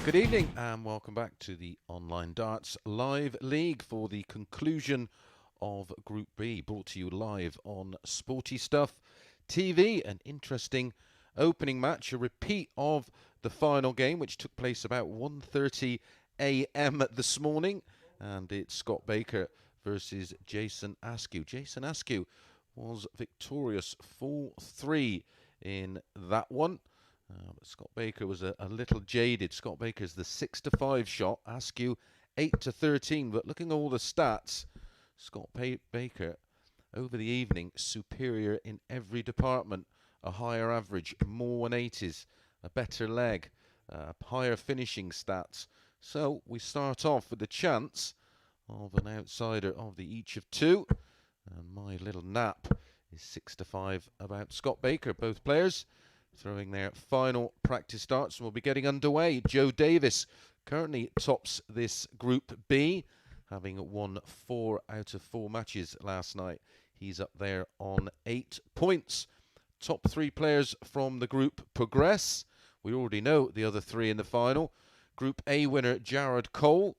Good evening and welcome back to the Online Darts Live League for the conclusion of Group B, brought to you live on Sporty Stuff TV. An interesting opening match, a repeat of the final game which took place about 1:30 a.m. this morning, and it's Scott Baker versus Jason Askew. Jason Askew was victorious 4-3 in that one. But Scott Baker was a little jaded. Scott Baker's the 6-5 shot. Askew 8-13. But looking at all the stats, Scott Baker over the evening superior in every department. A higher average, more 180s, a better leg, higher finishing stats. So we start off with the chance of an outsider of the each of two. And my little nap is 6-5 about Scott Baker. Both players throwing their final practice darts, and we'll be getting underway. Joe Davis currently tops this Group B, having won 4 out of 4 matches last night. He's up there on 8 points. Top 3 players from the group progress. We already know the other 3 in the final. Group A winner Jared Cole.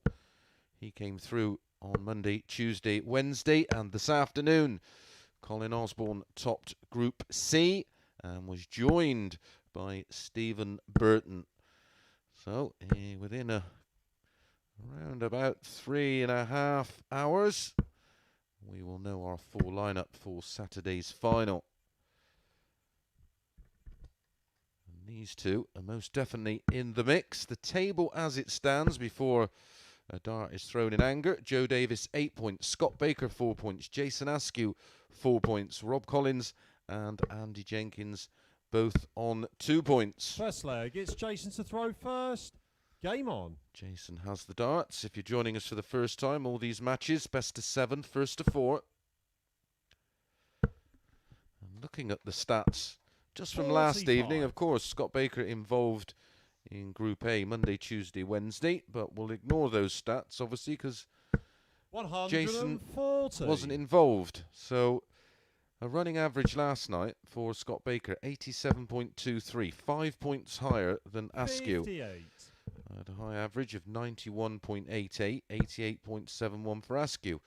He came through on Monday, Tuesday, Wednesday, and this afternoon. Colin Osborne topped Group C and was joined by Stephen Burton. So within around about 3.5 hours, we will know our full lineup for Saturday's final. And these two are most definitely in the mix. The table as it stands before a dart is thrown in anger: Joe Davis 8 points, Scott Baker 4 points, Jason Askew 4 points, Rob Collins and Andy Jenkins both on 2 points. First leg, it's Jason to throw first. Game on. Jason has the darts. If you're joining us for the first time, all these matches, best of 7, first to 4. And looking at the stats just from 45. last evening, of course, Scott Baker involved in Group A Monday, Tuesday, Wednesday, but we'll ignore those stats, obviously, because Jason wasn't involved. So a running average last night for Scott Baker, 87.23, 5 points higher than Askew. 58. At a high average of 91.88, 88.71 for Askew.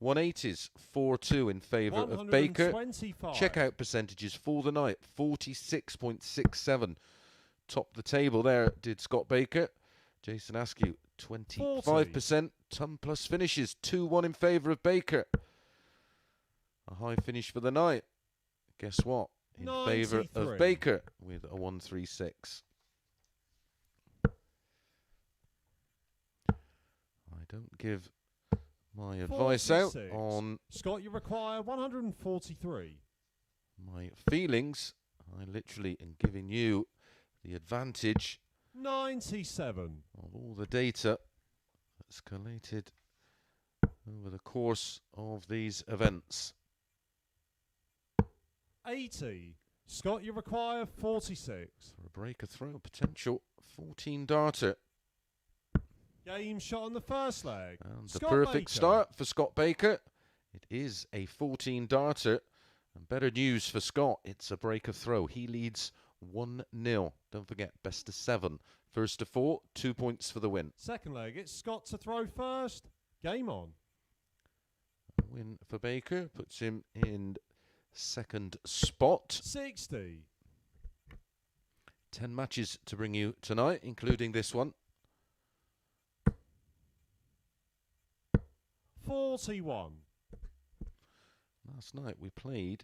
180s, 4-2 in favour of Baker. Checkout percentages for the night, 46.67. Top the table there did Scott Baker. Jason Askew, 25%. Ton plus finishes, 2-1 in favour of Baker. A high finish for the night. Guess what? In favour of Baker with a 136. I don't give my advice 46. out on Scott, you require 143. My feelings. I literally am giving you the advantage 97 of all the data that's collated over the course of these events. 80. Scott, you require 46. For a breaker throw potential, 14 darter. Game shot on the first leg. And the perfect start for Scott Baker. It is a 14 darter. And better news for Scott, it's a breaker throw. He leads 1-0. Don't forget, best of 7. First to 4, 2 points for the win. Second leg, it's Scott to throw first. Game on. A win for Baker puts him in second spot. 60. 10 matches to bring you tonight, including this one. 41. Last night we played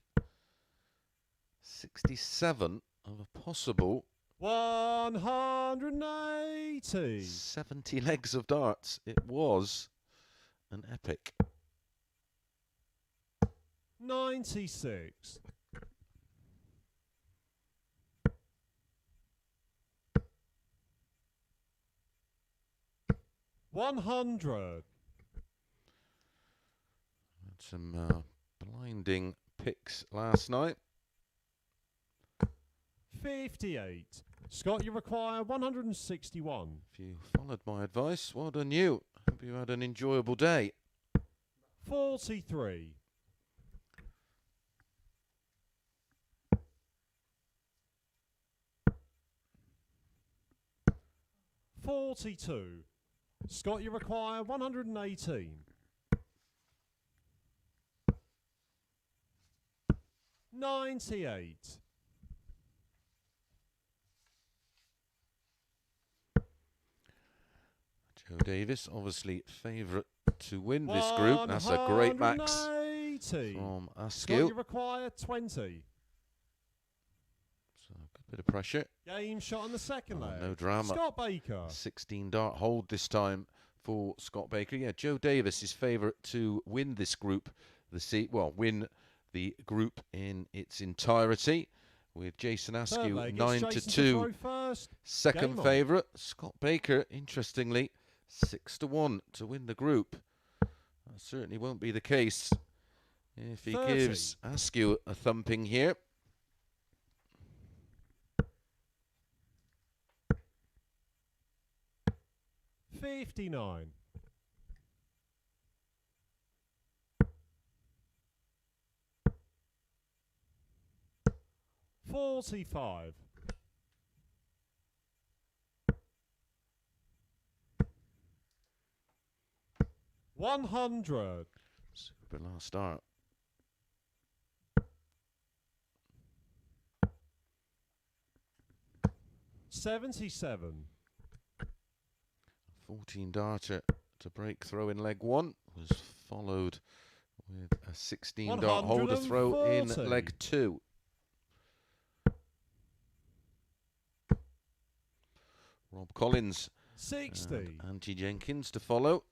67 of a possible 180. 70 legs of darts. It was an epic. 96. 100. Had some blinding picks last night. 58. Scott, you require 161. If you followed my advice, well done you. Hope you had an enjoyable day. 43. 42. Scott, you require 118. 98. Joe Davis, obviously favourite to win this group. That's a great max from Askew. Scott, you require 20. So a good bit of pressure. Game shot on the second leg. No drama. Scott Baker. 16 dart hold this time for Scott Baker. Yeah, Joe Davis is favourite to win this group. Win the group in its entirety, with Jason Askew 9-2. Second favourite, Scott Baker, interestingly, 6-1 to win the group. That certainly won't be the case if he gives Askew a thumping here. $59. 45. 100. Super last start. 77. 14 darter to break throw in leg one, was followed with a 16 dart holder throw in leg two. Rob Collins 60. Andy Jenkins to follow.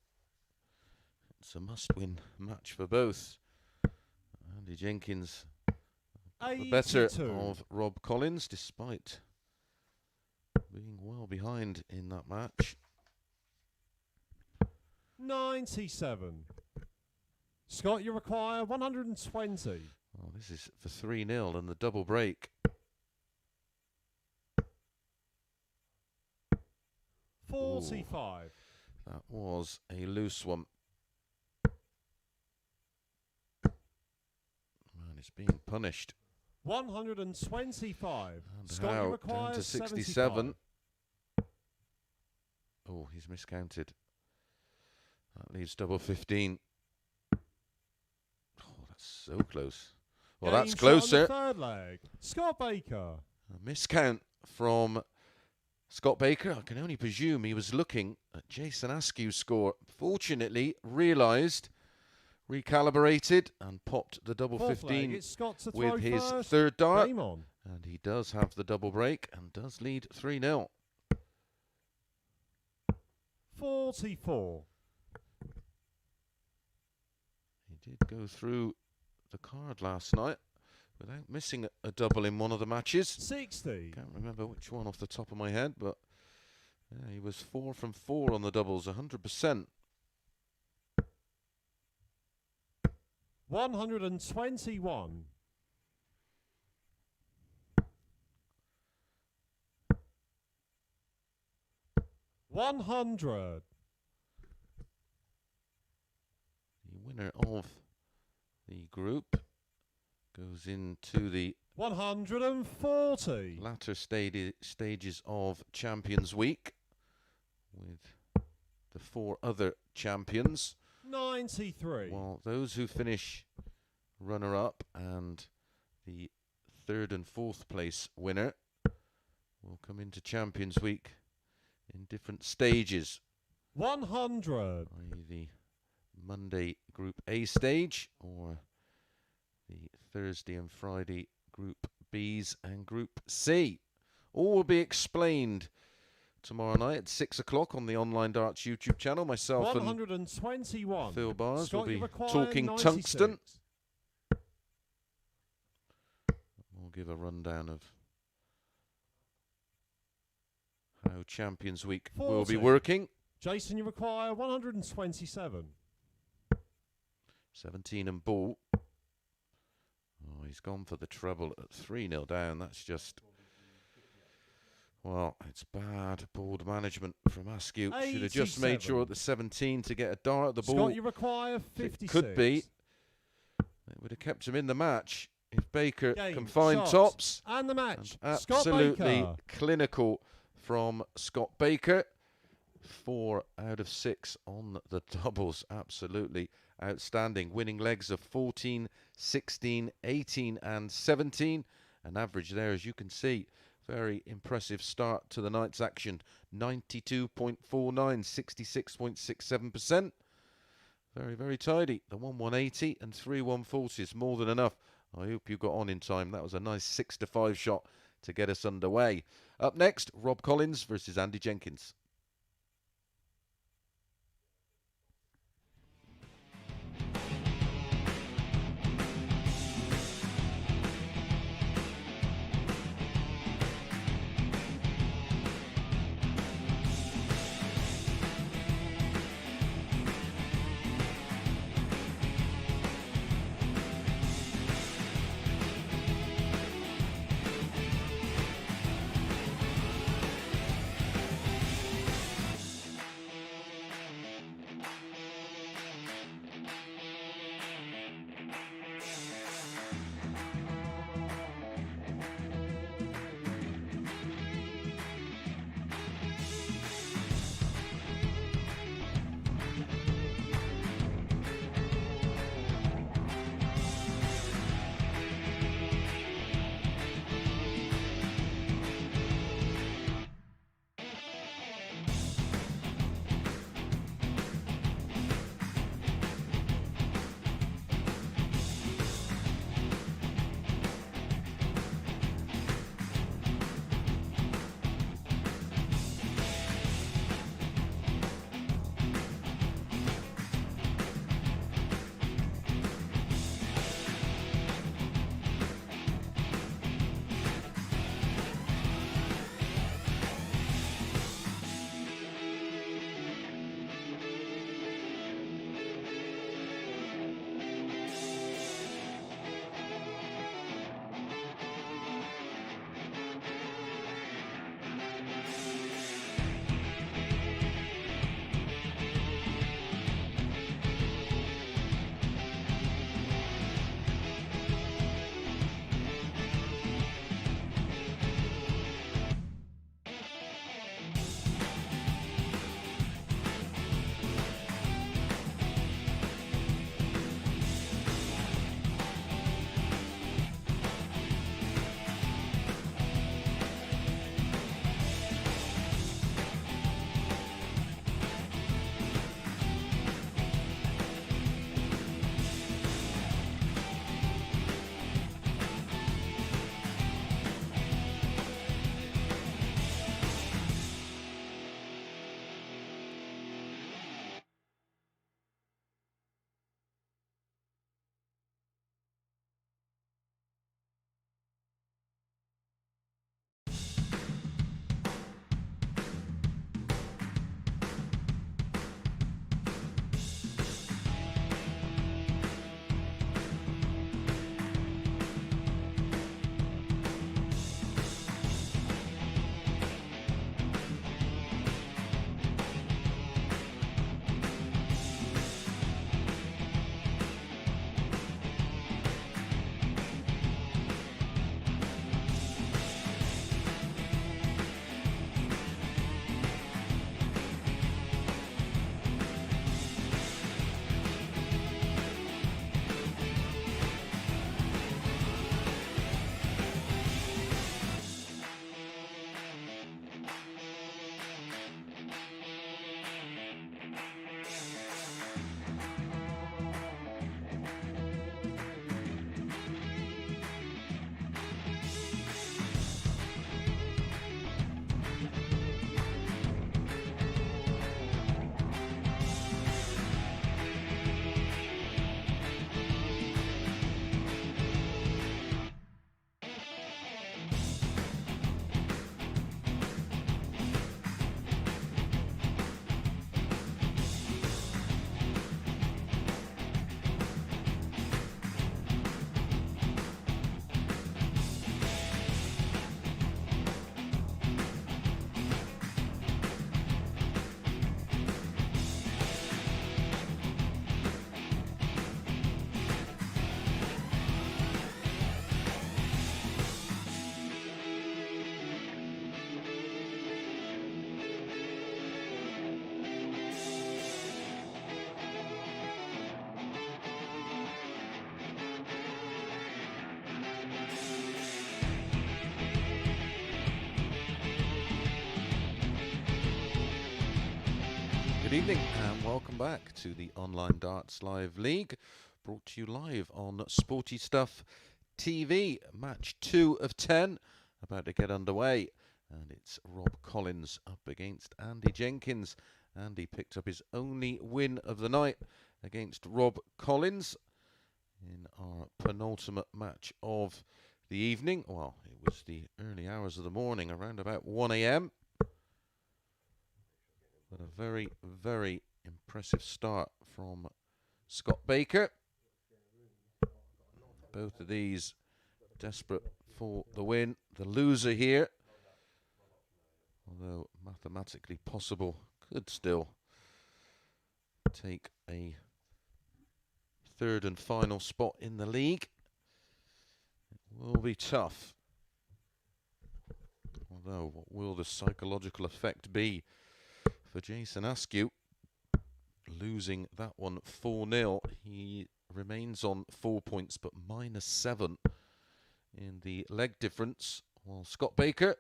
It's a must-win match for both. Andy Jenkins the better of Rob Collins, despite being well behind in that match. 97. Scott, you require 120. Well, this is for 3-0 and the double break. 45. Ooh, that was a loose one. Man, it's being punished. 125. And Scott, you require down to 67. 75. Oh, he's miscounted. That leaves double 15. Oh, that's so close. Well, that's closer. Third leg. Scott Baker. A miscount from Scott Baker. I can only presume he was looking at Jason Askew's score. Fortunately, realised, recalibrated, and popped the double 15 with his third dart. And he does have the double break and does lead 3-0. 44. He did go through the card last night without missing a double in one of the matches. 60. Can't remember which one off the top of my head, but yeah, he was 4 from 4 on the doubles, 100%. 121. 100. The winner of the group goes into the 140. latter stages of Champions Week with the 4 other champions. 93. While those who finish runner-up and the 3rd and 4th place winner will come into Champions Week in different stages. 100. i.e. the Monday Group A stage, or the Thursday and Friday Group Bs and Group C. All will be explained tomorrow night at 6 o'clock on the Online Darts YouTube channel. Myself 121. and Phil Bars Scott, will be talking 96. Tungsten. We'll give a rundown of how Champions Week 40. will be working. Jason, you require 127. 17 and ball. Oh, he's gone for the treble at 3-0 down. That's just, well, it's bad board management from Askew. Should have just made sure at the 17 to get a dart at the ball. Scott, you require 56. It could be. It would have kept him in the match if Baker can find tops. And the match. And absolutely clinical from Scott Baker. 4 out of 6 on the doubles. Absolutely outstanding. Winning legs of 14, 16, 18 and 17. An average there, as you can see. Very impressive start to the night's action. 92.49, 66.67%. Very, very tidy. The 1-180 and 3-140 is more than enough. I hope you got on in time. That was a nice 6-5 shot to get us underway. Up next, Rob Collins versus Andy Jenkins. Good evening and welcome back to the Online Darts Live League, brought to you live on Sporty Stuff TV. Match 2 of 10 about to get underway, and it's Rob Collins up against Andy Jenkins. Andy picked up his only win of the night against Rob Collins in our penultimate match of the evening. Well, it was the early hours of the morning, around about 1 a.m. But a very, very impressive start from Scott Baker. Both of these desperate for the win. The loser here, although mathematically possible, could still take a third and final spot in the league. It will be tough. Although, what will the psychological effect be for Jason Askew? Losing that one 4-0. He remains on 4 points, but -7 in the leg difference. While Scott Baker,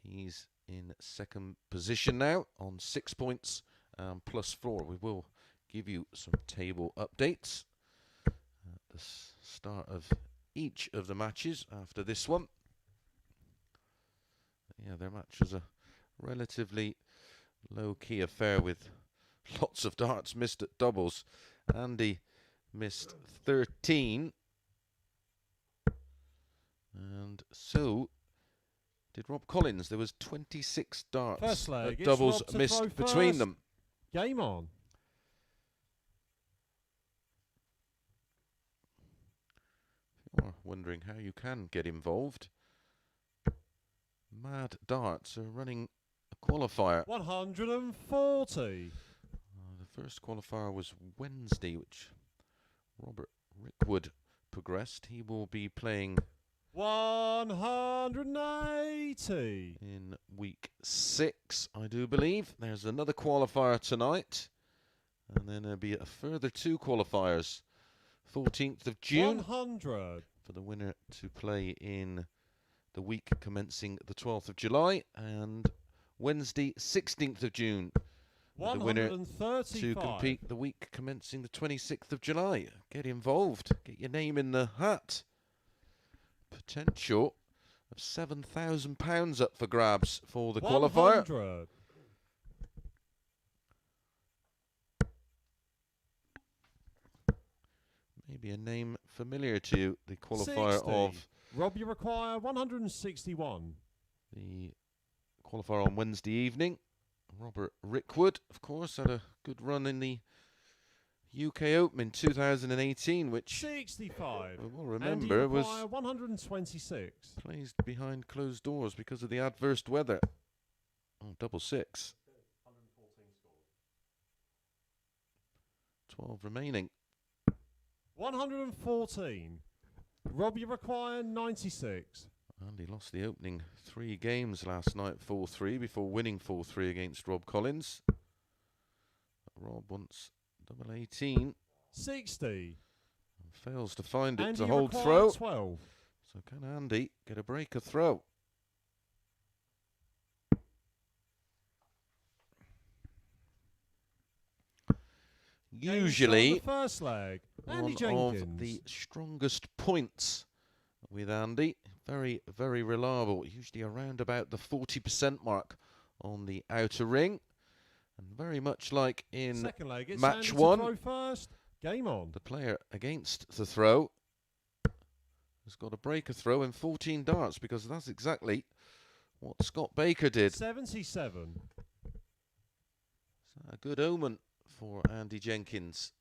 he's in second position now on 6 points and +4. We will give you some table updates at the start of each of the matches after this one. Yeah, their match was a relatively low-key affair with lots of darts missed at doubles. Andy missed 13. And so did Rob Collins. There was 26 darts at doubles missed between them. Game on. If you are wondering how you can get involved, Mad Darts are running a qualifier. 140. The first qualifier was Wednesday, which Robert Rickwood progressed. He will be playing 180 in week 6, I do believe. There's another qualifier tonight, and then there'll be a further 2 qualifiers. 14th of June 100 for the winner to play in the week commencing the 12th of July, and Wednesday 16th of June the winner to compete the week commencing the 26th of July. Get involved, get your name in the hat. Potential of £7,000 up for grabs for the 100. qualifier. Maybe a name familiar to you, the qualifier 60. of Rob, you require 161. The qualifier on Wednesday evening. Robert Rickwood, of course, had a good run in the UK Open in 2018, which 65. we will remember was 126. placed behind closed doors because of the adverse weather. Oh, double 6. 12 remaining. 114. Rob, you require 96. Andy lost the opening 3 games last night, 4-3, before winning 4-3 against Rob Collins. Rob wants double 18. 60. And fails to find it Andy to hold throw. 12. So can Andy get a breaker throw? Usually, the first leg. Andy one Jenkins. of the strongest points with Andy. Very, very reliable. Usually around about the 40% mark on the outer ring. And very much like in second leg, it's match Andy 1, to throw first. Game on. the player against the throw has got a breaker throw in 14 darts, because that's exactly what Scott Baker did. 77. So a good omen for Andy Jenkins.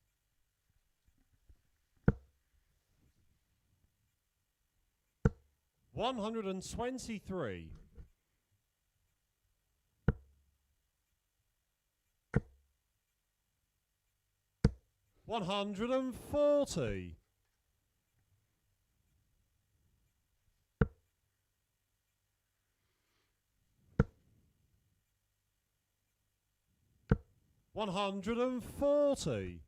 $123. 140. 140.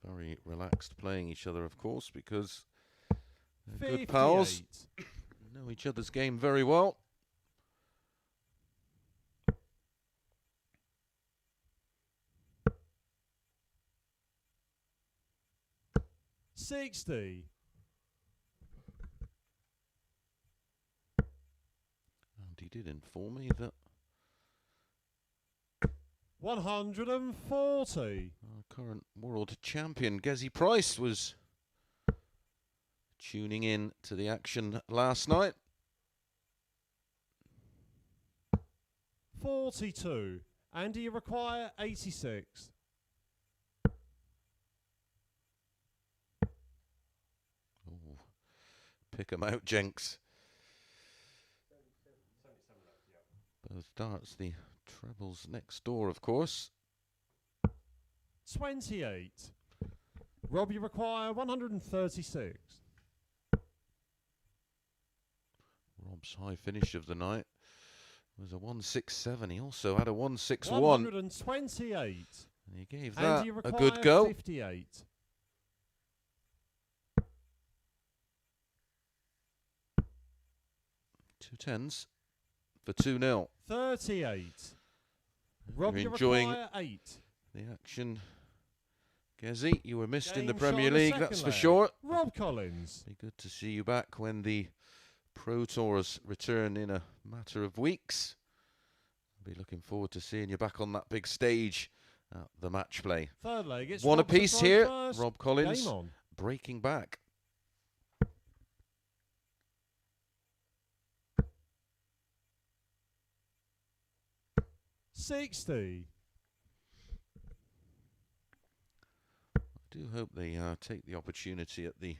Very relaxed playing each other, of course, because they're 58. good pals. Know each other's game very well. 60. And he did inform me that 140. our current world champion, Gezi Price, was tuning in to the action last night. 42. And you require 86. Oh, pick 'em out, Jenks. Both darts, the trebles next door, of course. 28. Rob, you require 136. Rob's high finish of the night was a 167. He also had a 161. 128. And he gave And that you a good go. 58. Two tens for 2-0. 38. Rob, You're you enjoying require 8. the action. Gezi, you were missed in the Game shot Premier on the League, second that's for leg. sure. Rob Collins. Be good to see you back when the Pro Tours return in a matter of weeks. I'll be looking forward to seeing you back on that big stage at the match play. Third leg. It's One Rob to apiece throw here. first. Rob Collins Game on. breaking back. 60. I do hope they take the opportunity at the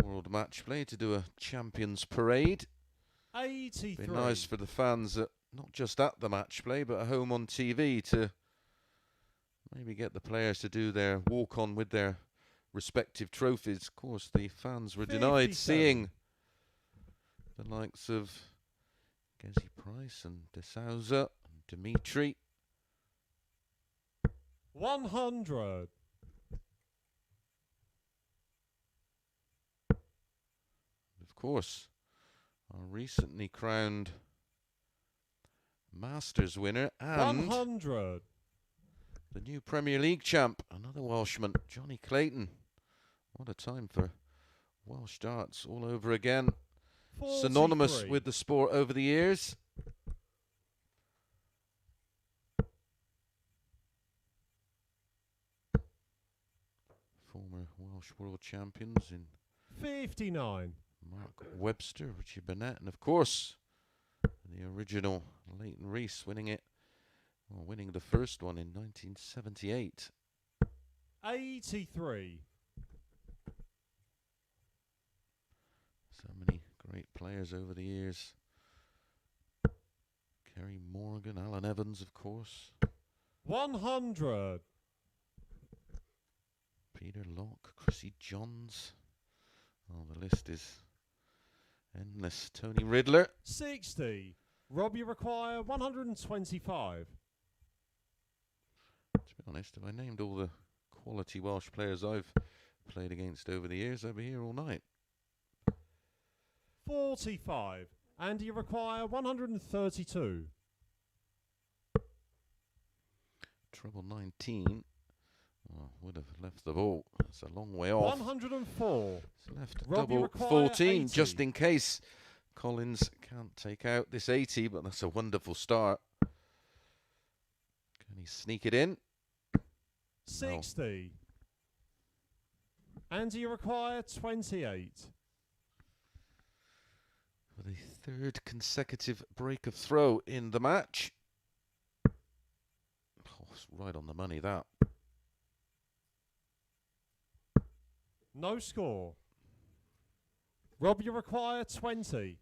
World Match Play to do a Champions Parade. 83. Be nice for the fans, not just at the match play, but at home on TV, to maybe get the players to do their walk-on with their respective trophies. Of course, the fans were denied 57. seeing the likes of Gezi Price and De Souza and Dimitri. 100. Of course, our recently crowned Masters winner and 100. the new Premier League champ, another Welshman, Johnny Clayton. What a time for Welsh darts all over again. 43. Synonymous with the sport over the years. Former Welsh world champions in 59. Mark Webster, Richie Burnett, and of course the original Leighton Rees winning the first one in 1978. 83. So many great players over the years. Kerry Morgan, Alan Evans, of course. 100. Peter Locke, Chrissy Johns. Oh, the list is endless. Tony Riddler. 60. Rob, you require 125. To be honest, if I named all the quality Welsh players I've played against over the years, I'd be here all night. 45. And you require 132. Treble 19. Oh, would have left the ball. That's a long way off. 104. It's left Rob, you double require 14 80. just in case Collins can't take out this 80, but that's a wonderful start. Can he sneak it in? 60. And you require 28. For the third consecutive break of throw in the match. Oh, it's right on the money, that. No score. Rob, you require 20.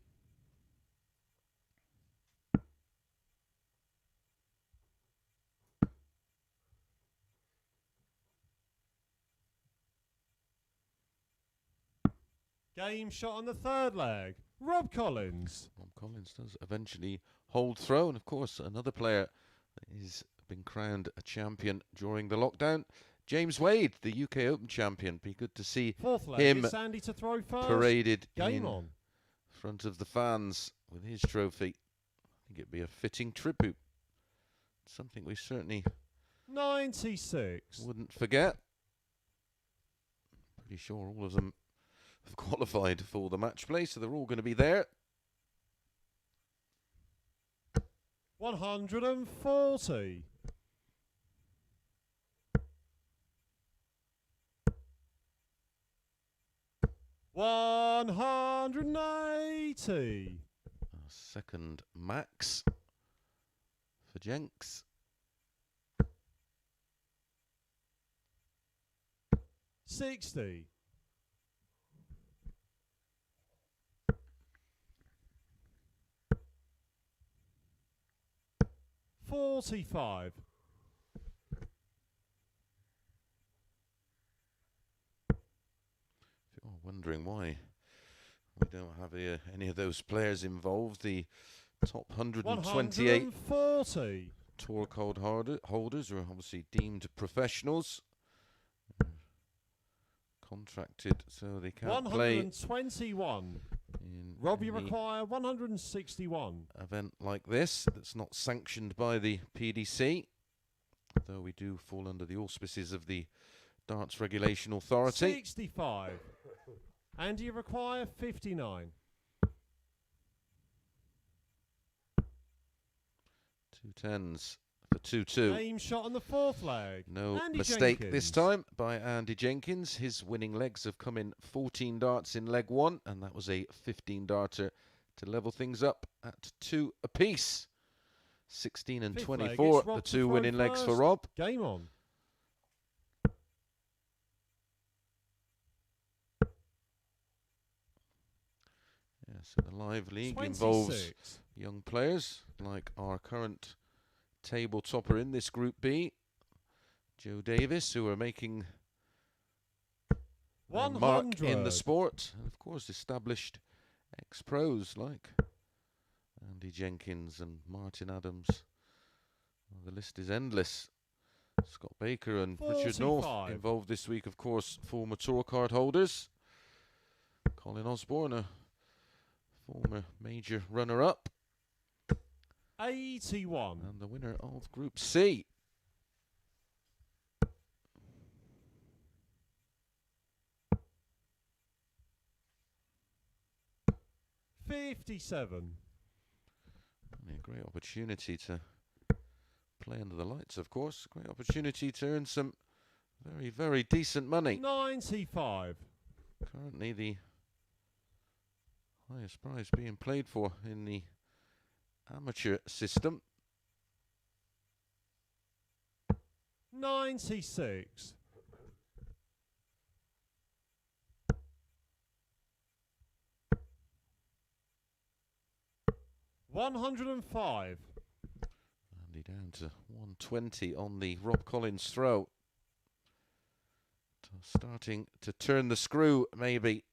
Game shot on the third leg. Rob Collins. Rob Collins does eventually hold throw, and of course another player that has been crowned a champion during the lockdown. James Wade, the UK Open champion. Be good to see Fourth leg. him It's Andy to throw first. paraded Game in on. front of the fans with his trophy. I think it'd be a fitting tribute. Something we certainly 96. wouldn't forget. Pretty sure all of them have qualified for the match play, so they're all going to be there. 140. 180. Second max for Jenks. 60. 45. If you're wondering why we don't have any of those players involved, the top 128 140. tour code holders are obviously deemed professionals. Contracted, so they can't play 121. in Rob, you any require 161. event like this that's not sanctioned by the PDC, though we do fall under the auspices of the Darts Regulation Authority. 65. And you require 59. 210s for 2-2. Aim shot on the fourth leg. No Andy mistake Jenkins. this time by Andy Jenkins. His winning legs have come in 14 darts in leg 1, and that was a 15-darter to level things up at 2 apiece. 16 and Fifth 24, leg, it's the Rob to 2 throw winning legs for first. Rob. Game on. Yeah, so the live league 26. involves young players like our current table topper in this Group B, Joe Davis, who are making a mark in the 100. sport, and of course established ex-pros like Andy Jenkins and Martin Adams. Well, the list is endless. Scott Baker and Richard North 45. involved this week, of course, former tour card holders. Colin Osborne, a former major runner-up, 81. and the winner of Group C. $57. A great opportunity to play under the lights, of course. Great opportunity to earn some very, very decent money. 95. Currently the highest prize being played for in the amateur system. 96. 105. Andy down to 120 on the Rob Collins throw. Starting to turn the screw, maybe.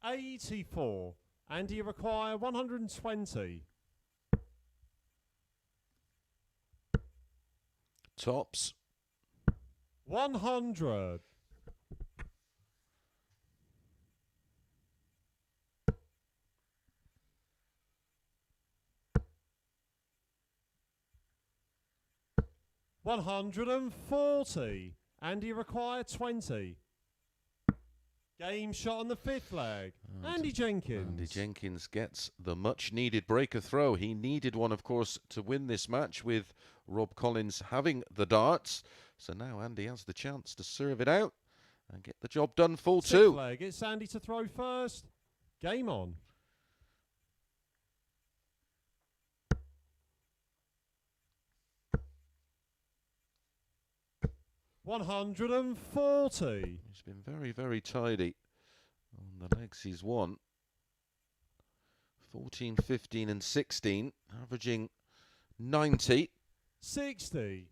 84. And you require 120. Tops. 100. 140. And you require 20. Game shot on the fifth leg. Andy Jenkins. Andy Jenkins gets the much-needed breaker throw. He needed one, of course, to win this match with Rob Collins having the darts. So now Andy has the chance to serve it out and get the job done full Sixth two. leg. It's Andy to throw first. Game on. $140. He's been very, very tidy on the legs he's won. 14, 15 and 16, averaging 90. 60.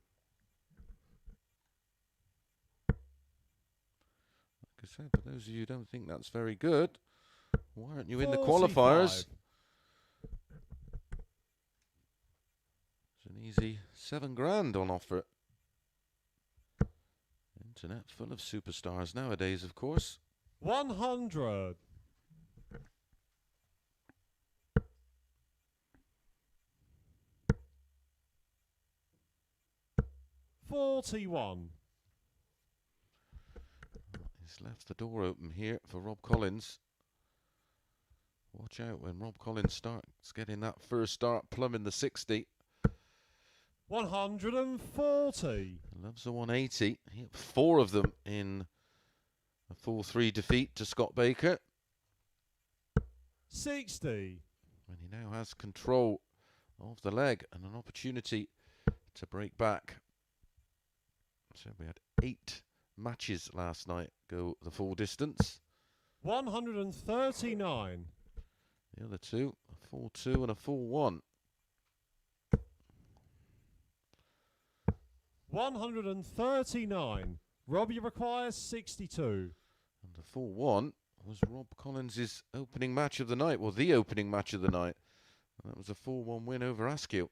Like I said, for those of you who don't think that's very good, why aren't you in the 45. qualifiers? It's an easy £7 on offer. Internet full of superstars nowadays, of course. 100. 41. He's left the door open here for Rob Collins. Watch out when Rob Collins starts getting that first start plumbing the 60. 140. Loves the 180. He had 4 of them in a 4-3 defeat to Scott Baker. 60. And he now has control of the leg and an opportunity to break back. So we had 8 matches last night go the full distance. 139. The other 2, a 4-2 and a 4-1. 139. Robbie requires 62. And the 4-1 was Rob Collins' opening match of the night. Well, the opening match of the night. And that was a 4-1 win over Askew.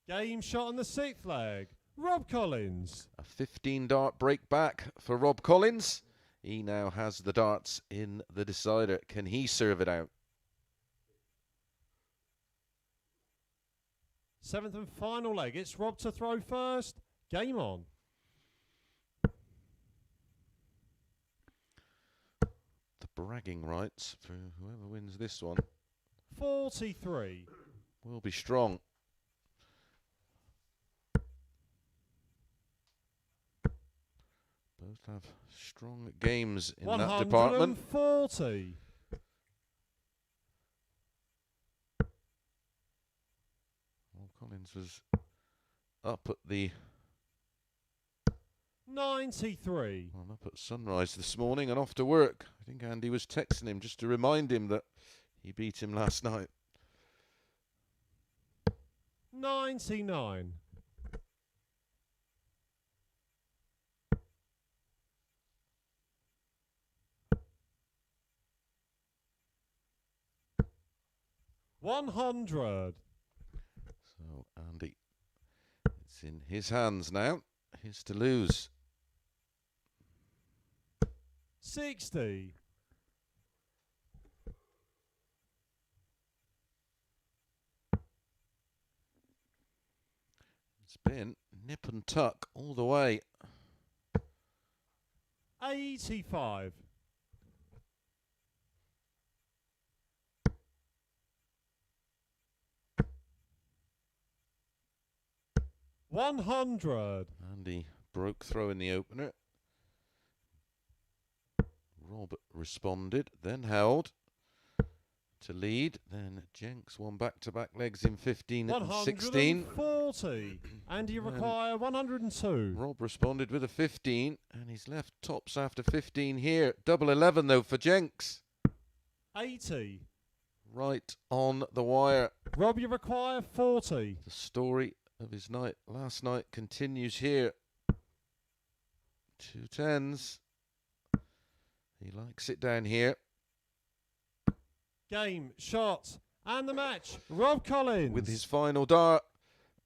Game shot on the 6th leg. Rob Collins. A 15-dart break back for Rob Collins. He now has the darts in the decider. Can he serve it out? 7th and final leg. It's Rob to throw first. Game on. The bragging rights for whoever wins this one 43. will be strong. Both have strong games in that department. 140. Rob Collins was up at the 93. well, up at sunrise this morning and off to work. I think Andy was texting him just to remind him that he beat him last night. 99. 100. So Andy, it's in his hands now. His to lose. 60. It's been nip and tuck all the way. 85. 100. Andy broke throw in the opener. Rob responded, then held to lead. Then Jenks won back-to-back legs in 15 and 16. 140. And you require 102. Rob responded with a 15, and he's left tops after 15 here. Double 11 though for Jenks. 80. Right on the wire. Rob, you require 40. The story of his night last night continues here. 2 10s. He likes it down here. Game, shot, and the match. Rob Collins. With his final dart,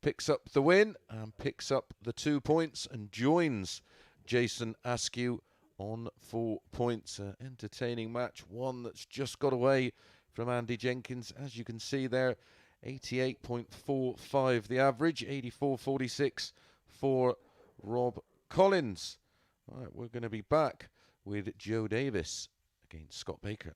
picks up the win and picks up the 2 points and joins Jason Askew on 4 points. An entertaining match, one that's just got away from Andy Jenkins. As you can see there, 88.45 the average, 84.46 for Rob Collins. All right, we're going to be back with Joe Davis against Scott Baker.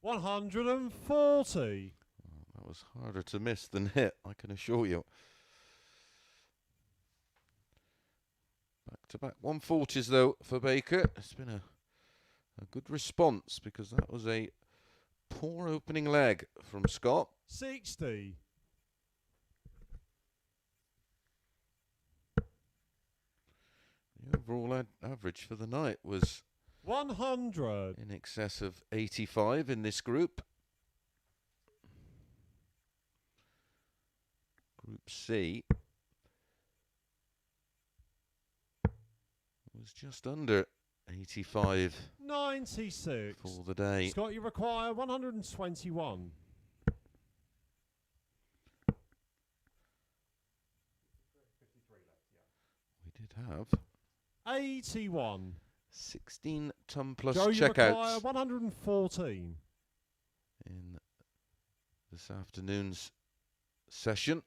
140. That was harder to miss than hit, I can assure you. Back to back 140s though for Baker. It's been a good response because that was a poor opening leg from Scott. 60. The overall average for the night was 100. in excess of 85 in this group. Group C was just under 85 96. for the day. Scott, you require 121. We did have 81. 16 ton plus Joe, you require checkouts 114. in this afternoon's session.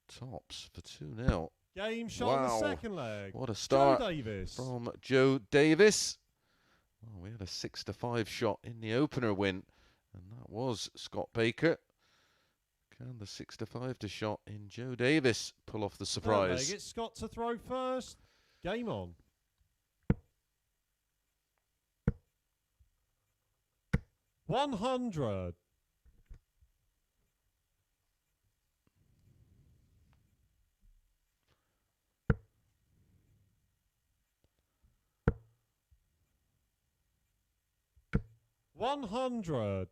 Tops for 2-0. Game shot on the Wow. second leg. What a start Joe Davis. from Joe Davis. Well, we had a 6-5 shot in the opener win, and that was Scott Baker. Can the 6-5 to shot in Joe Davis pull off the Third surprise? leg, it's Scott to throw first. Game on. 100. $100.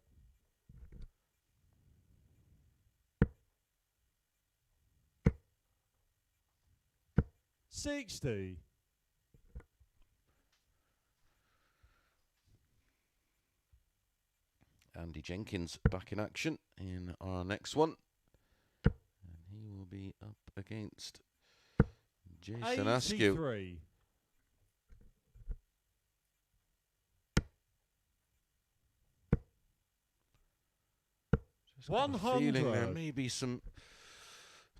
60. Andy Jenkins back in action in our next one. And he will be up against Jason Askew. 83. Just got a 100. feeling there may be some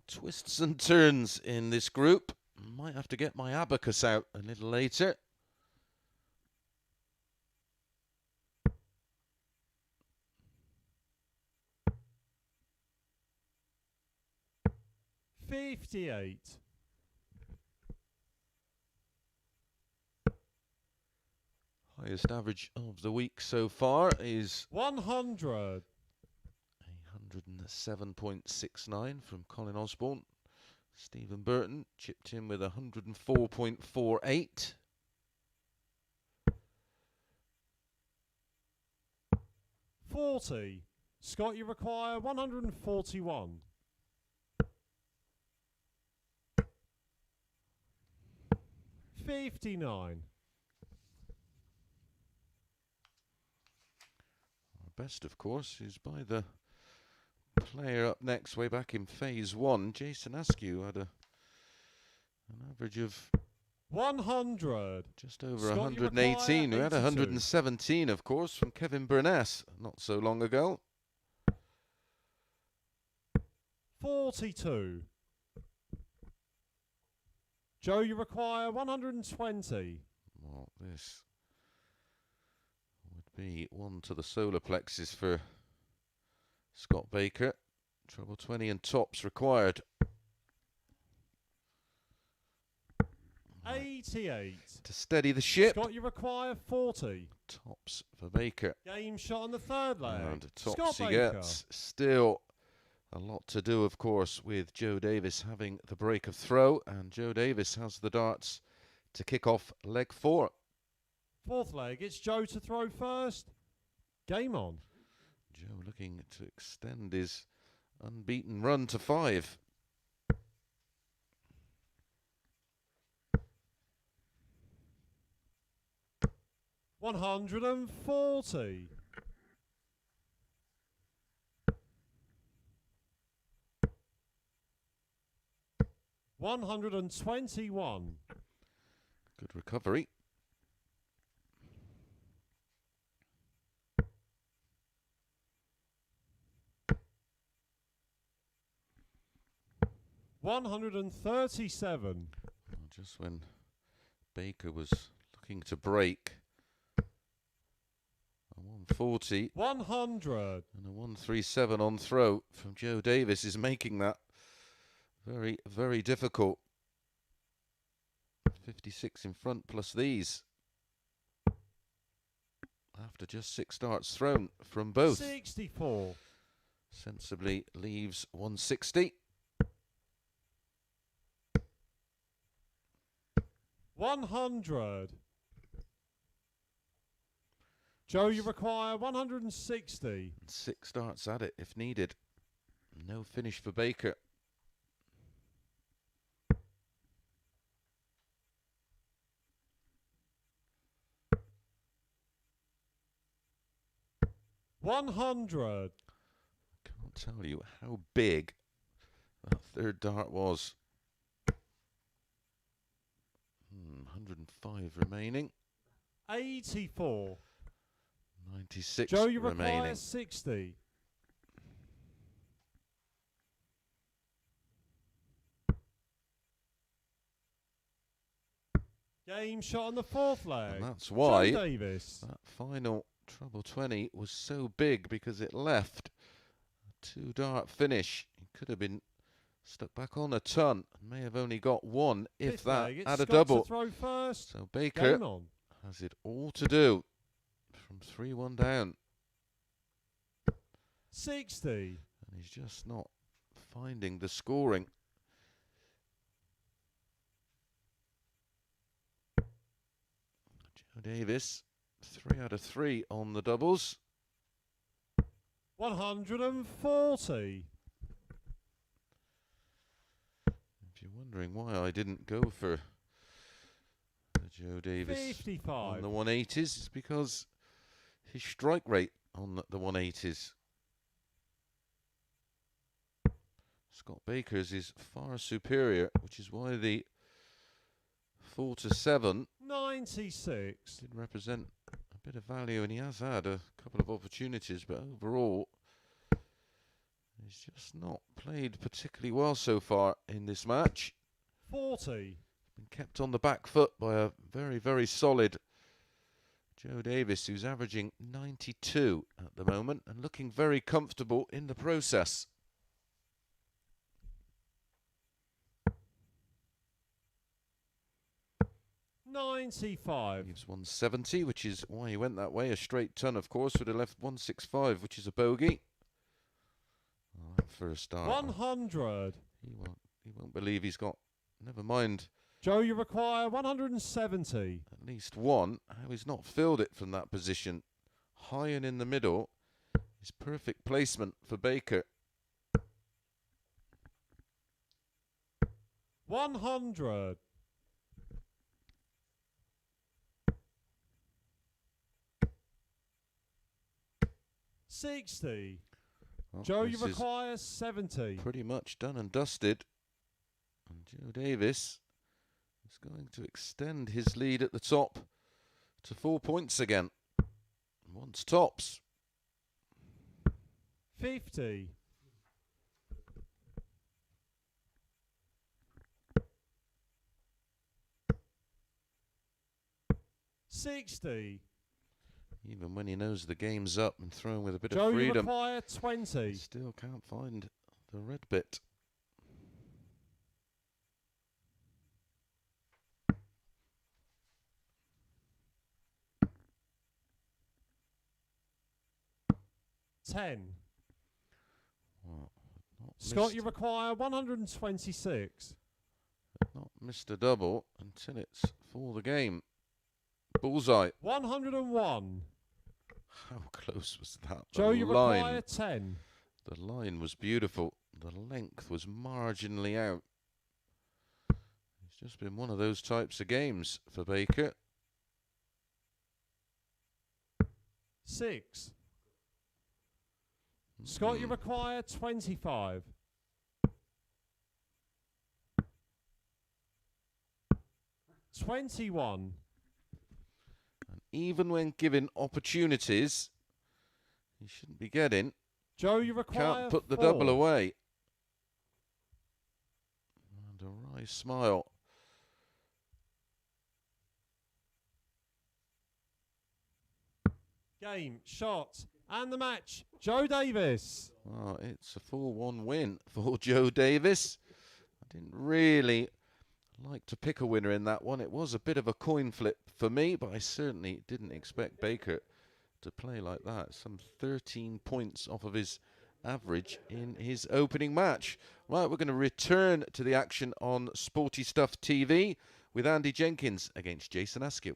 twists and turns in this group. Might have to get my abacus out a little later. $58. Highest average of the week so far is 100. 107.69 from Colin Osborne. Stephen Burton chipped in with 104.48. $40. Scott, you require 141. $59. Our best, of course, is by the player up next, way back in phase one. Jason Askew had an average of 100. just over Scott, you 118. We had require 117, of course, from Kevin Burness not so long ago. 42. Joe, you require 120. Well, this would be one to the solar plexus for Scott Baker. Treble 20 and tops required. 88. To steady the ship. Scott, you require 40. Tops for Baker. Game shot on the third leg. And tops Scott he Baker. gets. Still a lot to do, of course, with Joe Davis having the break of throw. And Joe Davis has the darts to kick off leg 4. Fourth leg, it's Joe to throw first. Game on. Joe looking to extend his unbeaten run to 5. $140. $121. Good recovery. $137. Just when Baker was looking to break. A 140 100. and a 137 on throw from Joe Davis is making that very, very difficult. 56 in front plus these. After just 6 darts thrown from both. 64. Sensibly leaves 160. 100. Joe, you require 160. 6 darts at it if needed. No finish for Baker. $100. Can't tell you how big that third dart was. 105 remaining. 84. 96 Joe, you remaining. require 60. Game shot on the 4th leg. And that's why Joe Davis. that final treble 20 was so big, because it left a 2 dart finish. He could have been stuck back on a ton and may have only got one, if 5th that, leg, it's at a Scott double. to throw first. So Baker Game on. has it all to do from 3-1 down. 60. And he's just not finding the scoring. Joe Davis, 3 out of 3 on the doubles. 140. If you're wondering why I didn't go for the Joe Davis 55. on the 180s, it's because his strike rate on the 180s. Scott Baker's is far superior, which is why the 4-7 96. did represent a bit of value, and he has had a couple of opportunities, but overall he's just not played particularly well so far in this match. 40. Been kept on the back foot by a very, very solid Joe Davis, who's averaging 92 at the moment and looking very comfortable in the process. $95. Leaves 170, which is why he went that way. A straight ton, of course, would have left 165, which is a bogey. Oh, that first start. 100. He won't believe he's got, never mind, Joe, you require 170. at least one. How he's not filled it from that position. High and in the middle is perfect placement for Baker. 100. $60. Well, Joe, you this is require 70. pretty much done and dusted. And Joe Davis is going to extend his lead at the top to 4 points again. Once tops. 50. $60. Even when he knows the game's up and throwing with a bit Joe, of you freedom, require he 20. still can't find the red bit. $10. Well, Scott, you require 126. not missed a double until it's for the game. Bullseye. 101. How close was that? Joe, The you line, require 10. the line was beautiful. The length was marginally out. It's just been one of those types of games for Baker. 6. Scott, you require 25. $21. And even when given opportunities, he shouldn't be getting. Joe, you require Can't put the 4. double away. And a wry smile Game, shot, and the match. Joe Davis. Well, it's a 4-1 win for Joe Davis. I didn't really like to pick a winner in that one. It was a bit of a coin flip for me, but I certainly didn't expect Baker to play like that. Some 13 points off of his average in his opening match. Right, we're going to return to the action on Sporty Stuff TV with Andy Jenkins against Jason Askew.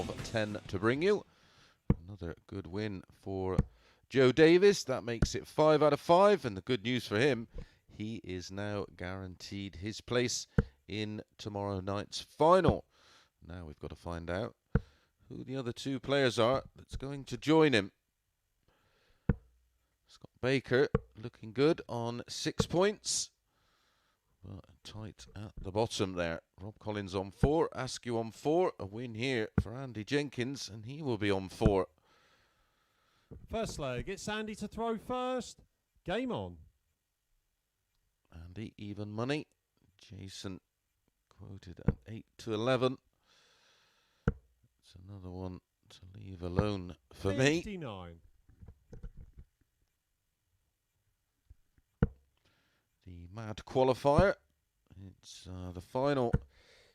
Of 10 to bring you. Another good win for Joe Davis. That makes it 5 out of 5. And the good news for him, he is now guaranteed his place in tomorrow night's final. Now we've got to find out who the other two players are that's going to join him. Scott Baker looking good on 6 points. Well, tight at the bottom there. Rob Collins on 4, Askew on 4. A win here for Andy Jenkins, and he will be on 4. First leg, it's Andy to throw first. Game on. Andy, even money. Jason quoted at 8 to 11. It's another one to leave alone for me. 59. The mad qualifier. It's the final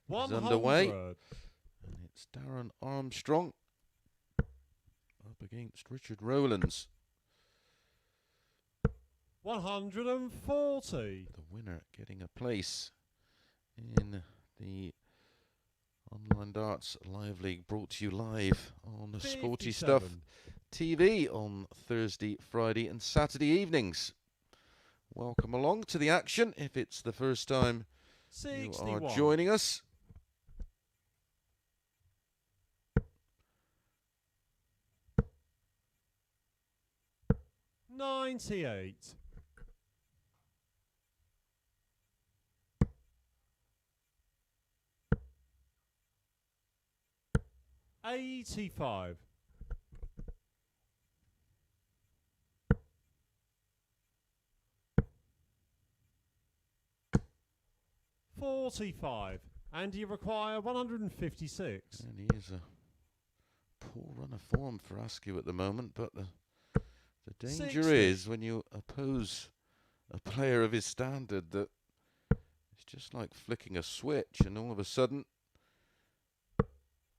is underway. 100. And it's Darren Armstrong up against Richard Rowlands. 140. The winner getting a place in the Online Darts Live League, brought to you live on the Sporty Stuff 57. TV on Thursday, Friday and Saturday evenings. Welcome along to the action if it's the first time you 61. are joining us. $98. 85. 45. And you require 156. And he is a poor run of form for Askew at the moment, but the danger 60. is when you oppose a player of his standard that it's just like flicking a switch and all of a sudden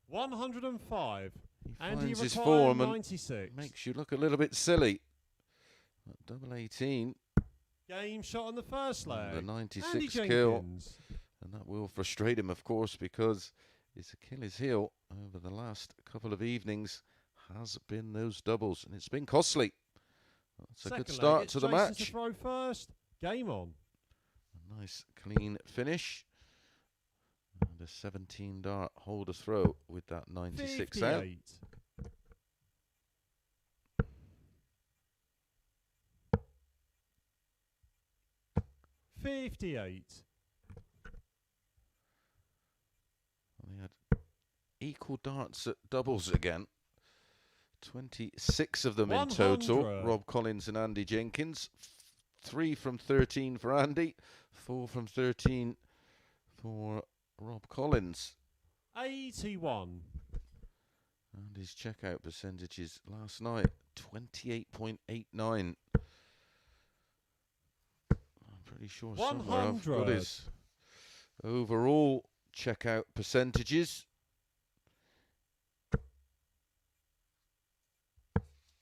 105. he And finds you his require form and 96. makes you look a little bit silly. At double 18, Game shot on the first leg. the Andy 96 kill, Jenkins. and that will frustrate him, of course, because his Achilles heel over the last couple of evenings has been those doubles, and it's been costly. That's a Second good leg, start it's to the Jason match. to throw first. Game on. A nice clean finish. And a 17 dart hold a throw with that 96 out. 58. 58. They had equal darts at doubles again. 26 of them in total. 100. Rob Collins and Andy Jenkins. 3 from 13 for Andy. 4 from 13 for Rob Collins. 81. And his checkout percentages last night, 28.89. I'm pretty sure somewhere I've got 100. his overall checkout percentages.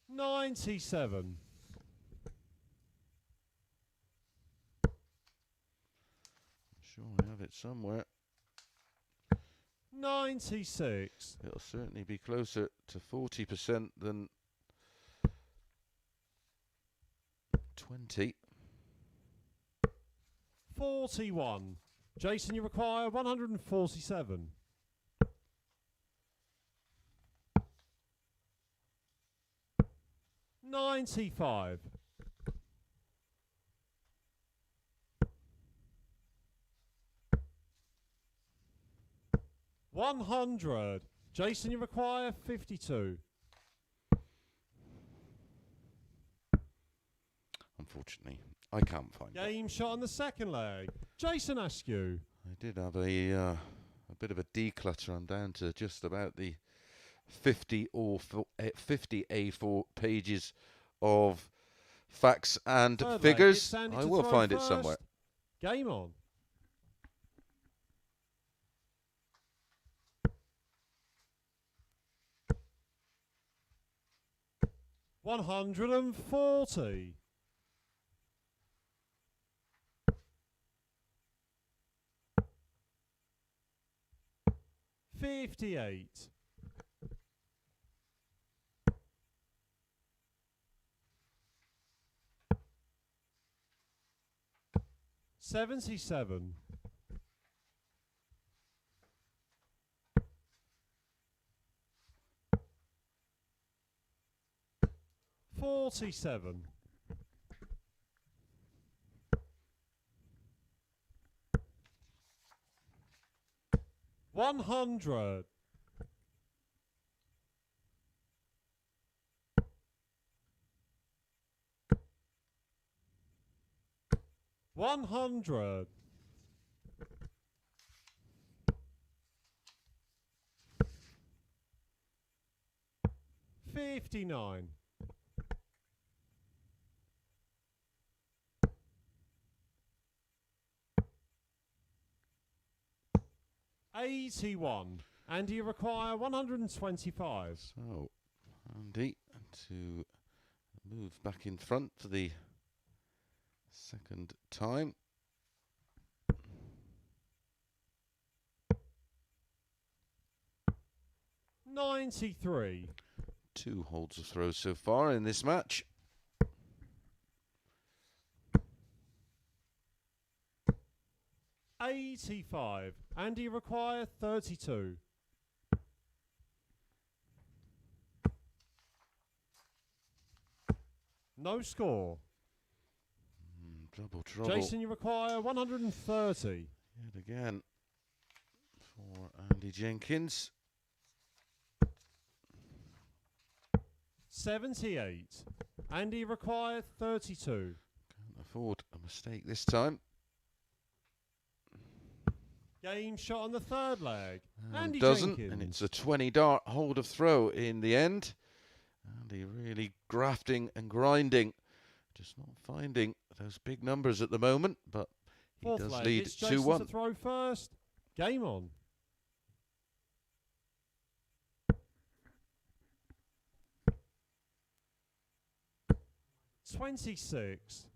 97. I'm sure I have it somewhere. 96. It'll certainly be closer to 40% than 20. 41. Jason, you require 147. 95. 100. Jason, you require 52. Unfortunately, I can't find it. Game shot on the second leg. Jason Askew. I did have a bit of a declutter. I'm down to just about the 50 A4 pages of facts and Third leg, figures. it's Andy I to will throw find it first. somewhere. Game on. $140. 58. 77. 47. 100. 100. 59. 81. And you require 125. So, Andy to move back in front for the second time. $93. 2 holds of throw so far in this match. $85. And you require 32. No score. Trouble, trouble. Jason, you require 130. Yet again for Andy Jenkins. 78. Andy require 32. Can't afford a mistake this time. Game shot on the third leg. Andy Doesn't, Jenkins. and it's a 20 dart hold of throw in the end. Andy really grafting and grinding. Just not finding those big numbers at the moment, but he Fourth does leg. lead It's Jason 2-1. to throw first. Game on. $26.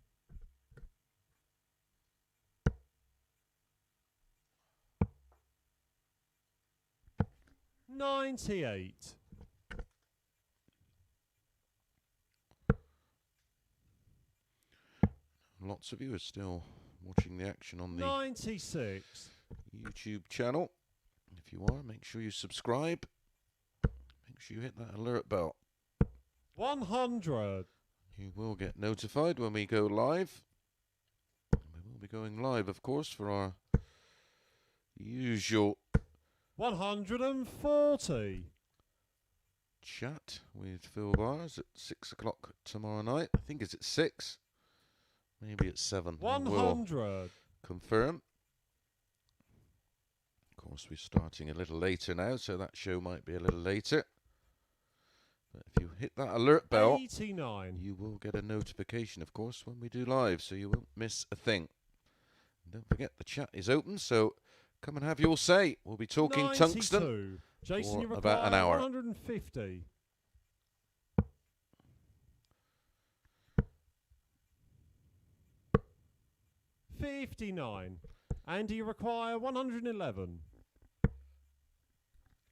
$98. Lots of you are still watching the action on the 96. YouTube channel. If you are, make sure you subscribe. Make sure you hit that alert bell. 100. You will get notified when we go live. We will be going live, of course, for our usual 140. chat with Phil Bars at 6 o'clock tomorrow night. I think it's at 6. Maybe it's 7. We'll 100. confirm. Of course, we're starting a little later now, so that show might be a little later. But if you hit that alert bell, 89. you will get a notification, of course, when we do live, so you won't miss a thing. And don't forget, the chat is open, so come and have your say. We'll be talking 92. tungsten Jason, for you about an hour. 150. $59. And you require 111.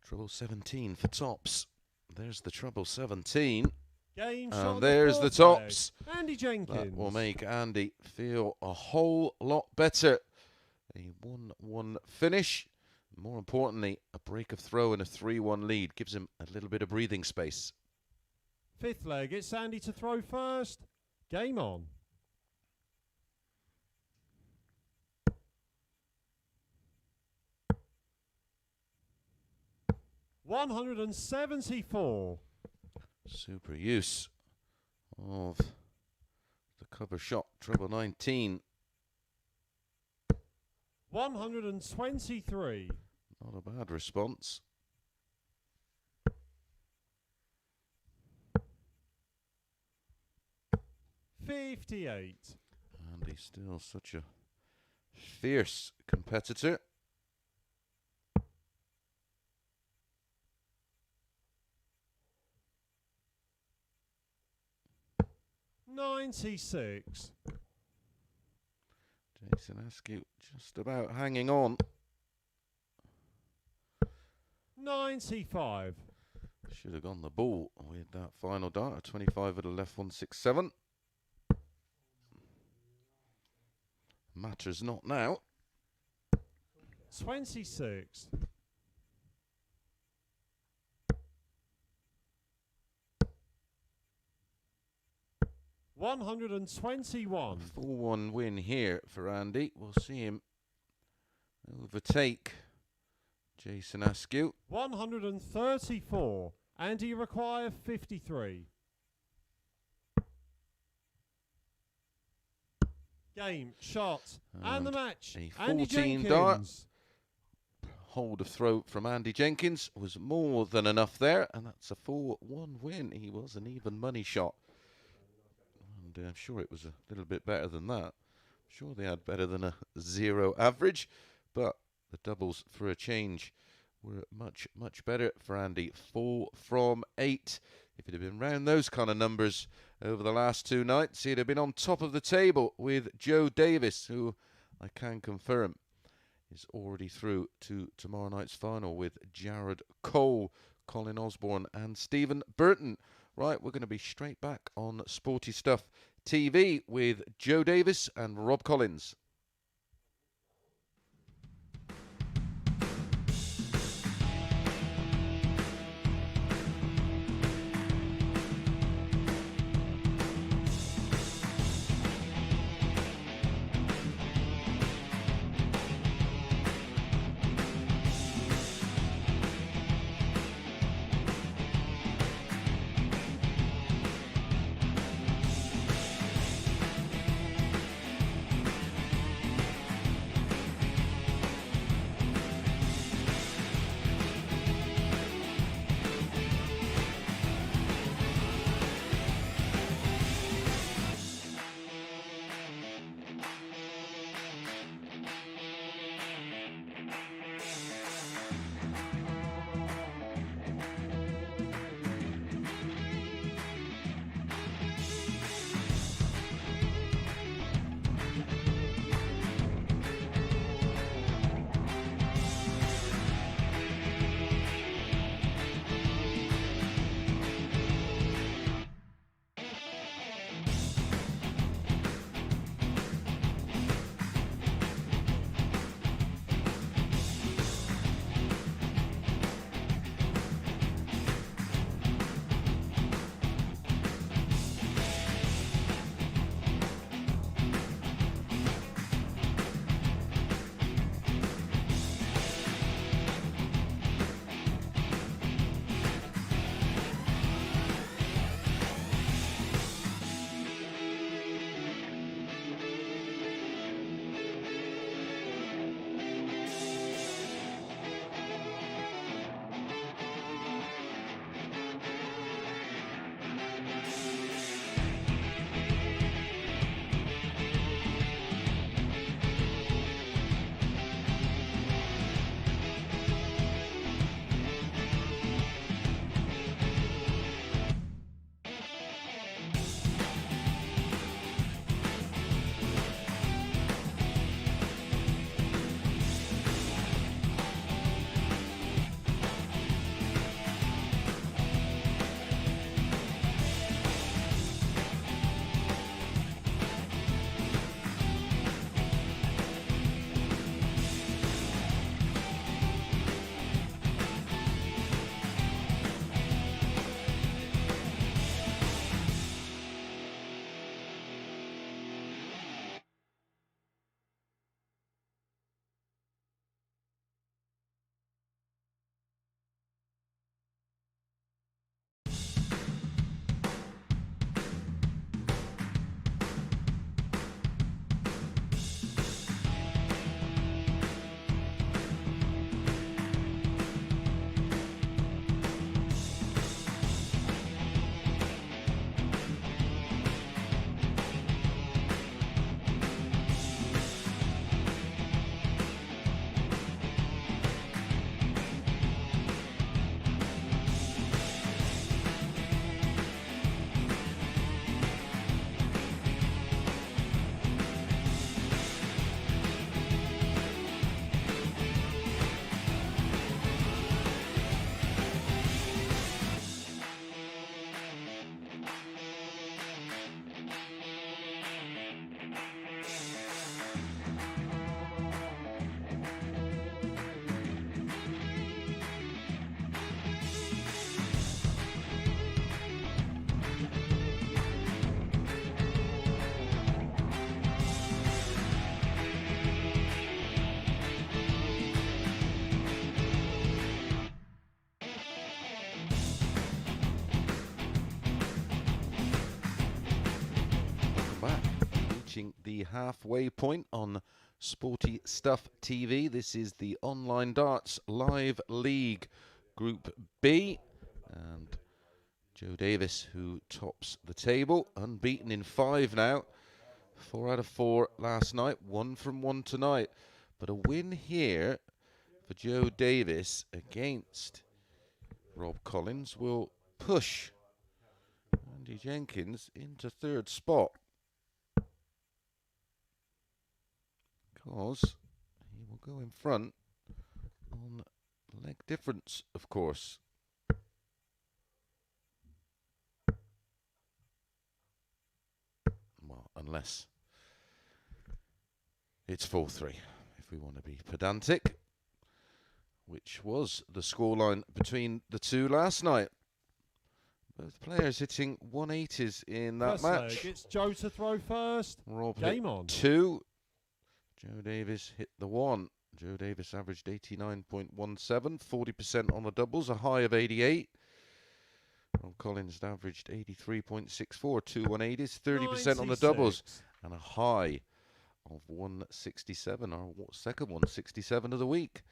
Treble 17 for tops. There's the treble 17. Game shot. And there's the fourth tops. leg. Andy Jenkins. That will make Andy feel a whole lot better. A 1-1 finish. More importantly, a break of throw and a 3-1 lead gives him a little bit of breathing space. Fifth leg. It's Andy to throw first. Game on. $174. Super use of the cover shot, treble 19. 123. Not a bad response. $58. And he's still such a fierce competitor. $96. Jason Askew just about hanging on. $95. Should have gone the ball with that final dart. A 25 at a left 167. Matters not now. 26. $121. 4-1 win here for Andy. We'll see him overtake Jason Askew. 134. And you require 53. Game, shot, and the match. A Andy 14 Jenkins. dart hold of throw from Andy Jenkins was more than enough there, and that's a 4-1 win. He was an even money shot, and I'm sure it was a little bit better than that. I'm sure they had better than a 0 average, but the doubles for a change were much, much better for Andy. 4 from 8. If it had been round those kind of numbers over the last 2 nights, he'd have been on top of the table with Joe Davis, who I can confirm is already through to tomorrow night's final with Jared Cole, Colin Osborne and Stephen Burton. Right, we're going to be straight back on Sporty Stuff TV with Joe Davis and Rob Collins. The halfway point on Sporty Stuff TV. This is the Online Darts Live League Group B. And Joe Davis, who tops the table, unbeaten in 5 now. 4 out of 4 last night, 1 from 1 tonight. But a win here for Joe Davis against Rob Collins will push Andy Jenkins into 3rd spot. Because he will go in front on leg difference, of course. Well, unless it's 4-3, if we want to be pedantic, which was the scoreline between the two last night. Both players hitting 180s in that match. Leg, it's Joe to throw first. Rob Game hit on. 2. Joe Davis hit the 1. Joe Davis averaged 89.17, 40% on the doubles, a high of 88. Rob Collins averaged 83.64, 2 180s, 30% on the doubles, and a high of 167, our second 167 of the week.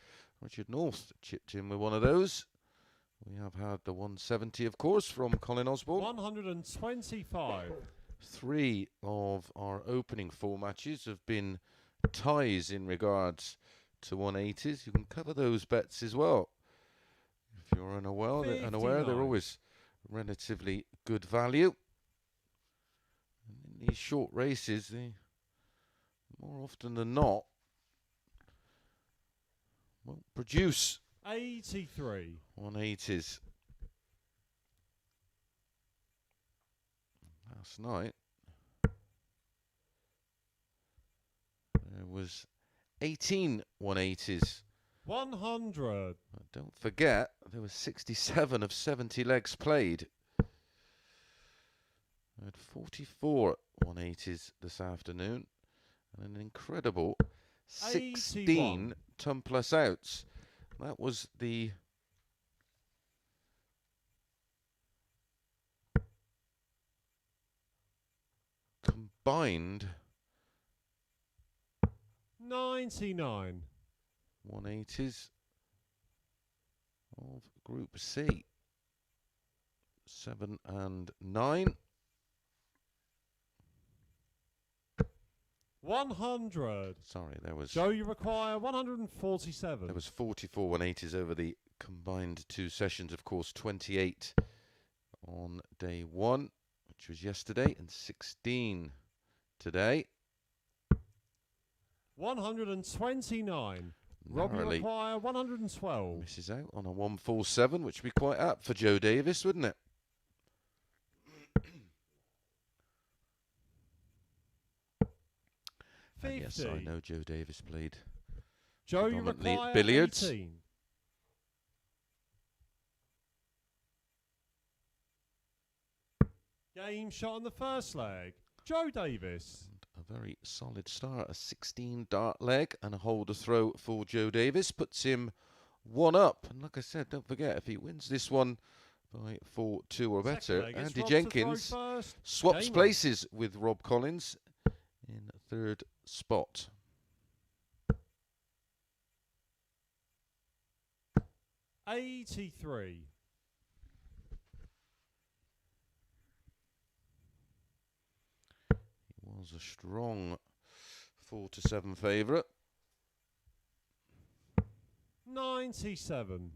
Richard North chipped in with one of those. We have had the 170, of course, from Colin Osborne. 125. 3 of our opening 4 matches have been ties in regards to 180s. You can cover those bets as well. If you're unaware, they're always relatively good value. And in these short races, they more often than not won't produce 83 180s. Last night there was 18 180s. 100. But don't forget, there was 67 of 70 legs played. I had 44 180s this afternoon and an incredible 16 81. ton plus outs. That was the combined 99. 180s of Group C. 7 and 9. 100. Sorry, there was Joe, you require 147. there was 44 180s over the combined 2 sessions. Of course, 28 on day 1, which was yesterday, and 16 today. 129. Rob, you Narrowly require 112. misses out on a 147, which would be quite apt for Joe Davis, wouldn't it? And yes, I know Joe Davis played Joe, you predominantly require billiards. 18. Game shot on the first leg. Joe Davis. A very solid start, a 16 dart leg and a holder throw for Joe Davis puts him 1 up. And like I said, don't forget, if he wins this one by 4-2 or better, Andy Jenkins swaps places with Rob Collins in 3rd spot. $83. He was a strong 4-7 favourite. 97.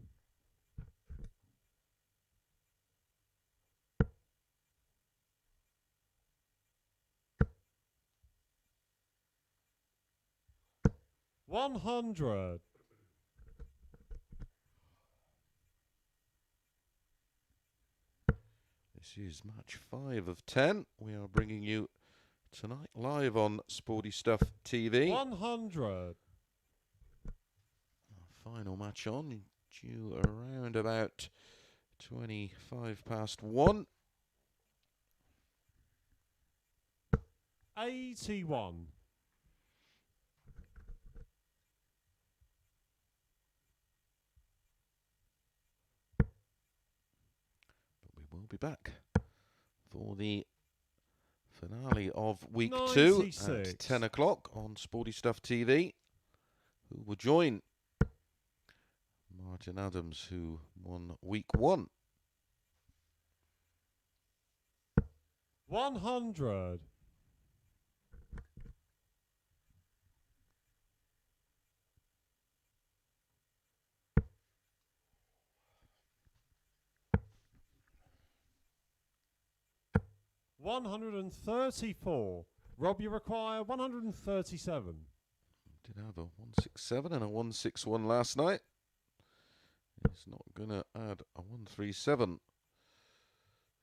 $100. This is match 5 of 10. We are bringing you tonight live on Sporty Stuff TV. 100. Final match on, due around about 25 past 1. 81. But we will be back for the finale of week 2 96. at 10 o'clock on Sporty Stuff TV. Who will join Martin Adams, who won week 1. 100. 134. Rob, you require 137. Did have a 167 and a 161 last night. He's not going to add a 137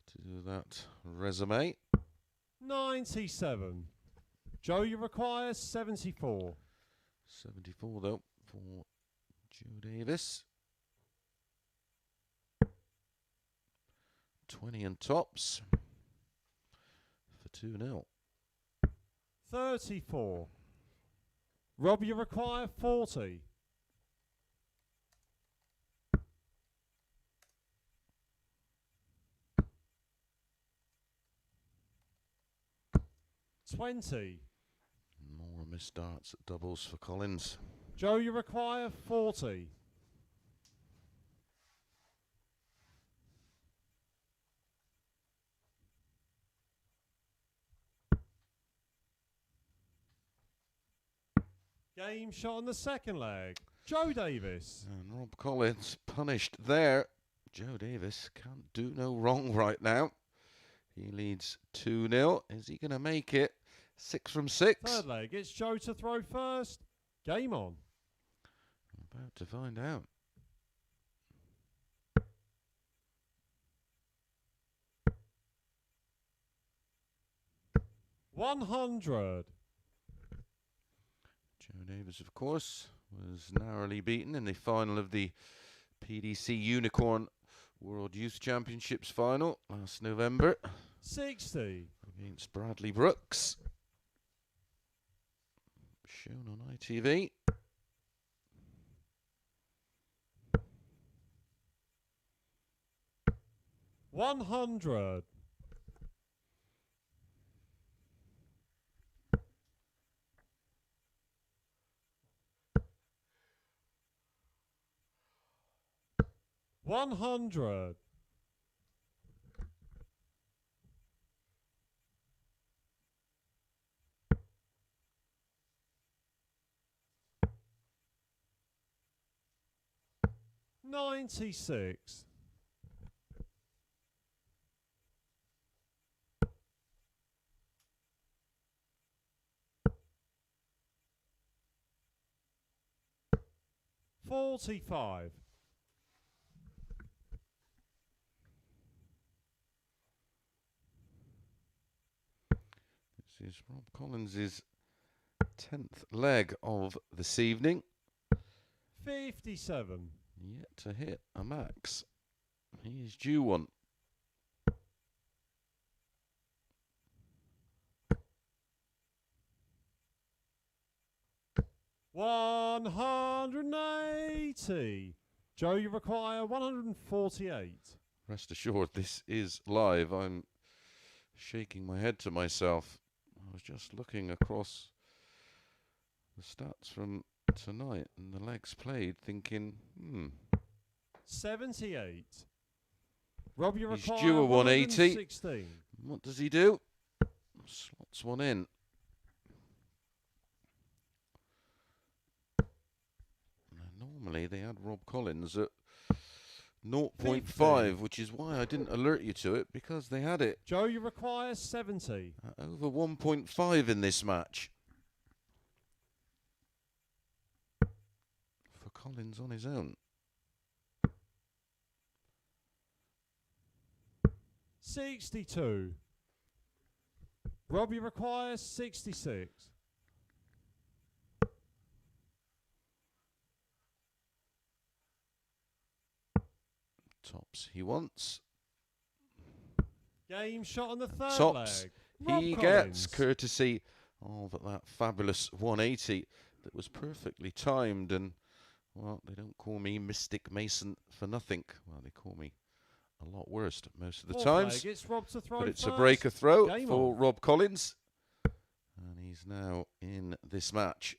to do that resume. 97. Joe, you require 74. 74 though for Joe Davis. 20 and tops for 2-0. 34. Rob, you require 40. 20. More missed darts at doubles for Collins. Joe, you require 40. 'Game shot on the second leg. Joe Davis. And Rob Collins punished there. Joe Davis can't do no wrong right now. He leads 2-0. Is he going to make it? 6 from 6. Third leg. It's Joe to throw first. Game on. About to find out. $100. Joe Davis, of course, was narrowly beaten in the final of the PDC Unicorn World Youth Championships final last November 60. against Bradley Brooks. Shown on ITV. $100. 100. 96. 45. This is Rob Collins' 10th leg of this evening. 57. Yet to hit a max. He is due one. $180. Joe, you require 148. Rest assured, this is live. I'm shaking my head to myself. I was just looking across the stats from tonight and the legs played, thinking, 78. Rob, you he's require due a 180. 116. What does he do? Slots one in. Normally they had Rob Collins at 0.5, which is why I didn't alert you to it, because they had it Joe, you require 70. over 1.5 in this match. For Collins on his own. 62. Rob, you require 66. Tops he wants. Game shot on the third Tops leg. Rob he Collins. gets, courtesy of that fabulous 180 that was perfectly timed. And, well, they don't call me Mystic Mason for nothing. Well, they call me a lot worse most of the Fourth times. leg, it's Rob to throw But it's first. a breaker throw Game for on. Rob Collins. And he's now in this match.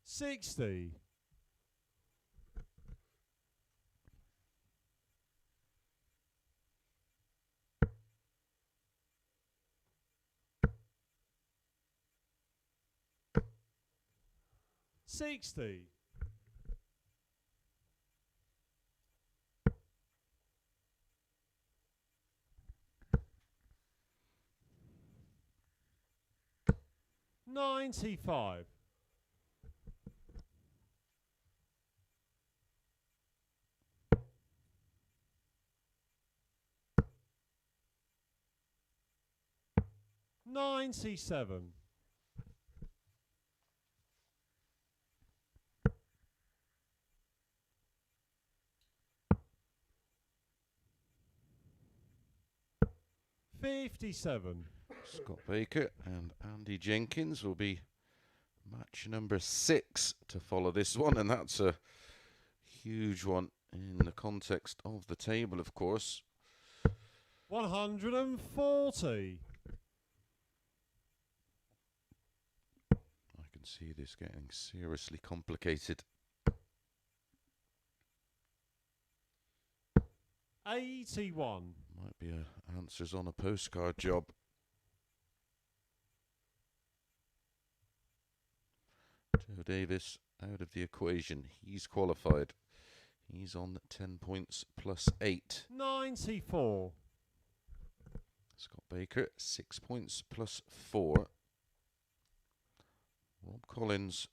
60. 60. 95. 97. 57. Scott Baker and Andy Jenkins will be match number 6 to follow this one, and that's a huge one in the context of the table, of course. 140. I can see this getting seriously complicated. 81. Might be answers on a postcard job. Joe Davis out of the equation. He's qualified. He's on 10 points plus 8. 94. Scott Baker, 6 points plus 4. Rob Collins,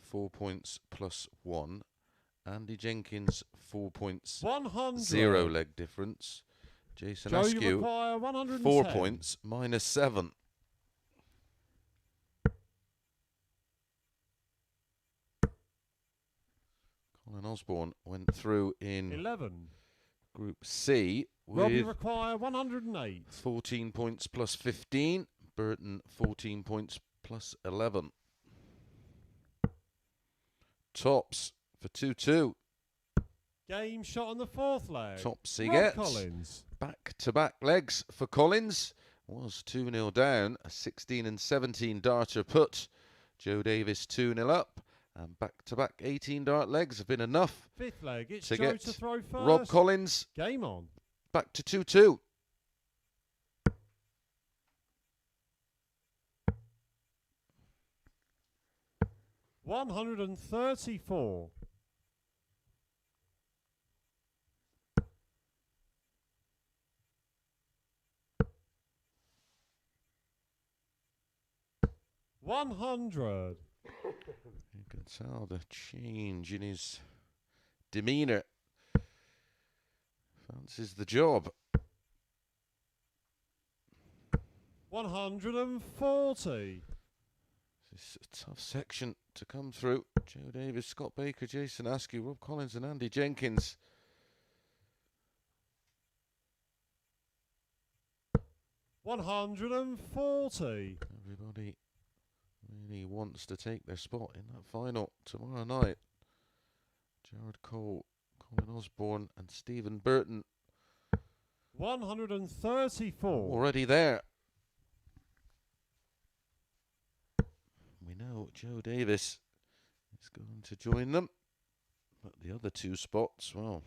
4 points plus 1. Andy Jenkins, 4 points. 100. 0 leg difference. Jason Joe, you Askew, require 110. 4 points, minus 7. Colin Osborne went through in 11. Group C Rob, you with require 108. 14 points plus 15. Burton, 14 points plus 11. Tops for 2-2. Game shot on the fourth leg. Tops he Rob gets. Collins. Back-to-back legs for Collins. Was 2-0 down. A 16 and 17 darter put. Joe Davis 2-0 up. And back-to-back 18 dart legs have been enough Fifth leg, it's to Joe get to throw first. Rob Collins Game on. back to 2-2. $134. 100. You can tell the change in his demeanour. Fancies the job. 140. It's a tough section to come through. Joe Davis, Scott Baker, Jason Askew, Rob Collins and Andy Jenkins. $140. Everybody really wants to take their spot in that final tomorrow night. Jared Cole, Colin Osborne and Stephen Burton 134. already there. We know Joe Davis is going to join them, but the other two spots, well,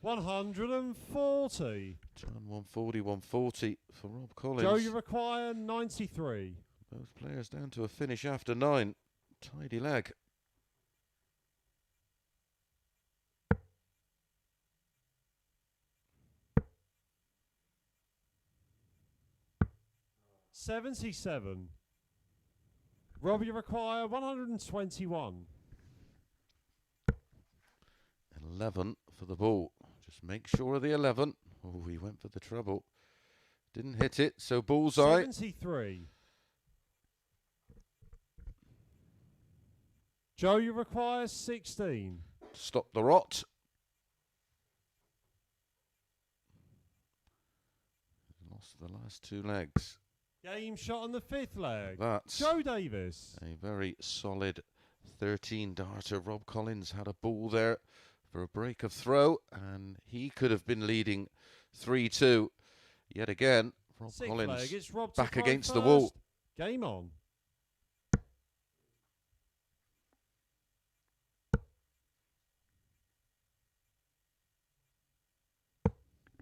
140. turn 140, 140 for Rob Collins. Joe, you require 93. Both players down to a finish after 9. Tidy leg. $77. Rob, you require 121. 11 for the ball. Just make sure of the 11. Oh, he went for the treble. Didn't hit it, so bullseye. 73. Joe, you require 16. Stop the rot. Lost the last two legs. Game shot on the fifth leg. That's Joe Davis. a very solid 13 darter Rob Collins had a ball there for a break of throw, and he could have been leading 3-2. Yet again, Rob Sixth Collins leg, it's Rob back to throw against first. the wall. Game on.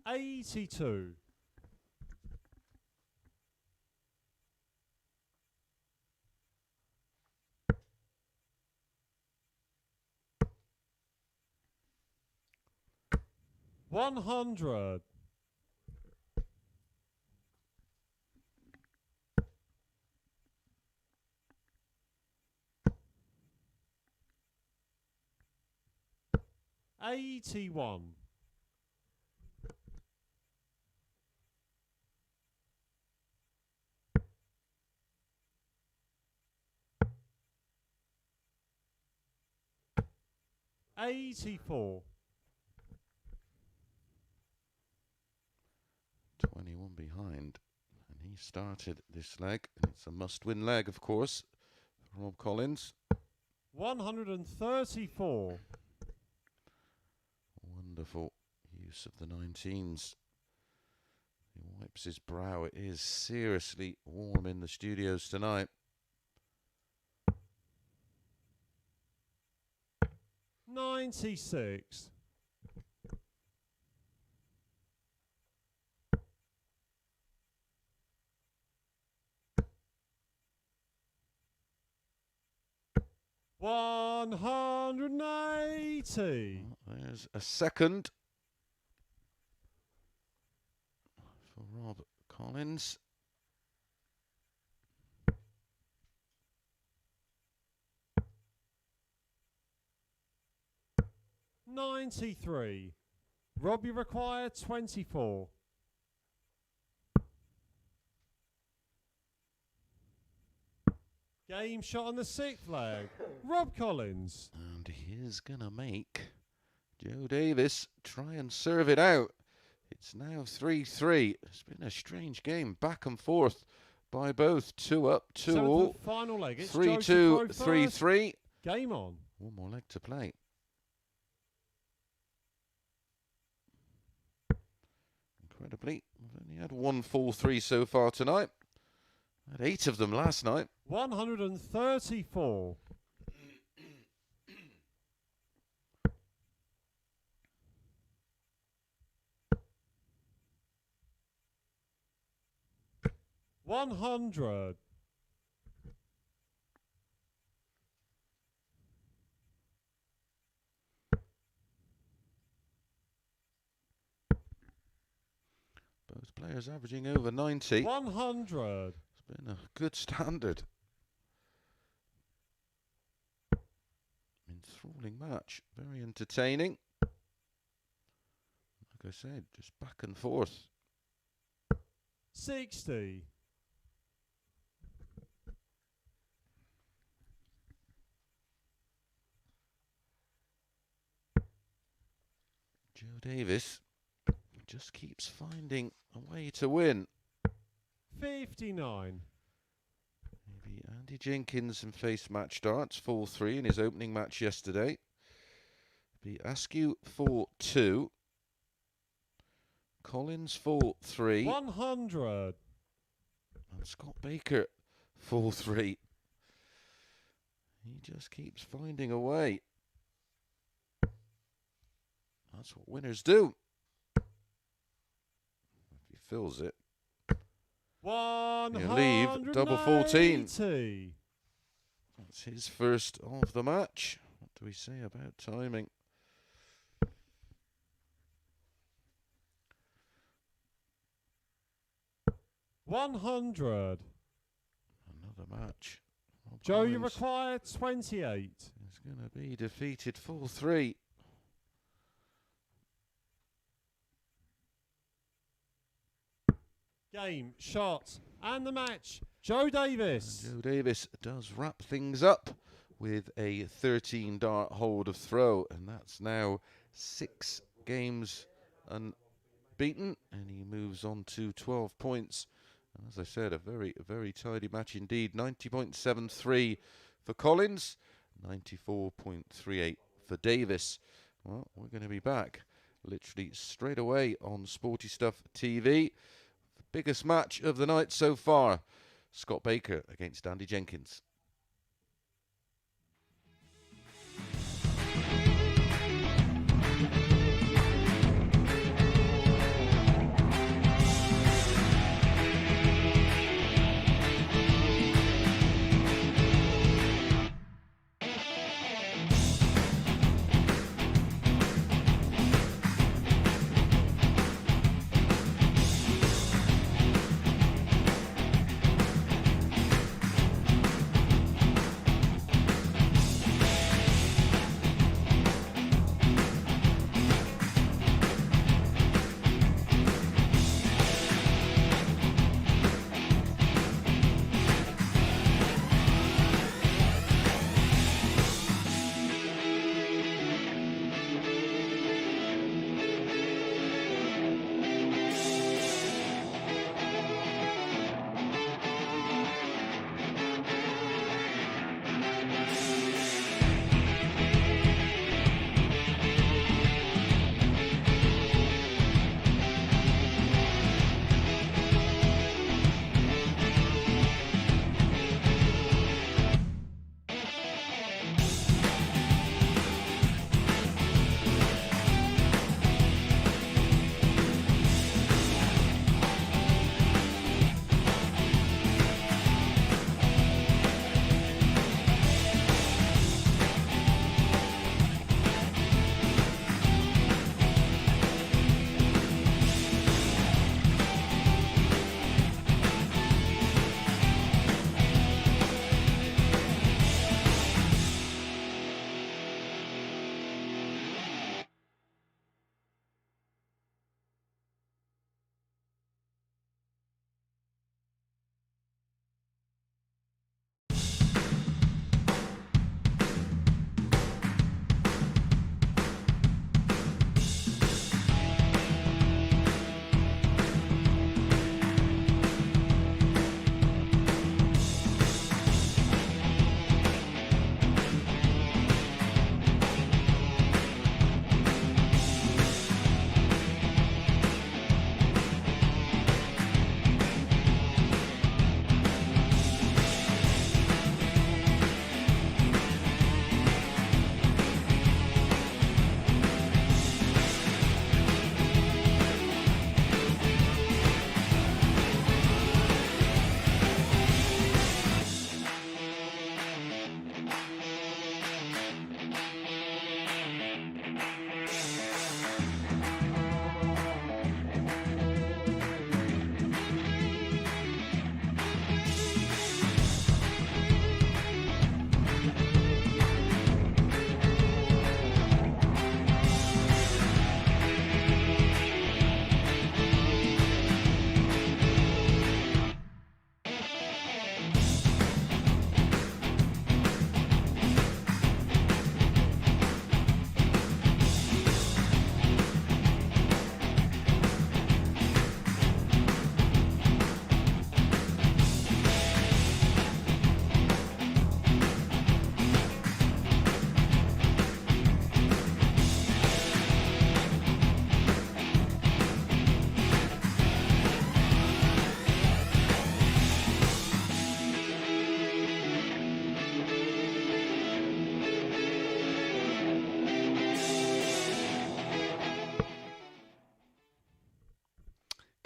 $82. $100. $81. $84. 21 behind, and he started this leg. It's a must-win leg, of course, for Rob Collins. 134. Wonderful use of the 19s. He wipes his brow. It is seriously warm in the studios tonight. 96. $180. There's a second for Rob Collins. $93. Rob, you require 24. Game shot on the sixth leg. Rob Collins. And he is going to make Joe Davis try and serve it out. It's now 3-3. It's been a strange game, back and forth by both. 2 up, 2 all. Final leg. It's 3-2, 3-3. Game on. One more leg to play. Incredibly, we've only had 1 full 3 so far tonight. Had 8 of them last night. 134. $100. Both players averaging over 90. 100. It's been a good standard. Enthralling match. Very entertaining. Like I said, just back and forth. 60. Joe Davis just keeps finding a way to win. 59. Maybe Andy Jenkins and face match darts 4-3 in his opening match yesterday. Be Askew 4-2. Collins 4-3. 100. And Scott Baker 4-3. He just keeps finding a way. That's what winners do. If he fills it. 180. You leave double 14. That's his first of the match. What do we say about timing? $100. Another match. Rob Joe, you Collins require 28. is going to be defeated 4-3. Game, shot, and the match. Joe Davis. And Joe Davis does wrap things up with a 13 dart hold of throw, and that's now 6 games unbeaten, and he moves on to 12 points. And as I said, a very, very tidy match indeed. 90.73 for Collins, 94.38 for Davis. Well, we're going to be back literally straight away on Sporty Stuff TV. The biggest match of the night so far. Scott Baker against Andy Jenkins.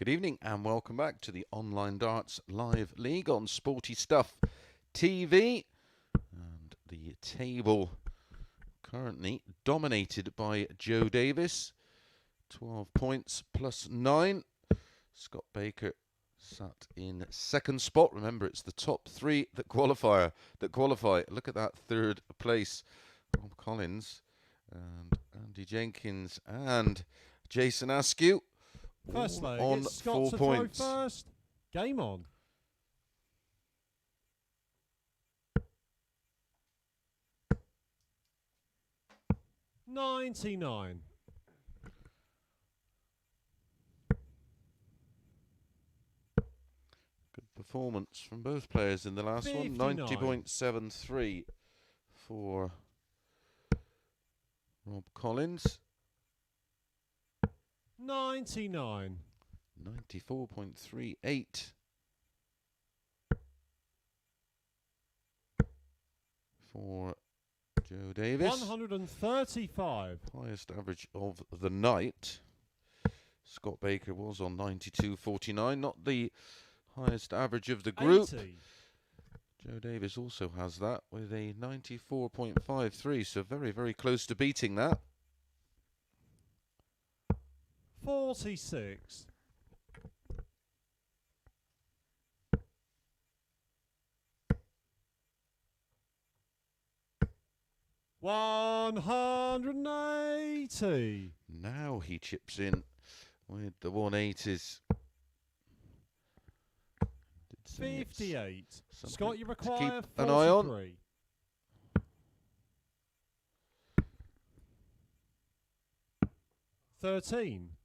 Good evening and welcome back to the Online Darts Live League on Sporty Stuff TV. And the table currently dominated by Joe Davis. 12 points plus 9. Scott Baker sat in second spot. Remember, it's the top 3 that qualify. Look at that third place. Rob Collins and Andy Jenkins and Jason Askew. First leg, on it's Scott 4 to points. throw first. Game on. $99. Good performance from both players in the last 59. one. 90.73 for Rob Collins. 99. 94.38 for Joe Davis. 135. Highest average of the night. Scott Baker was on 92.49, not the highest average of the group. 80. Joe Davis also has that with a 94.53, so very, very close to beating that. 46. 180. Now he chips in with the 180s. 58. Something Scott, you to require keep 43. an eye on. 13.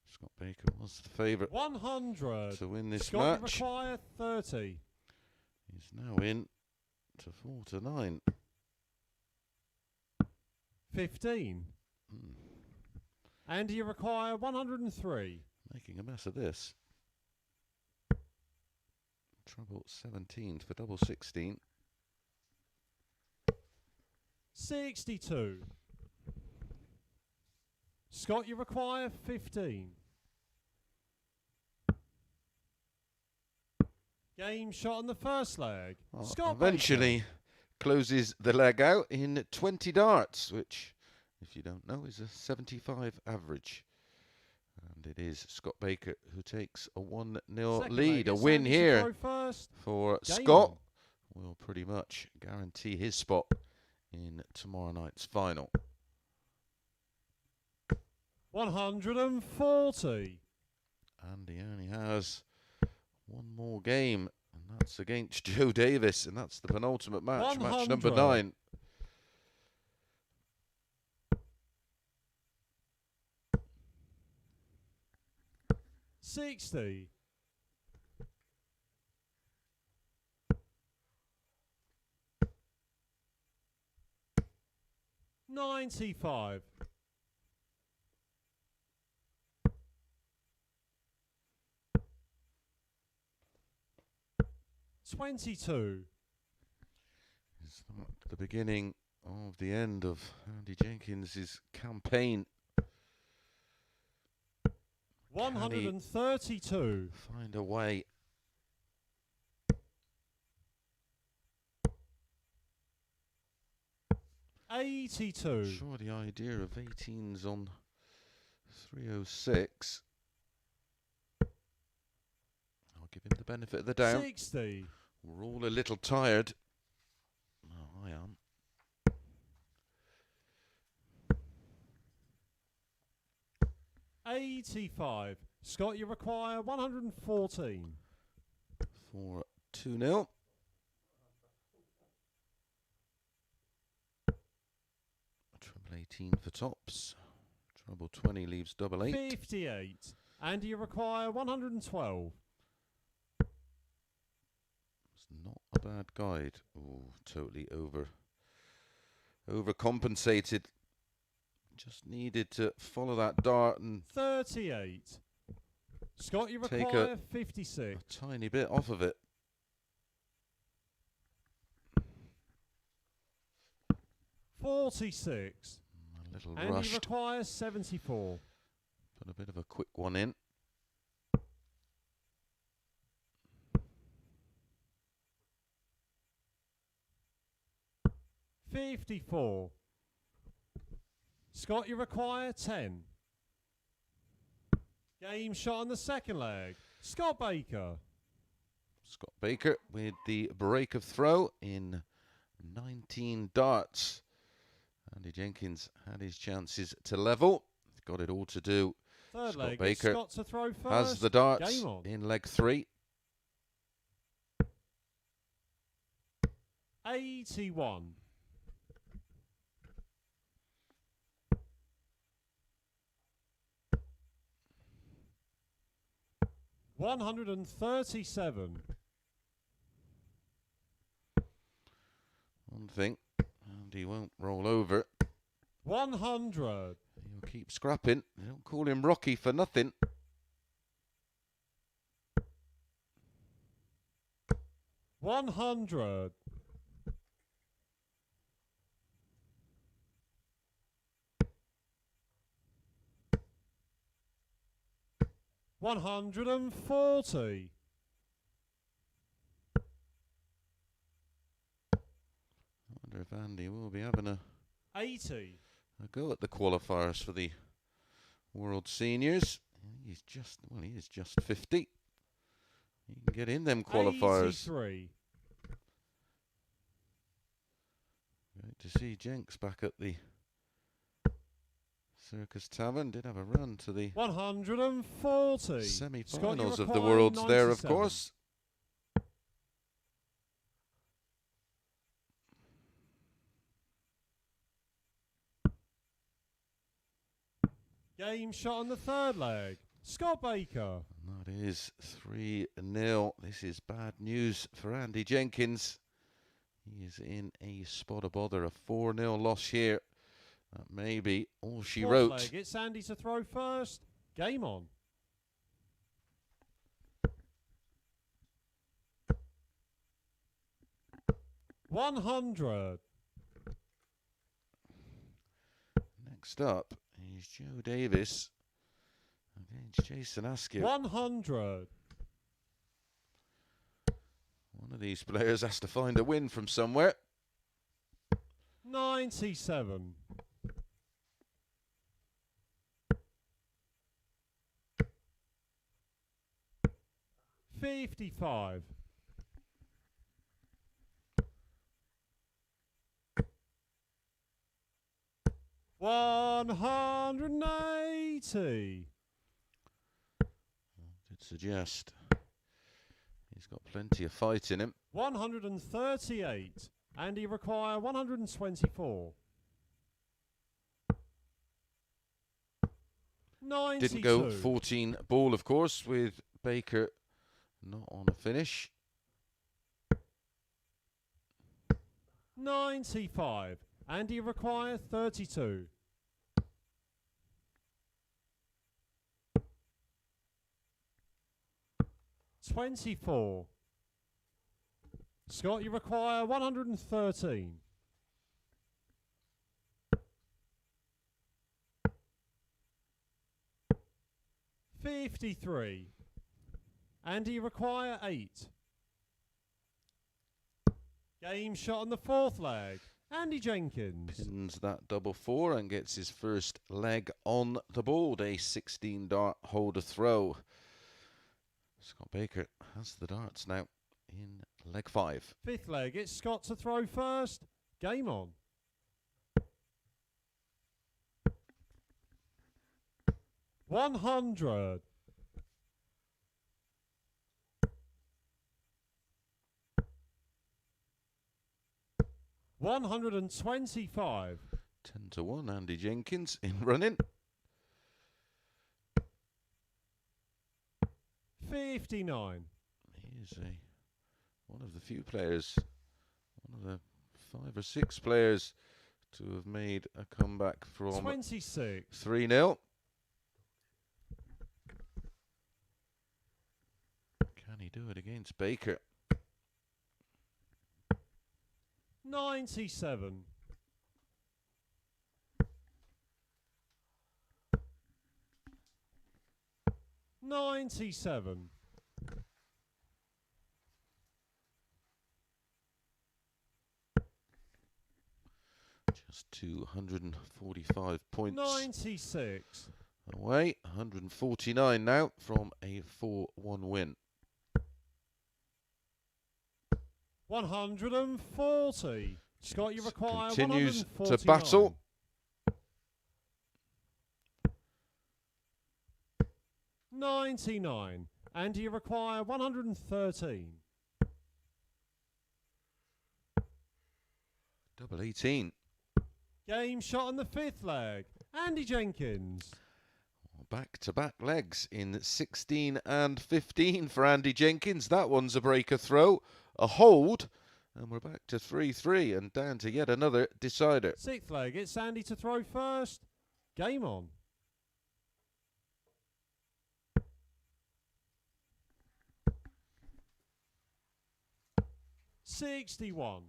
'Scott Baker was the favourite 100. to win this Scott, match. you require 30. He's now in to 4 to 9. 15. And you require 103. Making a mess of this. Trouble 17 for double 16. 62. Scott, you require 15. Game shot on the first leg. Scott Eventually Baker. closes the leg out in 20 darts, which, if you don't know, is a 75 average. And it is Scott Baker who takes a 1-0 Second lead. leg, A it's win Andy to here throw first. for Game Scott on. will pretty much guarantee his spot in tomorrow night's final. 140. And he only has one more game, and that's against Joe Davis, and that's the penultimate match, match number 9. 60. 95. 22. Is that the beginning of the end of Andy Jenkins' campaign? 132. Find a way. '82. Sure, the idea of 18s on 306. I'll give him the benefit of the doubt. 60. We're all a little tired. Oh, I am. '85. Scott, you require 114. For 2-0. Treble 18 for tops. Treble 20 leaves double 8. 58. And you require 112. It's not a bad guide. Oh, totally overcompensated. Just needed to follow that dart and 38. Scott, you take require 56. a tiny bit off of it. 46. A little And you rushed. require 74. Put a bit of a quick one in. 54. Scott, you require 10. Game shot on the second leg. Scott Baker. Scott Baker with the break of throw in 19 darts. Andy Jenkins had his chances to level. Got it all to do. Third Scott leg. Baker Scott to throw first. has the darts Game on. in leg 3. 81. 137. One thing, Andy won't roll over. 100. He'll keep scrapping. They don't call him Rocky for nothing. 100. 140. I wonder if Andy will be having a 80. go at the qualifiers for the World Seniors. He is just 50. He can get in them qualifiers. 83. Great to see Jenks back at the Circus Tavern. Did have a run to the 140. semi-finals of the Worlds 97. there, of course. Game shot on the third leg. Scott Baker. And that is 3-0. This is bad news for Andy Jenkins. He is in a spot of bother. A 4-0 loss here. That may be all she Fourth wrote. leg. It's Andy to throw first. Game on. $100. Next up is Joe Davis against Jason Askew. 100. One of these players has to find a win from somewhere. 97. 55. 180. Did suggest he's got plenty of fight in him. 138. Andy require 124. 92. Didn't go 14 ball, of course, with Baker not on a finish. 95. Andy require 32. 24. Scott, you require 113. 53. Andy, you require 8. Game shot on the fourth leg. Andy Jenkins. Pins that double 4 and gets his first leg on the board. A 16-dart holder throw. Scott Baker has the darts now in leg 5. Fifth leg, it's Scott to throw first. Game on. $100. 125. 10-1, Andy Jenkins in running. 59. He is one of the few players, one of the 5 or 6 players to have made a comeback from 26. 3-0. Can he do it against Baker? 97. 97. Just 245 points 96. away. 149 now from a 4-1 win. 140. Scott, you require Continues 149. to battle. 99. And you require 113. Double 18. Game shot on the fifth leg. Andy Jenkins. Back-to-back legs in 16 and 15 for Andy Jenkins. That one's a breaker throw, a hold, and we're back to 3-3 and down to yet another decider. 6th leg, it's Andy to throw first. Game on. $61.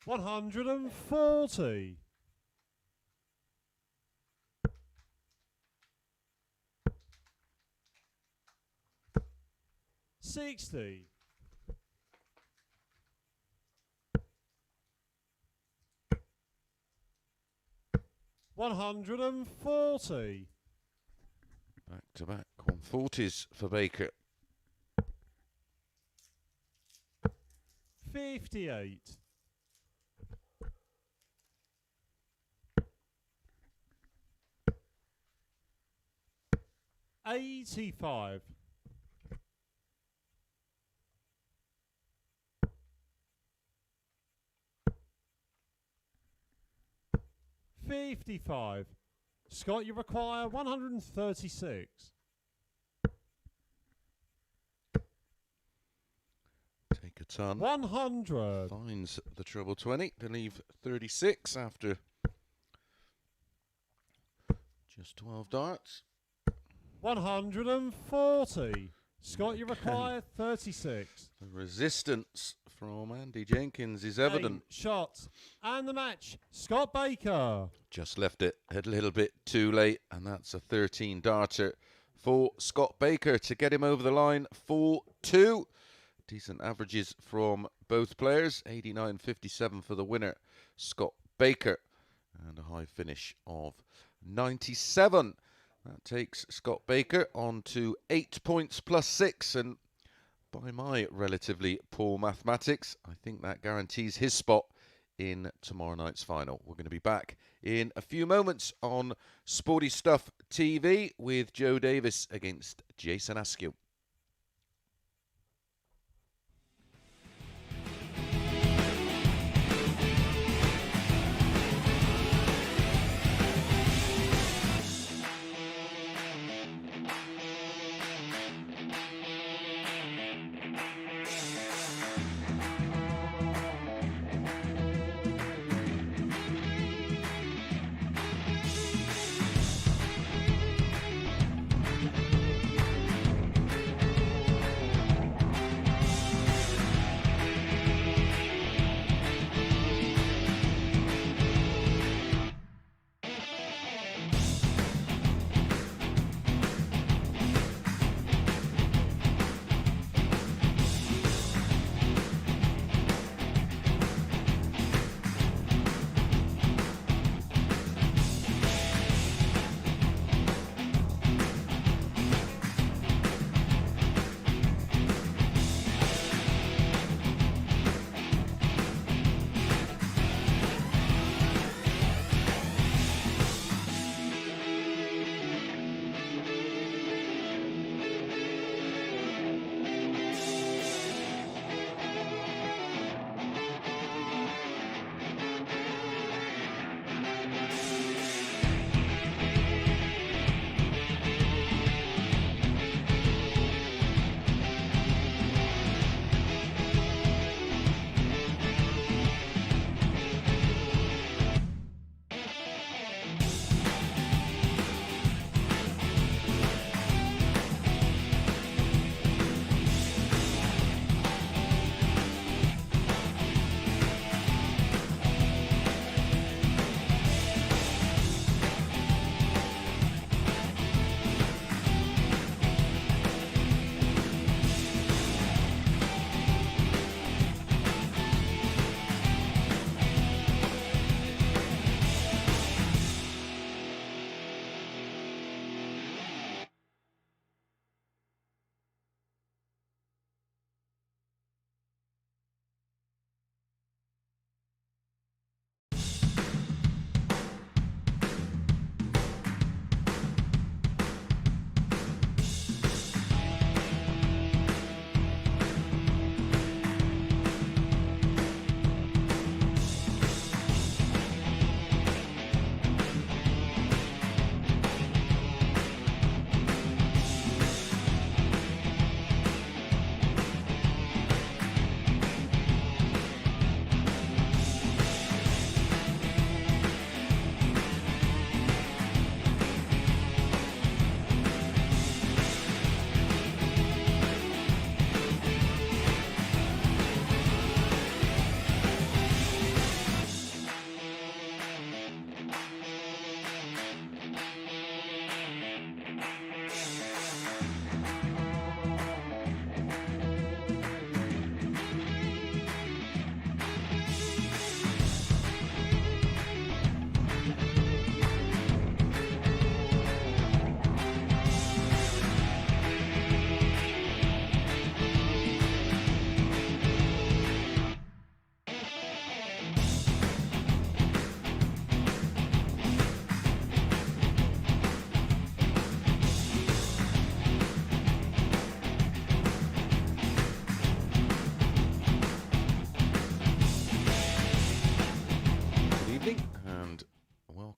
$140. $60. $140. Back-to-back 140s for Baker. 58. 85. 55. Scott, you require 136. Take a ton. 100. Finds the treble 20 to leave 36 after just 12 darts. 140. Scott, you require 36. The resistance from Andy Jenkins is evident. 8 shots. And the match, Scott Baker. Just left it a little bit too late, and that's a 13 darter for Scott Baker to get him over the line 4-2. Decent averages from both players. 89.57 for the winner, Scott Baker, and a high finish of 97. That takes Scott Baker on to 8 points plus 6, and by my relatively poor mathematics, I think that guarantees his spot in tomorrow night's final. We're going to be back in a few moments on Sporty Stuff TV with Joe Davis against Jason Askew.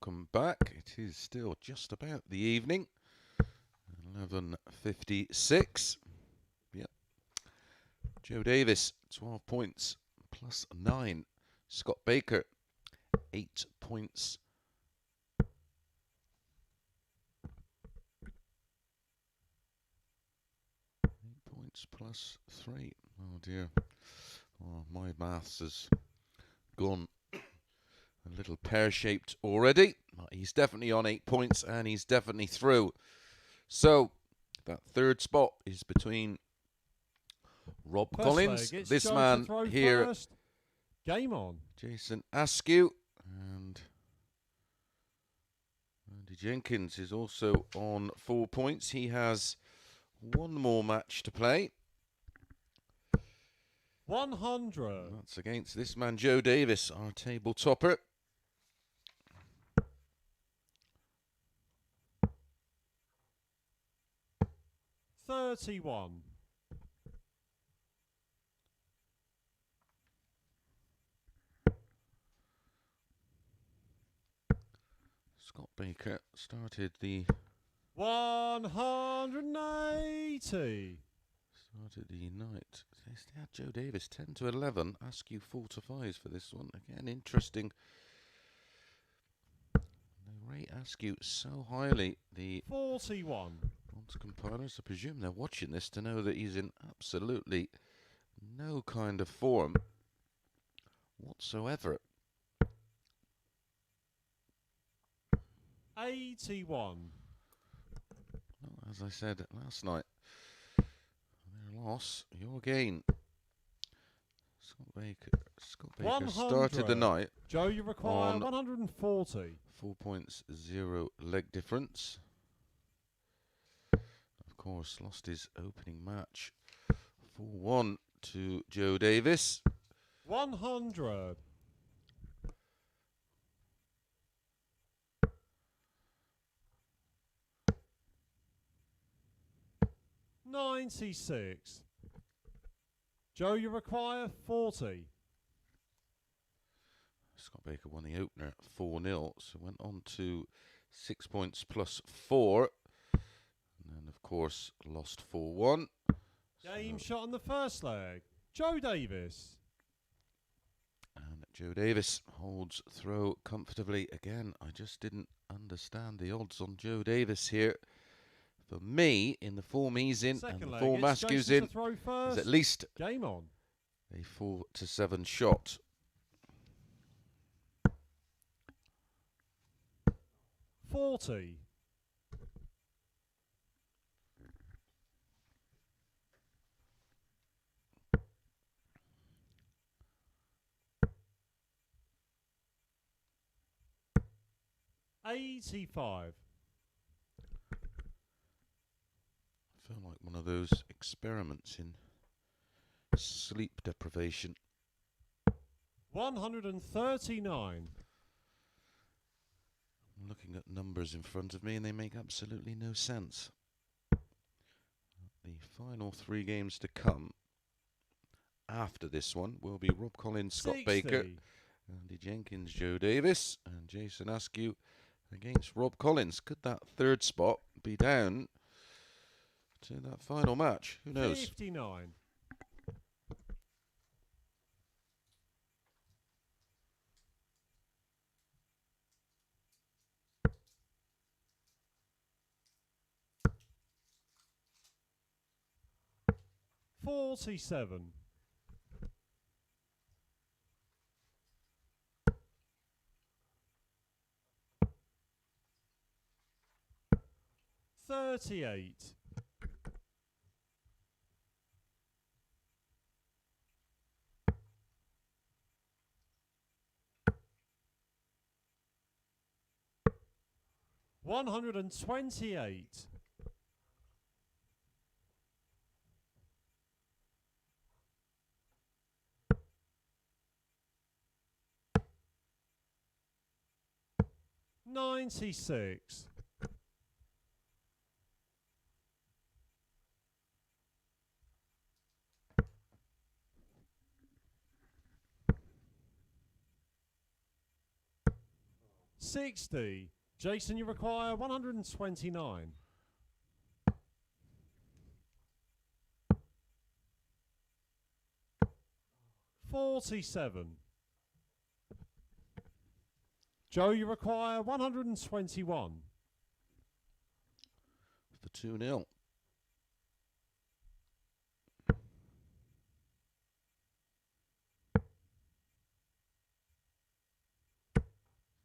welcome back. It is still just about the evening. 11:56. Yep. Joe Davis, 12 points plus 9. Scott Baker, 8 points. 8 points plus 3. Oh dear. Oh, my maths has gone a little pear-shaped already. He's definitely on 8 points and he's definitely through. So that third spot is between Rob First Collins, leg, it's this Joe man to throw here, first. Game on. Jason Askew, and Andy Jenkins is also on 4 points. He has one more match to play. 100. That's against this man, Joe Davis, our table topper. $31. Scott Baker started the 180. night. They had Joe Davis 10 to 11. Askew 4 to 5 for this one. Again, interesting. They rate Askew so highly. The 41. odds compilers, I presume they're watching this to know that he's in absolutely no kind of form whatsoever. 81. Well, as I said last night, their loss, your gain. Scott Baker started the night. Joe, you require on 140. 4 points, 0 leg difference. Of course, lost his opening match 4-1 to Joe Davis. 100. 96. Joe, you require 40. Scott Baker won the opener at 4-0, so went on to 6 points plus 4. And then, of course, lost 4-1. Game shot on the first leg. Joe Davis. And Joe Davis holds throw comfortably again. I just didn't understand the odds on Joe Davis here. For me, in the form he's in Second and the leg, form it's Askew's Jason in, to throw first. is at least Game on. a 4 to 7 shot. 40. 85. I feel like one of those experiments in sleep deprivation. 139. I'm looking at numbers in front of me and they make absolutely no sense. The final 3 games to come after this one will be Rob Collins, Scott 60. Baker, Andy Jenkins, Joe Davis, and Jason Askew against Rob Collins. Could that third spot be down to that final match? Who knows? 59. 47. 38. 128. 96. 70. 60. Jason, you require 129. 47. Joe, you require 121. For 2-0.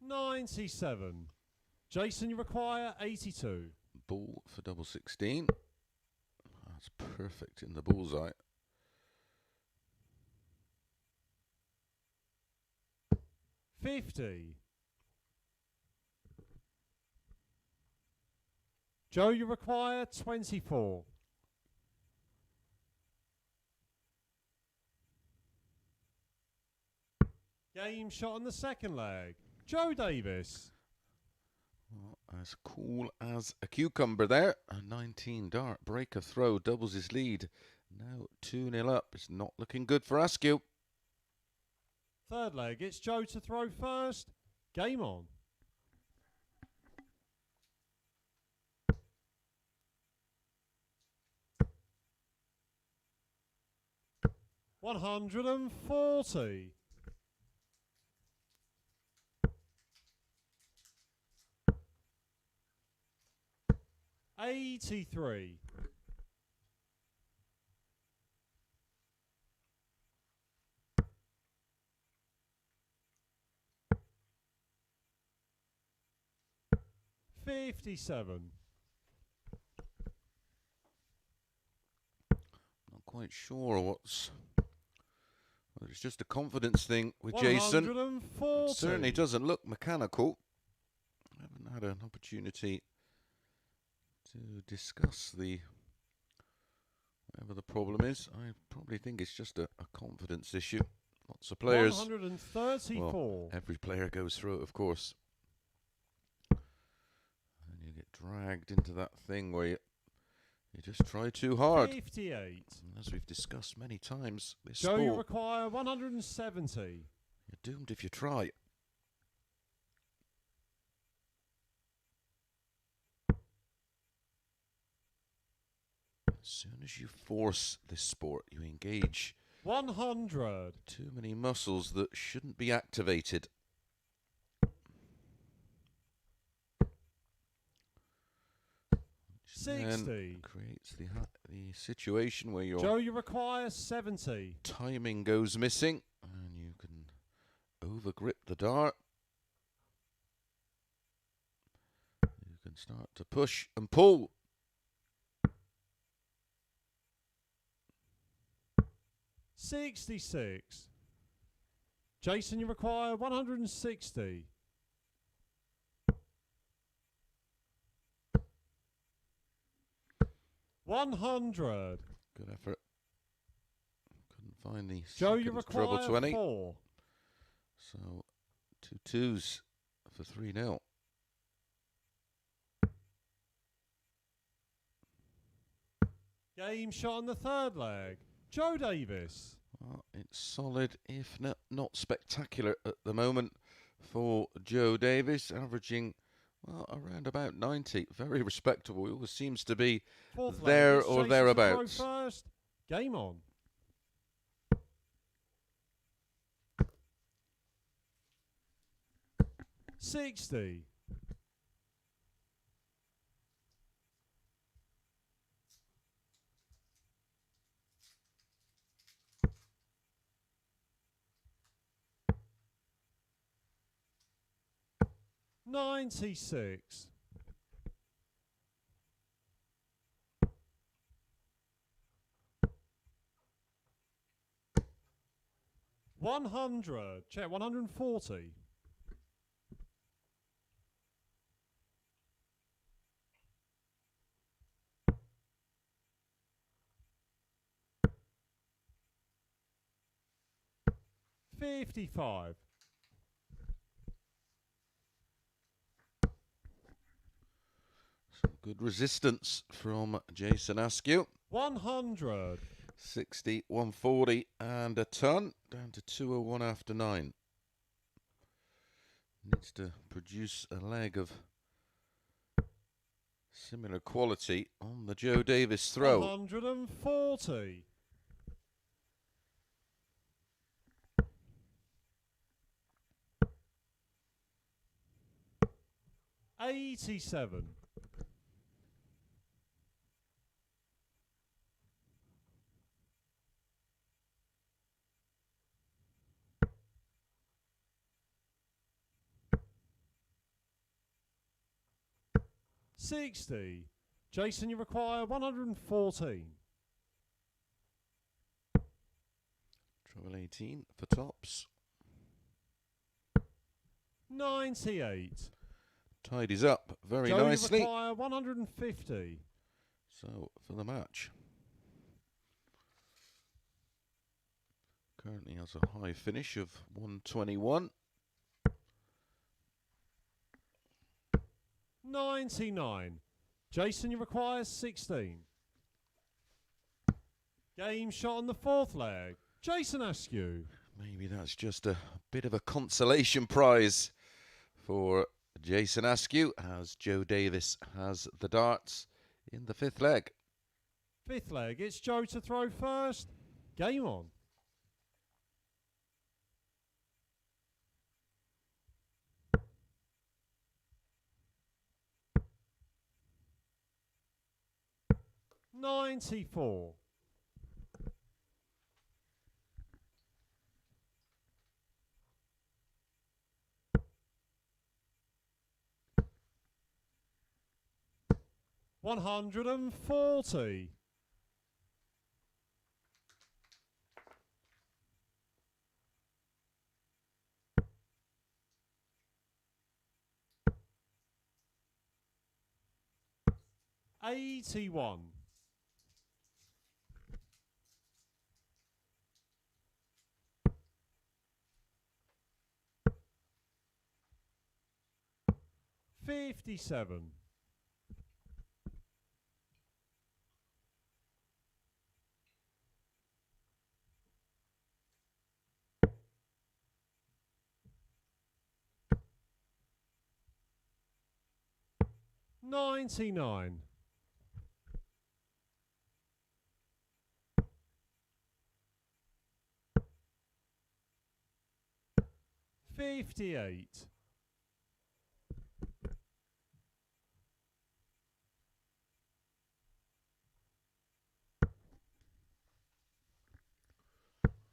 97. Jason, you require 82. Ball for double 16. That's perfect in the bullseye. 50. Joe, you require 24. Game shot on the second leg. Joe Davis. Well, as cool as a cucumber there. A 19 dart breaker throw doubles his lead. Now 2-0 up. It's not looking good for Askew. Third leg, it's Joe to throw first. Game on. $140. 83. 57. Not quite sure what's... Well, it's just a confidence thing with Jason. 140. It certainly doesn't look mechanical. I haven't had an opportunity to discuss whatever the problem is. I probably think it's just a confidence issue. Lots of players. 134. Well, every player goes through it, of course. And you get dragged into that thing where you just try too hard. 58. And as we've discussed many times, this Joe, you sport, require 170. you're doomed if you try. As soon as you force this sport, you engage 100. too many muscles that shouldn't be activated. Which 60. then creates the situation where your Joe, you require 70. timing goes missing and you can overgrip the dart. You can start to push and pull. 66. Jason, you require 160. 100. Good effort. Couldn't find the Joe, you seconds treble require 20. 4. So 2 twos for 3-0. Game shot on the third leg. Joe Davis. Well, it's solid, if not spectacular at the moment for Joe Davis, averaging, well, around about 90. Very respectable. He always seems to be Fourth there leg. It's or Jason thereabouts. to throw first. Game on. $60. $96. 100. Check 140. $55. Some good resistance from Jason Askew. 100. 60, 140 and a ton, down to 201 after 9. needs to produce a leg of similar quality on the Joe Davis throw. 140. 87. 60. Jason, you require 114. Treble 18 for tops. 98. Tidies up very Joe, nicely. you require 150. So for the match. Currently has a high finish of 121. 99. Jason, you require 16. Game shot on the fourth leg. Jason Askew. Maybe that's just a bit of a consolation prize for Jason Askew, as Joe Davis has the darts in the fifth leg. Fifth leg, it's Joe to throw first. Game on. $94. 140. 81. 57. 99. 58.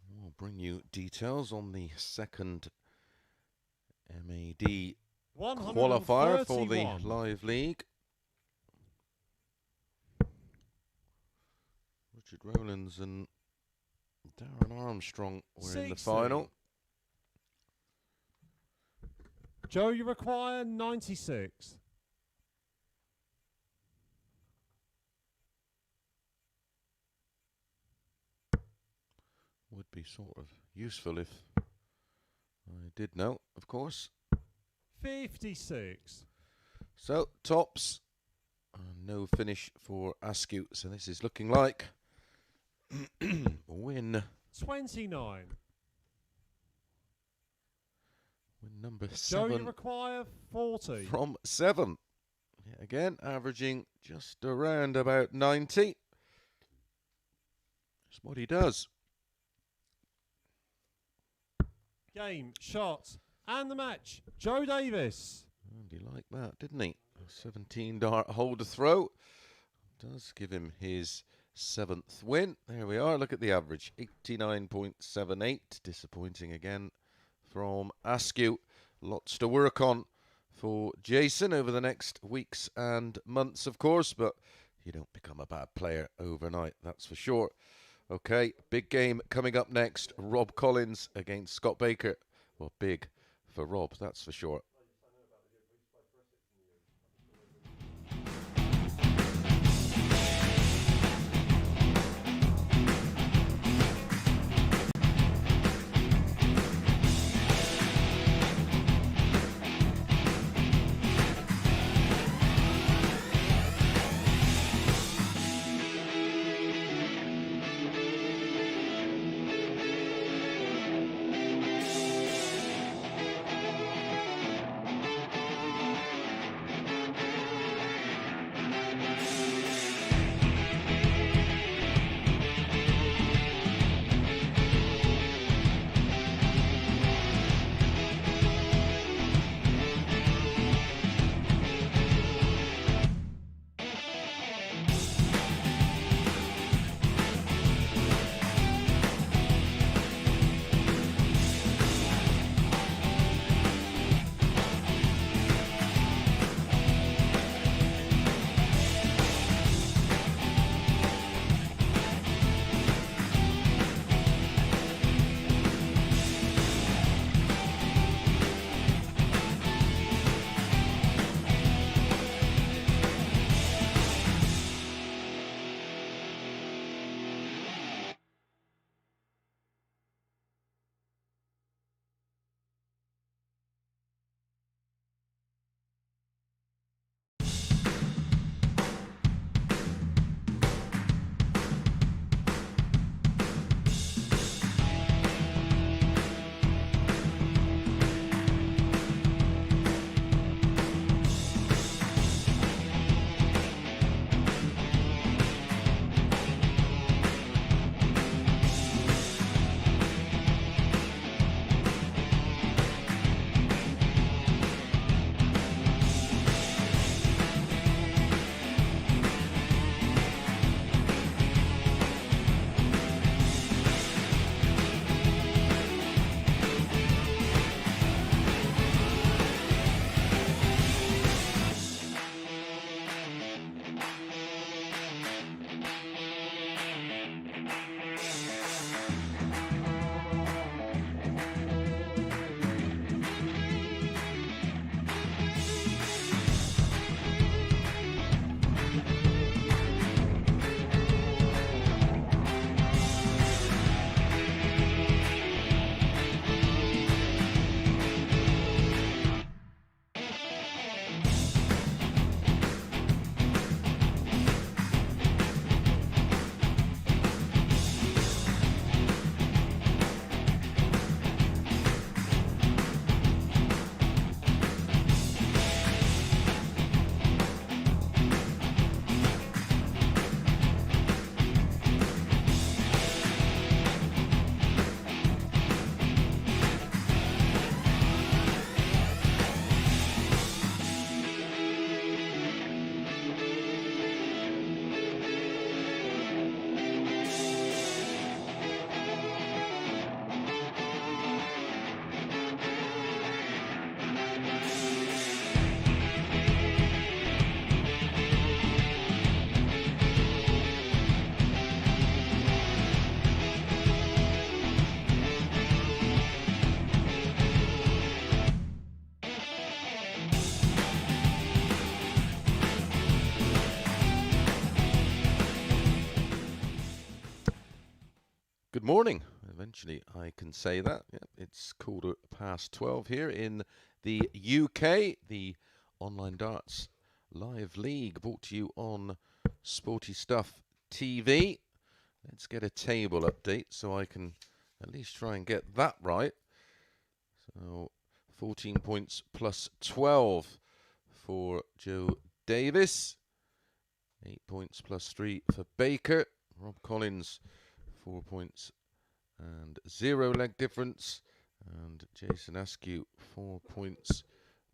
We'll bring you details on the second MAD qualifier for the 131. live league. Richard Rowlands and Darren Armstrong were in the 60. final. Joe, you require 96. Would be sort of useful if I did know, of course. 56. So, tops. No finish for Askew. So this is looking like win 29. win number Joe, you 7 require 40. from 7. Yet again, averaging just around about 90. That's what he does. Game, shot, and the match. Joe Davis. And he liked that, didn't he? A 17 dart hole to throw. Does give him his 7th win. There we are. Look at the average. 89.78. Disappointing again from Askew. Lots to work on for Jason over the next weeks and months, of course. But you don't become a bad player overnight, that's for sure. Okay, big game coming up next. Rob Collins against Scott Baker. Well, big for Rob, that's for sure. Good morning. Eventually I can say that. Yep, it's 12:15 here in the UK. The Online Darts Live League brought to you on Sporty Stuff TV. Let's get a table update so I can at least try and get that right. So 14 points plus 12 for Joe Davis. 8 points plus 3 for Baker. Rob Collins, 4 points and 0 leg difference. And Jason Askew, 4 points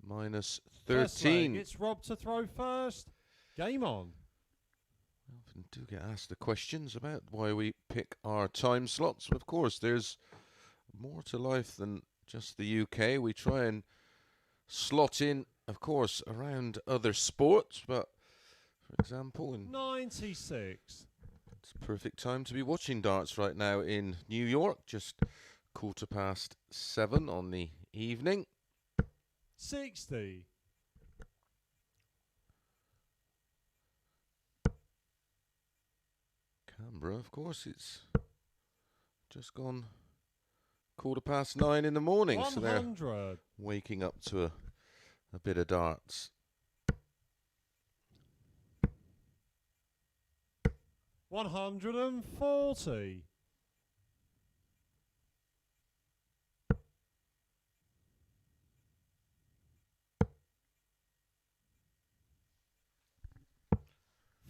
minus 13. It's Rob to throw first. Game on. I often do get asked the questions about why we pick our time slots. But of course, there's more to life than just the UK. We try and slot in, of course, around other sports. But, for example, in 96. It's a perfect time to be watching darts right now in New York. Just 7:15 on the evening. 60. Canberra, of course, it's just gone 9:15 in the morning. 100. So they're waking up to a bit of darts. 140.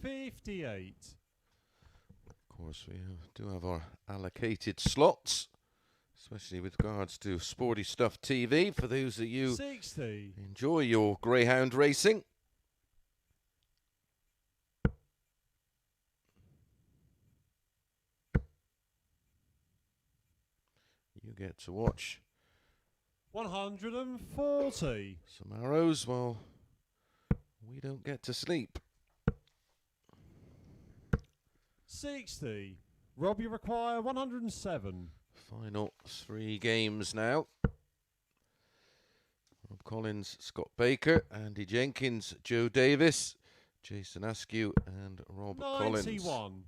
58. Of course, we do have our allocated slots, especially with regards to Sporty Stuff TV, for those of you 60. enjoy your greyhound racing. You get to watch 140. some arrows while we don't get to sleep. 60. Rob, you require 107. Final 3 games now. Rob Collins, Scott Baker, Andy Jenkins, Joe Davis, Jason Askew and Rob 91. Collins.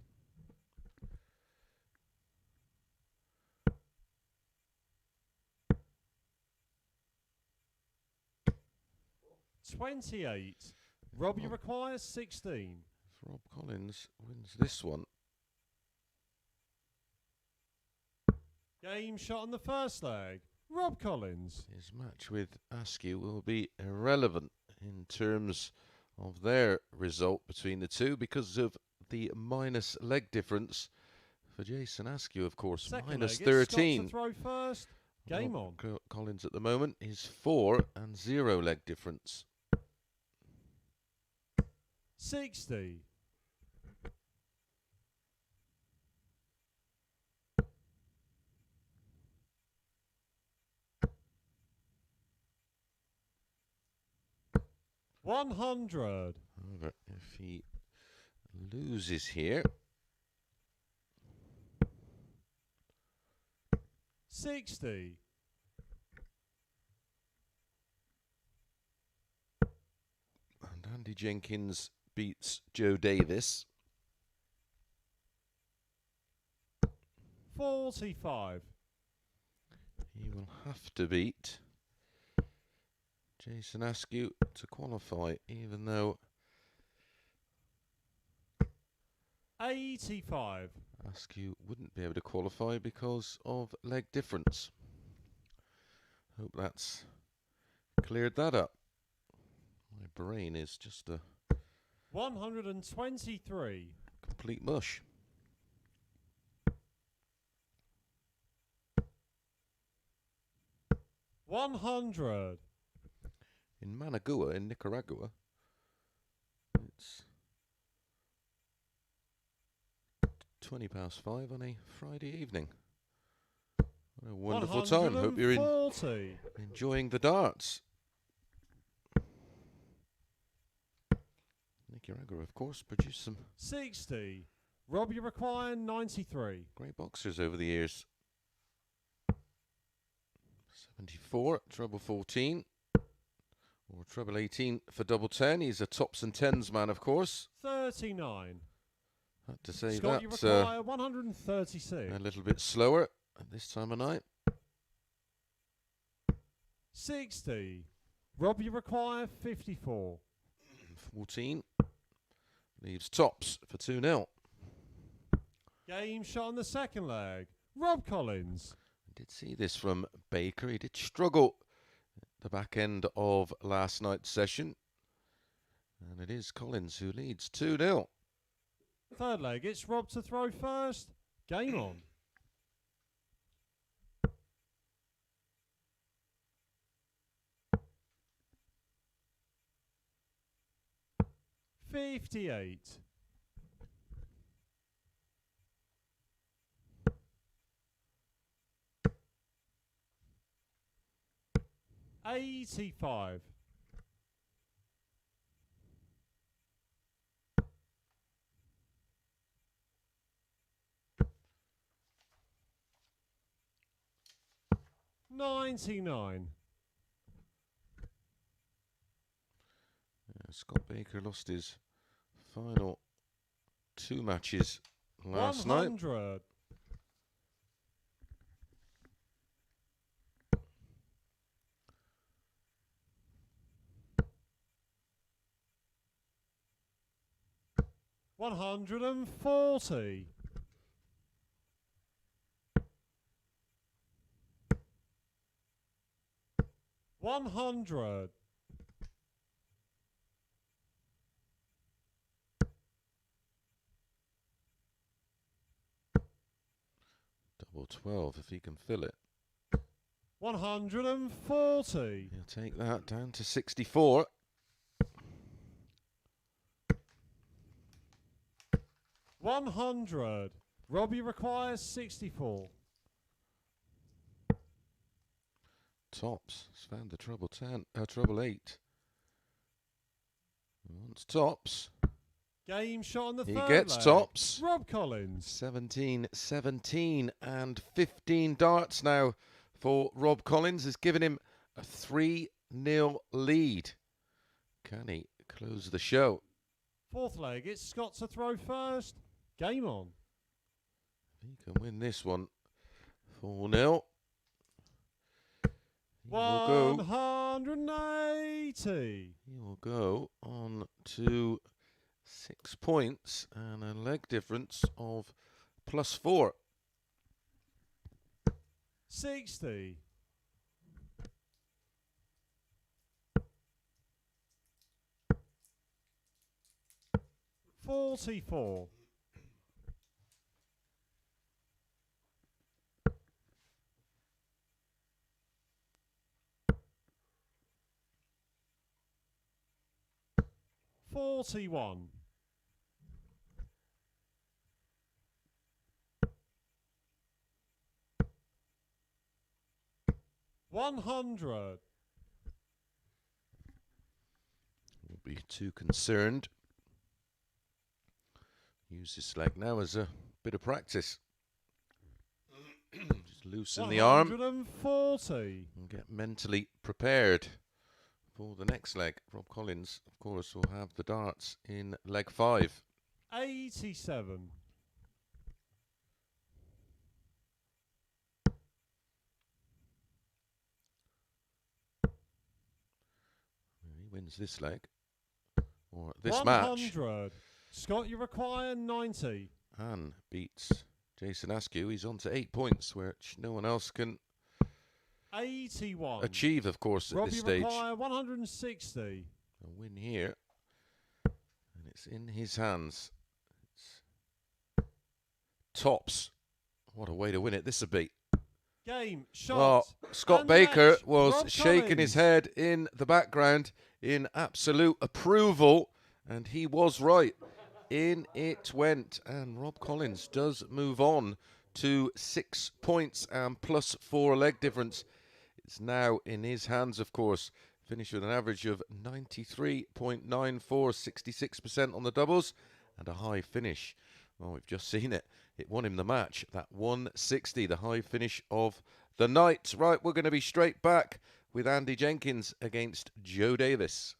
28. Rob, you require 16. If Rob Collins wins this one, Game shot on the first leg. Rob Collins. his match with Askew will be irrelevant in terms of their result between the two because of the minus leg difference for Jason Askew, of course. Second minus leg, it's 13. Scott to throw first. Game Rob on. Collins at the moment is 4 and 0 leg difference. 60. 100. However, if he loses here, 60. and Andy Jenkins beats Joe Davis, 45. he will have to beat Jason Askew to qualify, even though 85. Askew wouldn't be able to qualify because of leg difference. Hope that's cleared that up. My brain is just a 123. complete mush. $100. In Managua, in Nicaragua, it's 5:20 on a Friday evening. What a wonderful time. Hope you're 140. enjoying the darts. Nicaragua, of course, produced some 60. Rob, you require 93. great boxers over the years. 74, treble 14. Or treble 18 for double 10. He's a tops and tens man, of course. 39. Had to say Scott, you that require 136. a little bit slower at this time of night. 60. Rob, you require 54. 14 leaves tops for 2-0. Game shot on the second leg. Rob Collins. Did see this from Baker. He did struggle at the back end of last night's session. And it is Collins who leads 2-0. Third leg, it's Rob to throw first. Game on. $58. 85. 99. Scott Baker lost his final 2 matches last night. 100. $140. 100. 12 if he can fill it. 140. He'll take that down to 64. 100. Robbie requires 64. Tops has found the treble 8. Wants tops. Game shot on the He third gets leg. tops. Rob Collins. 17-17 and 15 darts now for Rob Collins. Has given him a 3-0 lead. Can he close the show? Fourth leg, it's Scott to throw first. Game on. He can win this one. 4-0. He will 180. He will go on to 6 points and a leg difference of +4. 60. 44. 41. 100. Won't be too concerned. Use this leg now as a bit of practice. Just loosen the arm 140. and get mentally prepared for the next leg. Rob Collins, of course, will have the darts in leg 5. 87. 'He wins this leg, or this 100. match, Scott, you require 90. and beats Jason Askew. He's on to 8 points, which no one else can 81. achieve, of course, at Rob, this you stage. require 160. A win here, and it's in his hands. It's tops. What a way to win it this would be. Game, shot. Well, Scott and Baker match. was Rob shaking his Collins. head in the background in absolute approval, and he was right. In it went, and Rob Collins does move on to 6 points and +4 leg difference. It's now in his hands, of course. Finished with an average of 93.94, 66% on the doubles, and a high finish. Well, we've just seen it. It won him the match. That 160, the high finish of the night. Right, we're going to be straight back with Andy Jenkins against Joe Davis.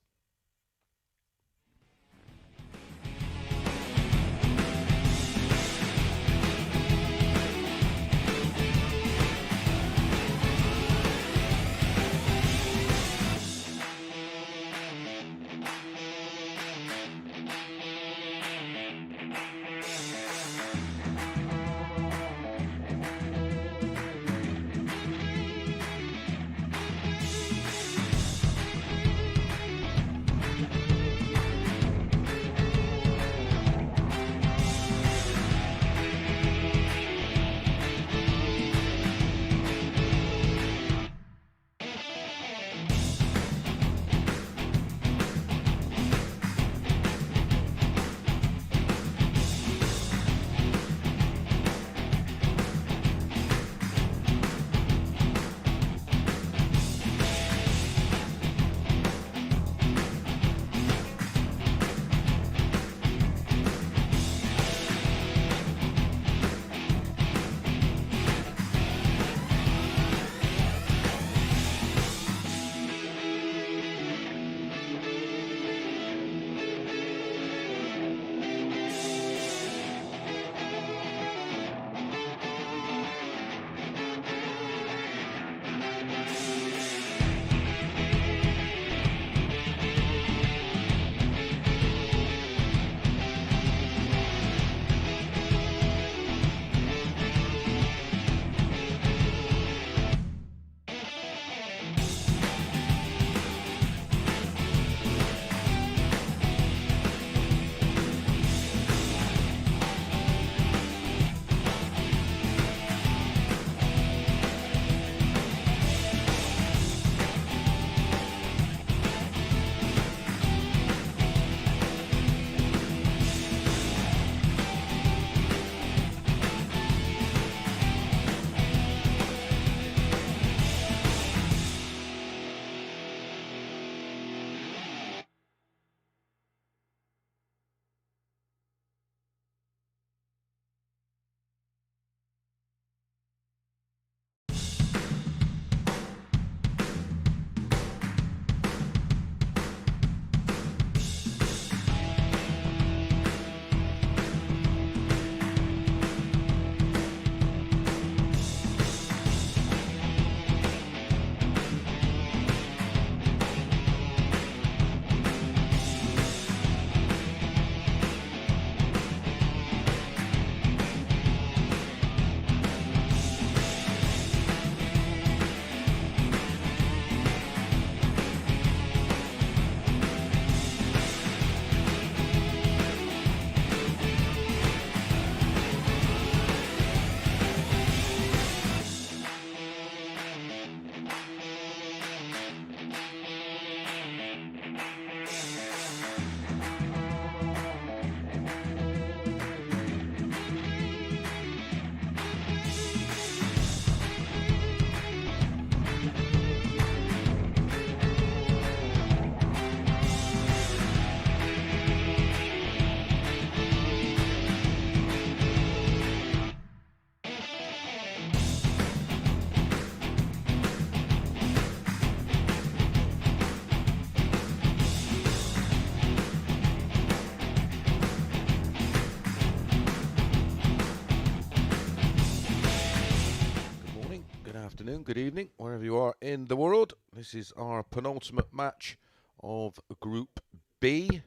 good evening, wherever you are in the world. This is our penultimate match of Group B,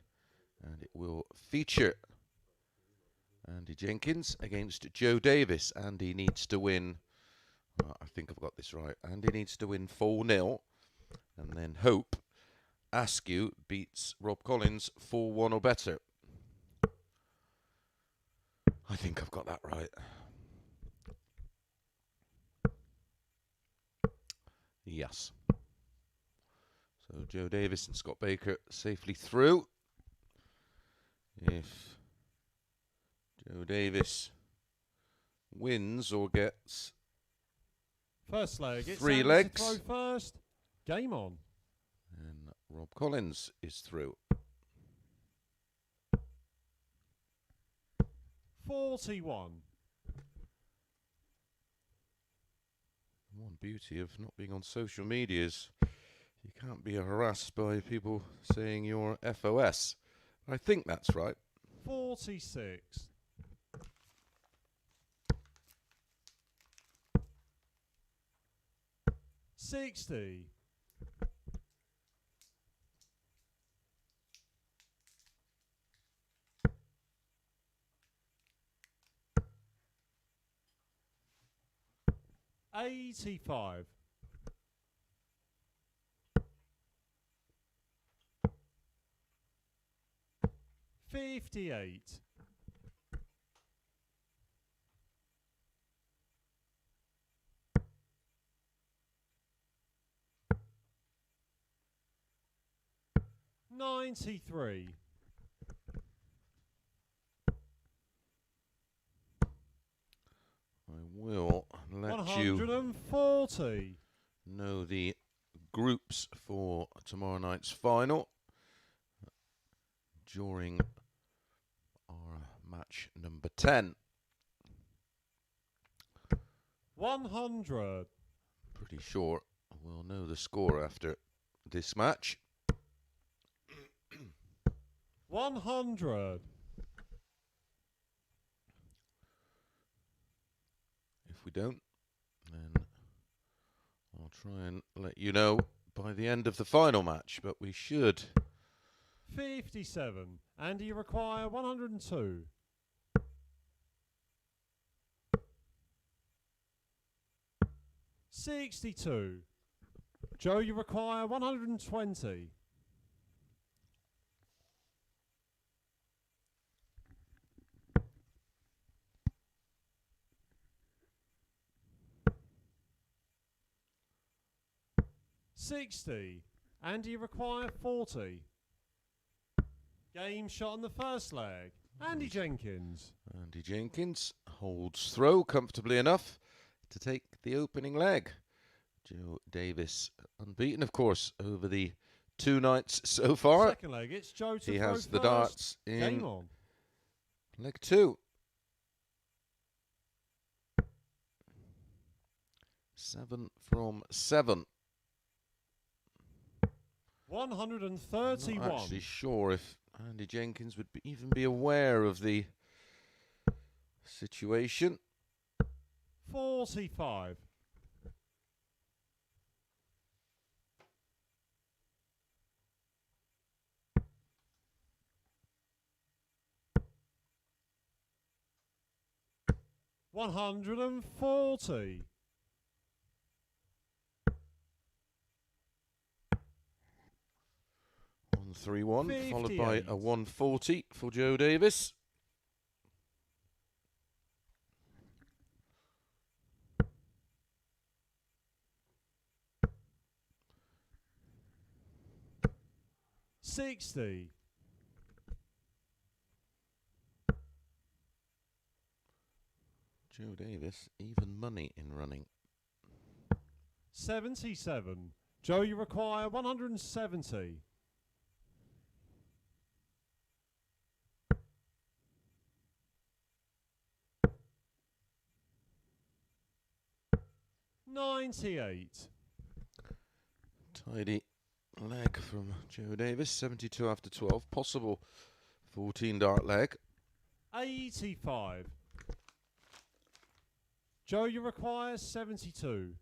and it will feature Andy Jenkins against Joe Davis. Andy needs to win, I think I've got this right, Andy needs to win 4-0, and then hope Askew beats Rob Collins 4-1 or better. I think I've got that right. Yes. So Joe Davis and Scott Baker safely through. If Joe Davis wins or gets first leg, it's 3 Andy legs, to throw first. Game on. and Rob Collins is through. 41. One beauty of not being on social media is you can't be harassed by people saying you're FOS. I think that's right. 46. 60. 85. 58. 93. I will let you 140. know the groups for tomorrow night's final during our match number 10. 100. Pretty sure we'll know the score after this match. 100. If we don't, then I'll try and let you know by the end of the final match, but we should. 57. Andy, you require 102. 62. Joe, you require 120. 60. Andy, you require 40. Game shot on the first leg. Andy Jenkins. Andy Jenkins holds throw comfortably enough to take the opening leg. Joe Davis, unbeaten, of course, over the 2 nights so far. Second leg, it's Joe to He throw has the first. darts in Game on. leg 2. 7 from 7. 131. I'm not actually sure if Andy Jenkins would even be aware of the situation. 45. 140. 131, followed by 58. a 140 for Joe Davis. 60. 'Joe Davis, even money in running. 77. Joe, you require 170. 98. Tidy leg from Joe Davis, 72 after 12. Possible 14 dart leg. 85. Joe, you require 72.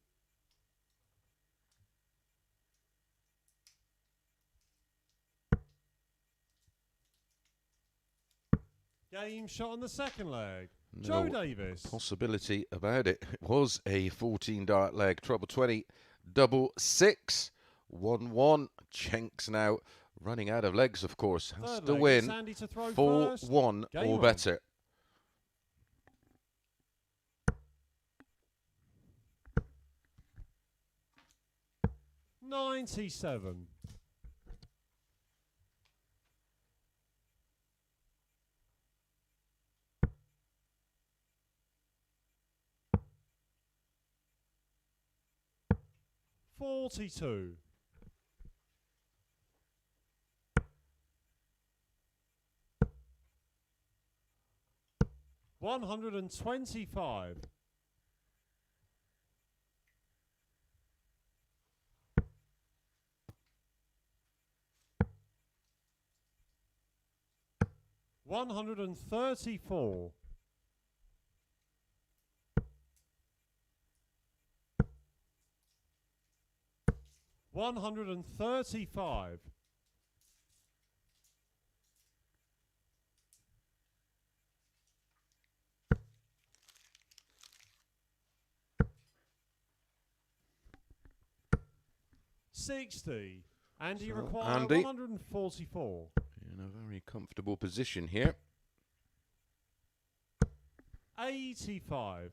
Game shot on the second leg. No Joe Davis. possibility about it. It was a 14 dart leg. Trouble 20, double 6, 1-1. Jenks now running out of legs, of course. Has Third to leg, win Sandy to throw 4-1 Game or on. better. $97. $42. $125. $134. $135. $60. Andy So, require Andy. 144. In a very comfortable position here. 85.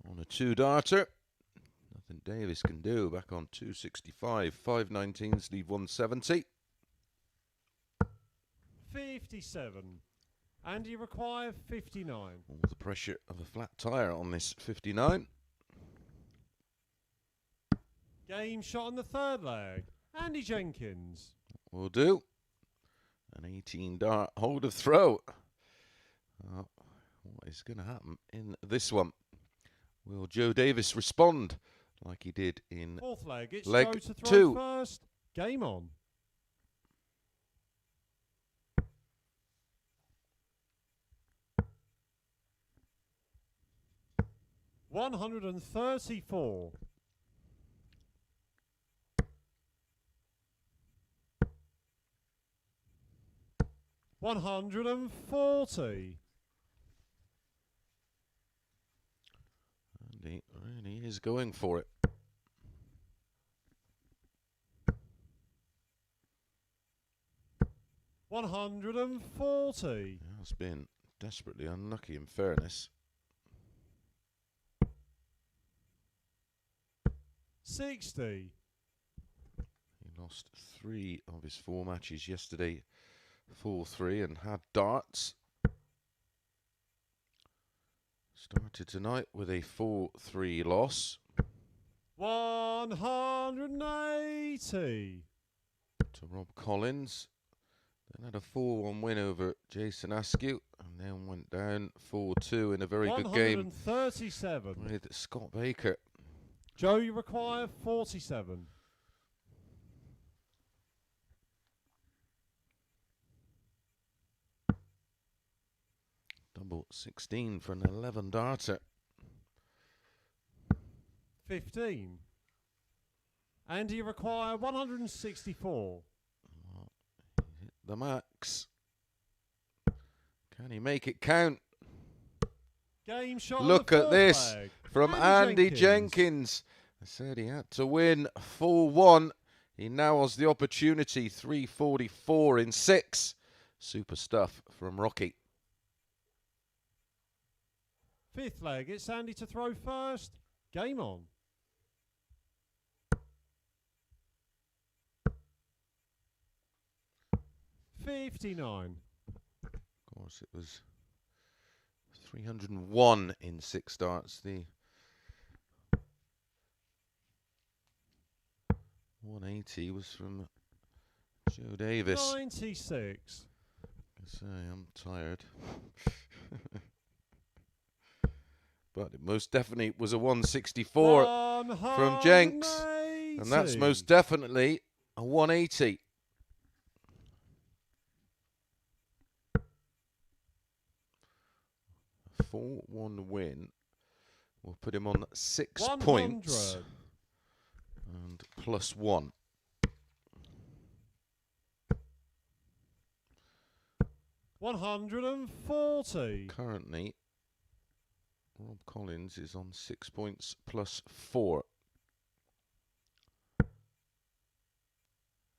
On a 2-darter. Nothing Davis can do. Back on 265. 519s leave 170. 57. Andy require 59. All the pressure of a flat tyre on this 59. Game shot on the third leg. Andy Jenkins. Will do. An 18 dart hold of throw. What is going to happen in this one? Will Joe Davis respond like he did in Fourth leg. It's leg Joe to throw 2? first. Game on. $134. $140. And he really is going for it. $140. He has been desperately unlucky in fairness. $60. He lost 3 of his 4 matches yesterday, 4-3, and had darts. Started tonight with a 4-3 loss. 180. To Rob Collins. Then had a 4-1 win over Jason Askew, and then went down 4-2 in a very good game 137. with Scott Baker. Joe, you require 47. Double 16 for an 11 darter. 15. Andy, you require 164. Hit the max. Can he make it count? Game shot. Look on the at fourth this leg. from Andy Jenkins. I said he had to win 4-1. He now has the opportunity. 344 in 6. Super stuff from Rocky. Fifth leg. It's Andy to throw first. Game on. $59. Of course, it was 301 in 6 starts. The 180 was from Joe Davis. 96. I say, I'm tired. But it most definitely was a 164 from Jenks. And that's most definitely a 180. A 4-1 win will put him on 6 points. And +1. 140. Currently, Rob Collins is on 6 points plus 4.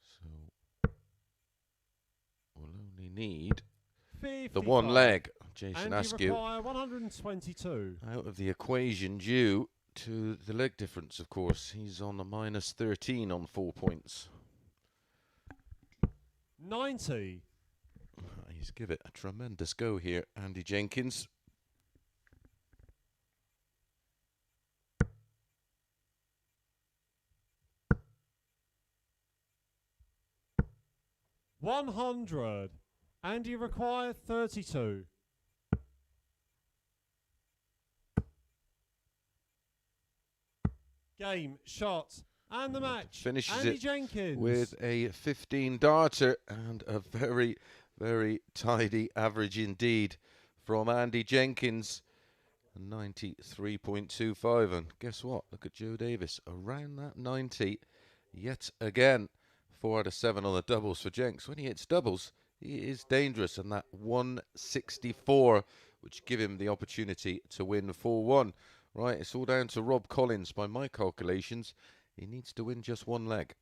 So we'll only need 55. the one leg. Jason Andy Askew require 122. out of the equation due to the leg difference, of course. He's on a minus 13 on 4 points. 90. He's give it a tremendous go here, Andy Jenkins. $100. Andy require 32. Game, shot, and the match. Finishes Andy it Jenkins with a 15 darter and a very, very tidy average indeed from Andy Jenkins. 93.25. And guess what? Look at Joe Davis around that 90 yet again. 4 out of 7 on the doubles for Jenks. When he hits doubles, he is dangerous. And that 164, which give him the opportunity to win 4-1. Right, it's all down to Rob Collins by my calculations. He needs to win just one leg.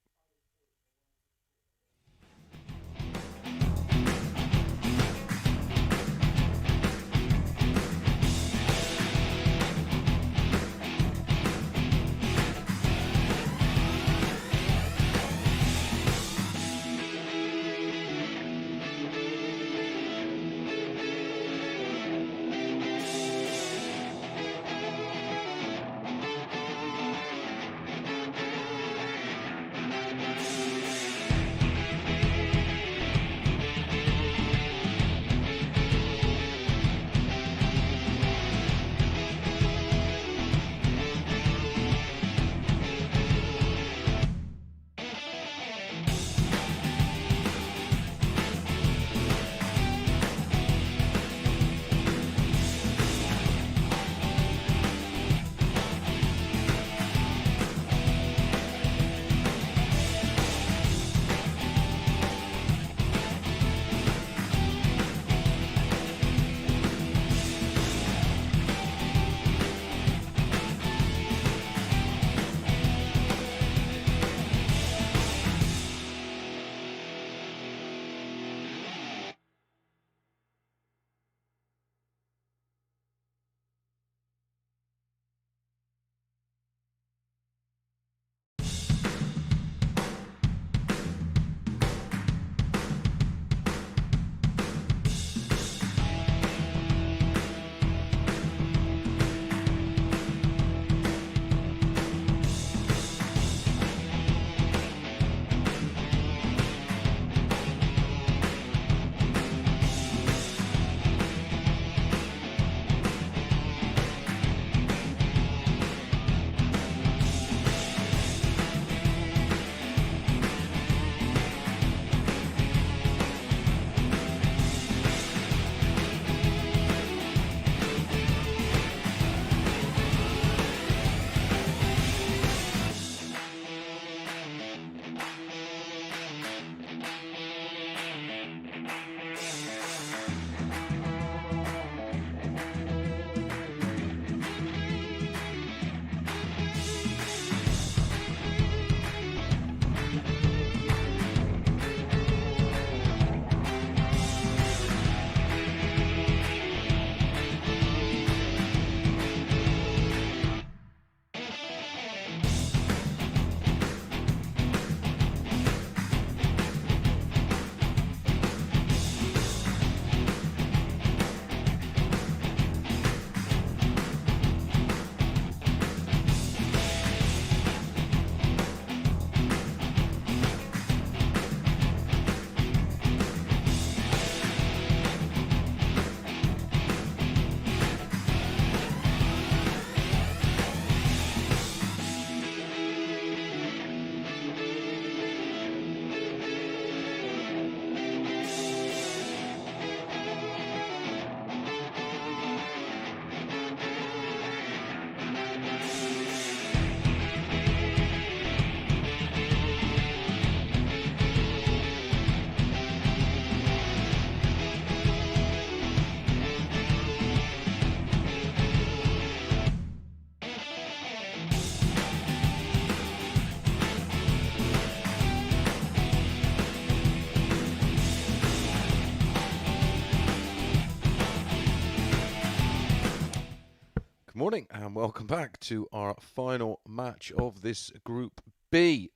Good morning and welcome back to our final match of this Group B.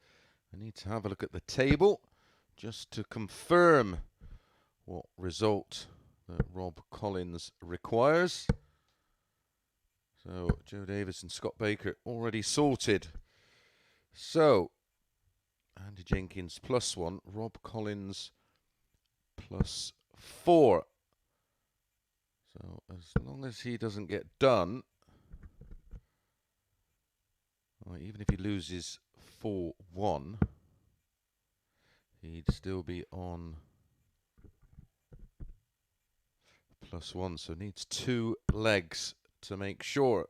I need to have a look at the table just to confirm what result that Rob Collins requires. So Joe Davis and Scott Baker already sorted. So Andy Jenkins +1, Rob Collins +4. So as long as he doesn't get done, well, even if he loses 4-1, he'd still be on +1. So needs 2 legs to make sure.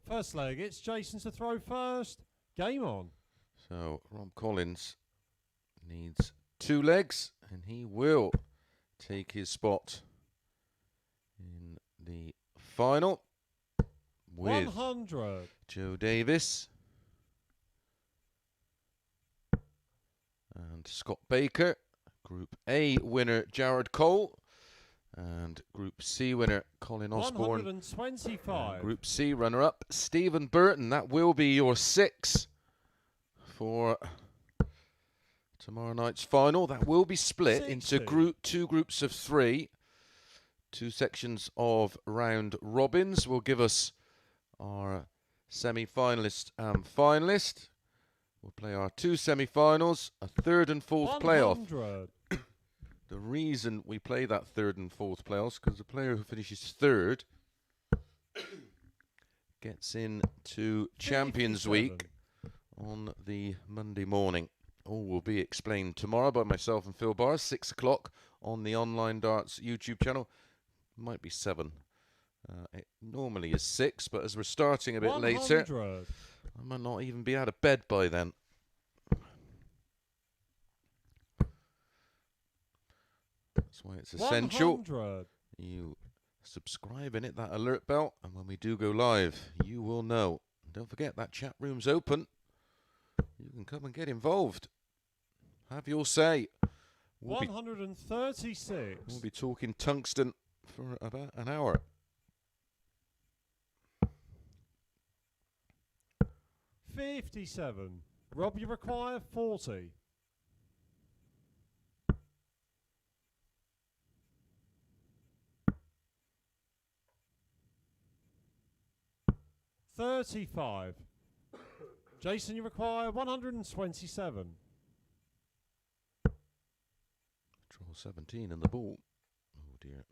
First leg, it's Jason to throw first. Game on. So Rob Collins needs 2 legs, and he will take his spot in the final with 100. Joe Davis and Scott Baker. Group A winner Jared Cole, and Group C winner Colin Osborne. 125. Group C runner-up Stephen Burton. That will be your 6 for tomorrow night's final. That will be split 60. into 2 groups of 3. 2 sections of round robins will give us our semi-finalist and finalist. We'll play our 2 semi-finals, a 3rd and 4th 100. playoff. The reason we play that 3rd and 4th playoffs because the player who finishes 3rd gets into Champions 57. Week on the Monday morning. All will be explained tomorrow by myself and Phil Barrs, 6 o'clock on the Online Darts YouTube channel. Might be 7. It normally is 6, but as we're starting a bit 100. later, I might not even be out of bed by then. That's why it's essential 100. you subscribe and hit that alert bell, and when we do go live, you will know. And don't forget, that chat room's open. You can come and get involved. Have your say. We'll 136. We'll be talking tungsten for about an hour. 57. Rob, you require 40. 35. Jason, you require 127. Draw 17 and the ball. Oh dear.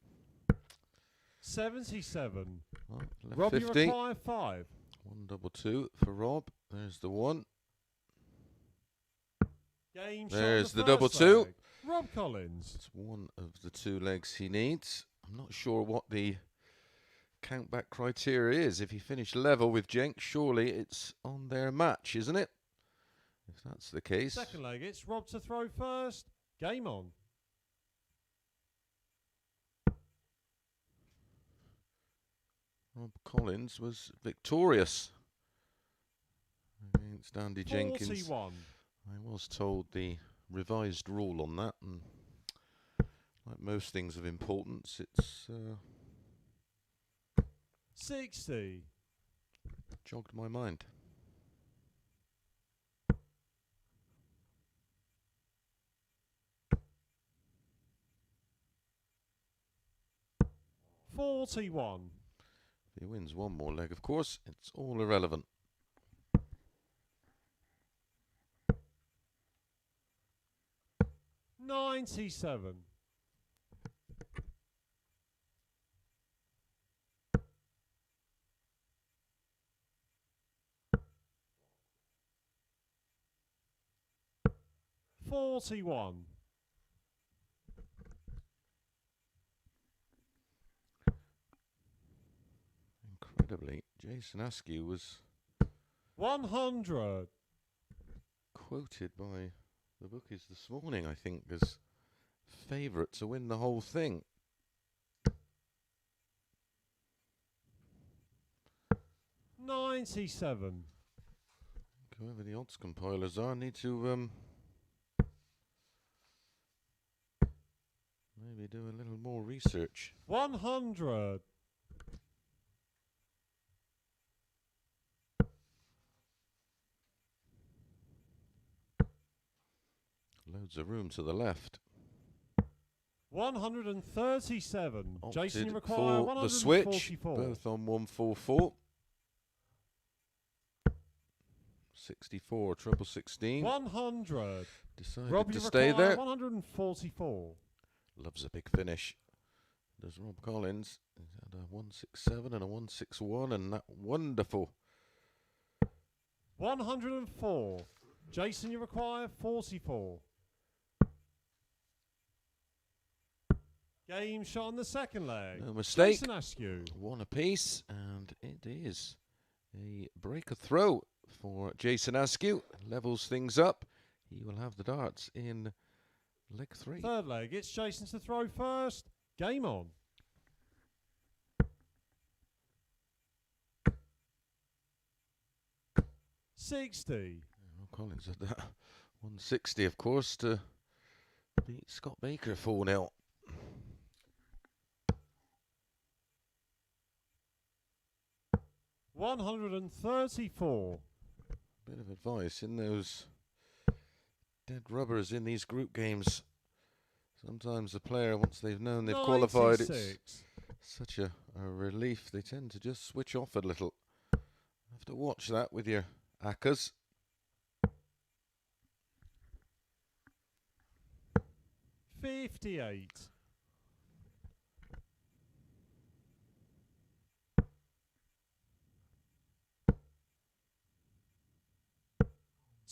77. Oh, left Rob, 50. you require 5. 122 for Rob. There's the 1. Game There's shot the on double first 2. leg. Rob Collins. It's one of the 2 legs he needs. I'm not sure what the countback criteria is. If he finished level with Jenk, surely it's on their match, isn't it? If that's the case. Second leg, it's Rob to throw first. Game on. Rob Collins was victorious against Andy Jenkins. 41. I was told the revised rule on that, and like most things of importance, it's 60. jogged my mind. 41. If he wins one more leg, of course, it's all irrelevant. 97. 41. Incredibly, Jason Askew was 100. quoted by the bookies this morning, I think, as favourite to win the whole thing. 97. Whoever the odds compilers are need to Maybe do a little more research. 100. Loads of room to the left. 137. Opted Jason, you require for the switch. 144. Both on 144. 64, treble 16. 100. Decided Rob, to you stay require there. 144. Loves a big finish. Does Rob Collins. He's had a 167 and a 161, and that wonderful. 104. Jason, you require 44. Game shot on the second leg. No mistake. Jason Askew. One apiece, and it is a breaker throw for Jason Askew. Levels things up. He will have the darts in leg 3. Third leg. It's Jason to throw first. Game on. $60. Rob Collins at that 160, of course, to beat Scott Baker 4-0. $134. Bit of advice in those dead rubbers in these group games. Sometimes the player, once they've known they've qualified, it's such a relief. They tend to just switch off a little. Have to watch that with your Ackers. $58.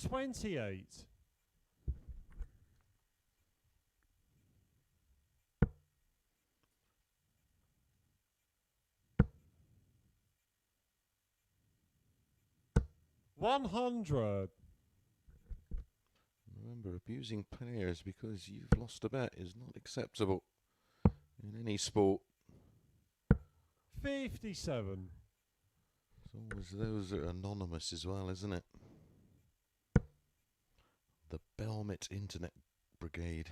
$28. $100. Remember, abusing players because you've lost a bet is not acceptable in any sport. 57. It's always those that are anonymous as well, isn't it? The Belmit Internet Brigade.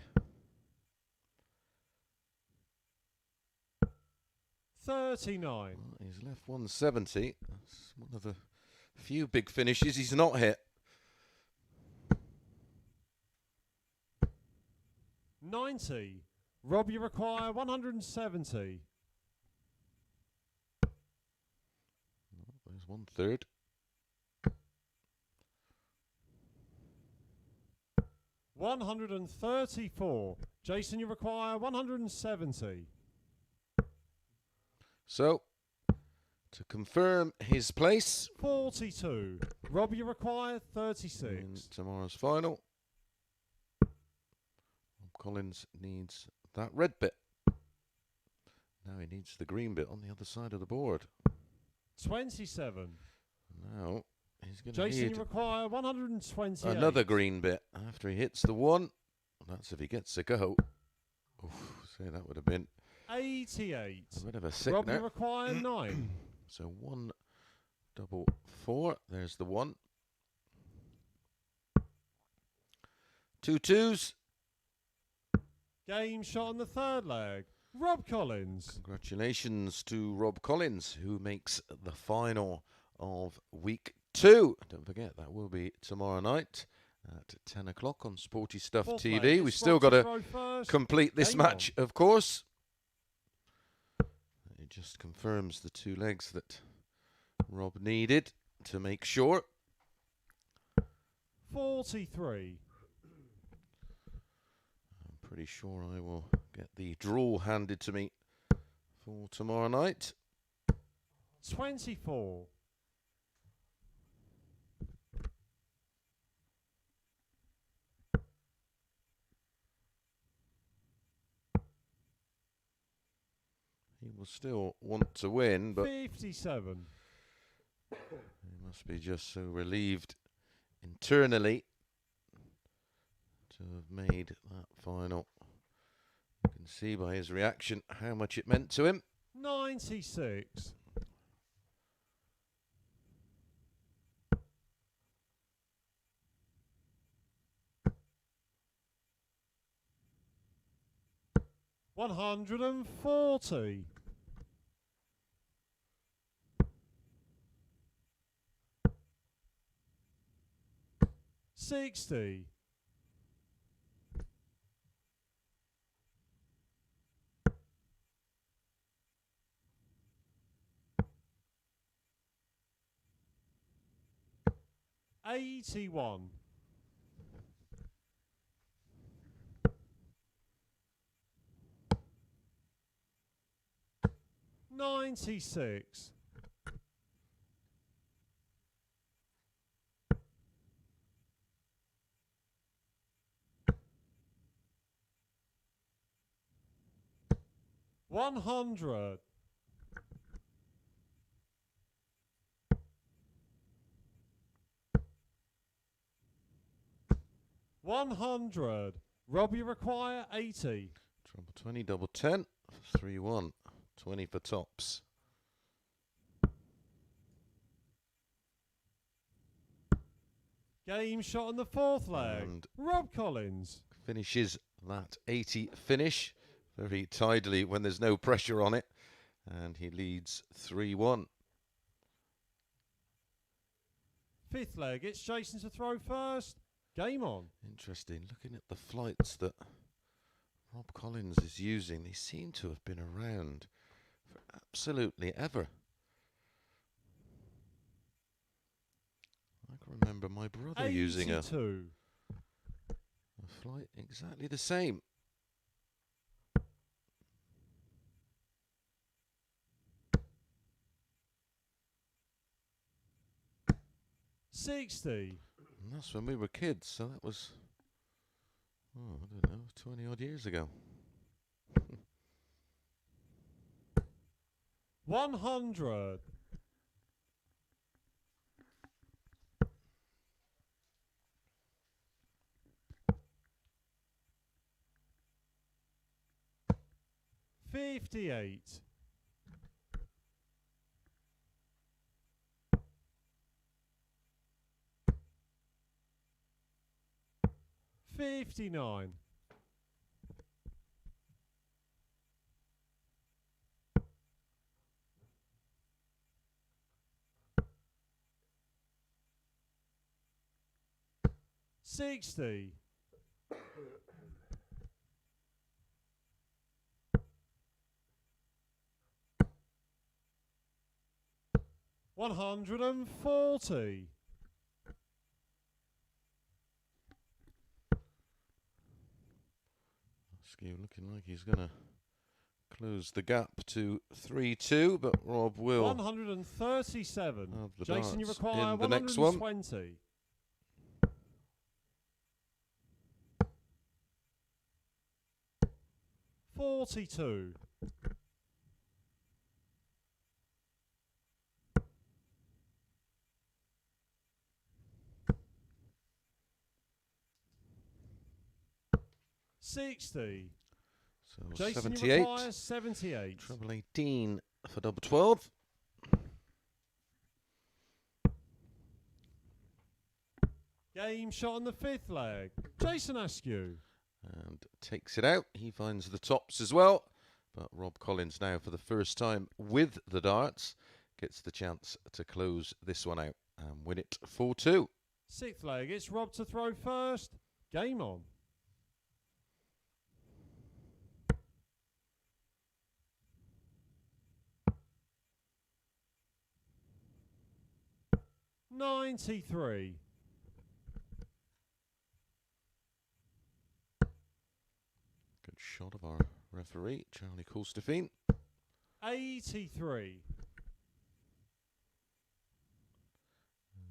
39. Well, he's left 170. That's one of the few big finishes he's not hit. 90. Rob, you require 170. There's 1/3. $134. Jason, you require 170. So, to confirm his place 42. Rob, you require in 36. tomorrow's final, Rob Collins needs that red bit. Now he needs the green bit on the other side of the board. 27. Now he's going to Jason, need you require 128. another green bit after he hits the 1. That's if he gets a go. Oof, say that would have been 88. a bit of a Rob, sickener. you require 9. So 1 double 4. There's the 1. 2 2s. Game shot on the third leg. Rob Collins. Congratulations to Rob Collins, who makes the final of week 2. Don't forget, that will be tomorrow night at 10 o'clock on Sporty Stuff Fourth TV. leg. We've It's still Rob got to to throw first. complete this Game match, on. of course. It just confirms the 2 legs that Rob needed to make sure. 43. I'm pretty sure I will get the draw handed to me for tomorrow night. 24. He will still want to win, but 57. he must be just so relieved internally to have made that final. You can see by his reaction how much it meant to him. 96. 140. 60. 81. 96. 100. 100. Rob, you require 80. Treble 20, double 10, 3-1. 20 for tops. Game shot on the fourth leg. And Rob Collins. finishes that 80 finish very tidily when there's no pressure on it. And he leads 3-1. Fifth leg, it's Jason to throw first. Game on. Interesting. Looking at the flights that Rob Collins is using, they seem to have been around for absolutely ever. I can remember my brother 82. using a flight exactly the same. $60. And that's when we were kids, so that was, oh, I don't know, 20 odd years ago. 100. 58. 59. 60. 140. Askew looking like he's going to close the gap to 3-2, but Rob will 137. have the Jason, you darts require in the next one. 120. 42. 60. So Jason, 78. you require 78. Treble 18 for double 12. Game shot on the fifth leg. Jason Askew. And takes it out. He finds the tops as well. But Rob Collins now, for the first time with the darts, gets the chance to close this one out and win it 4-2. Sixth leg, it's Rob to throw first. Game on. $93. Good shot of our referee, Charlie Colstefine. 83.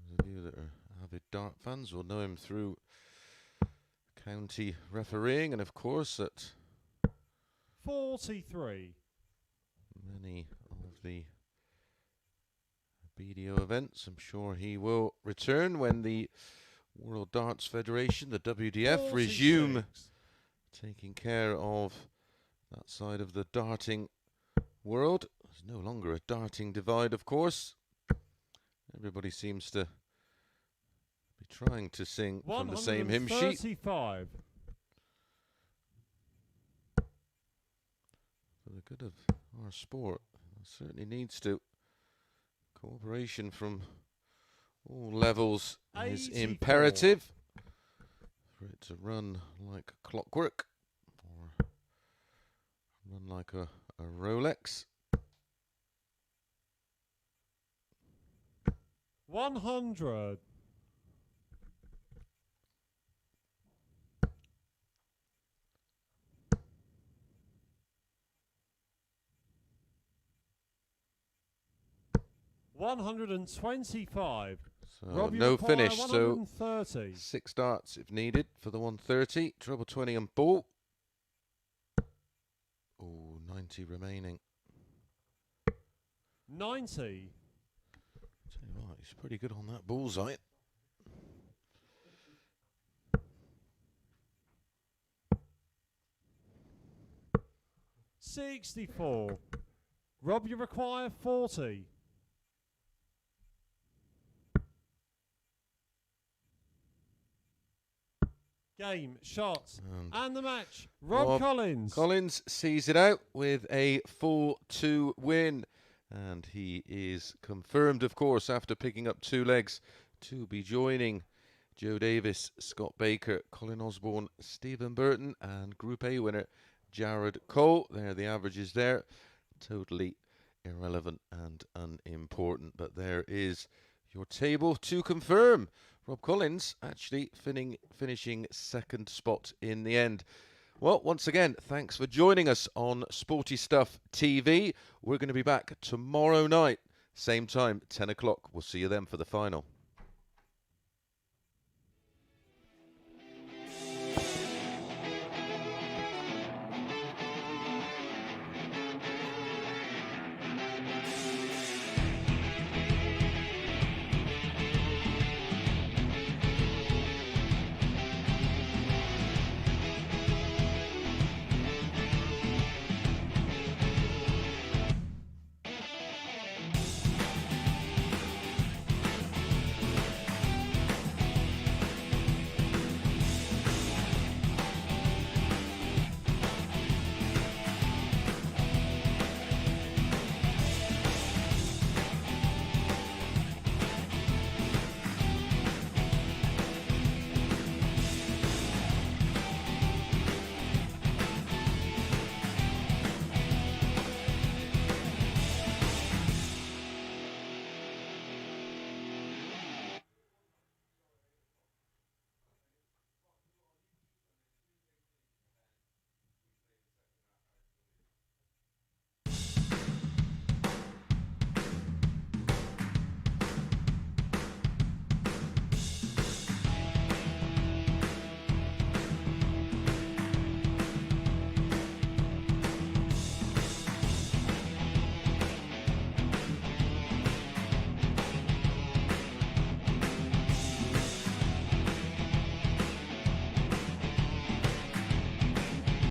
Those of you that are avid dart fans will know him through county refereeing, and of course at 43. many of the BDO events. I'm sure he will return when the World Darts Federation, the WDF, 46. resume taking care of that side of the darting world. There's no longer a darting divide, of course. Everybody seems to be trying to sing from the same hymn sheet. 135. the good of our sport. It certainly needs to. Cooperation from all levels is 84. imperative for it to run like clockwork, or run like a Rolex. 100. 125. So Rob, you no require finish, so 130. 6 darts if needed for the 130. Treble 20 and ball. Oh, 90 remaining. 90. Tell you what, he's pretty good on that bullseye. $64. Rob, you require 40. Game, shot, and the match. Rob Collins. Collins sees it out with a 4-2 win. And he is confirmed, of course, after picking up 2 legs, to be joining Joe Davis, Scott Baker, Colin Osborne, Stephen Burton, and Group A winner Jared Cole. There, the averages there. Totally irrelevant and unimportant. But there is your table to confirm. Rob Collins actually finishing 2nd spot in the end. Well, once again, thanks for joining us on Sporty Stuff TV. We're going to be back tomorrow night, same time, 10 o'clock. We'll see you then for the final.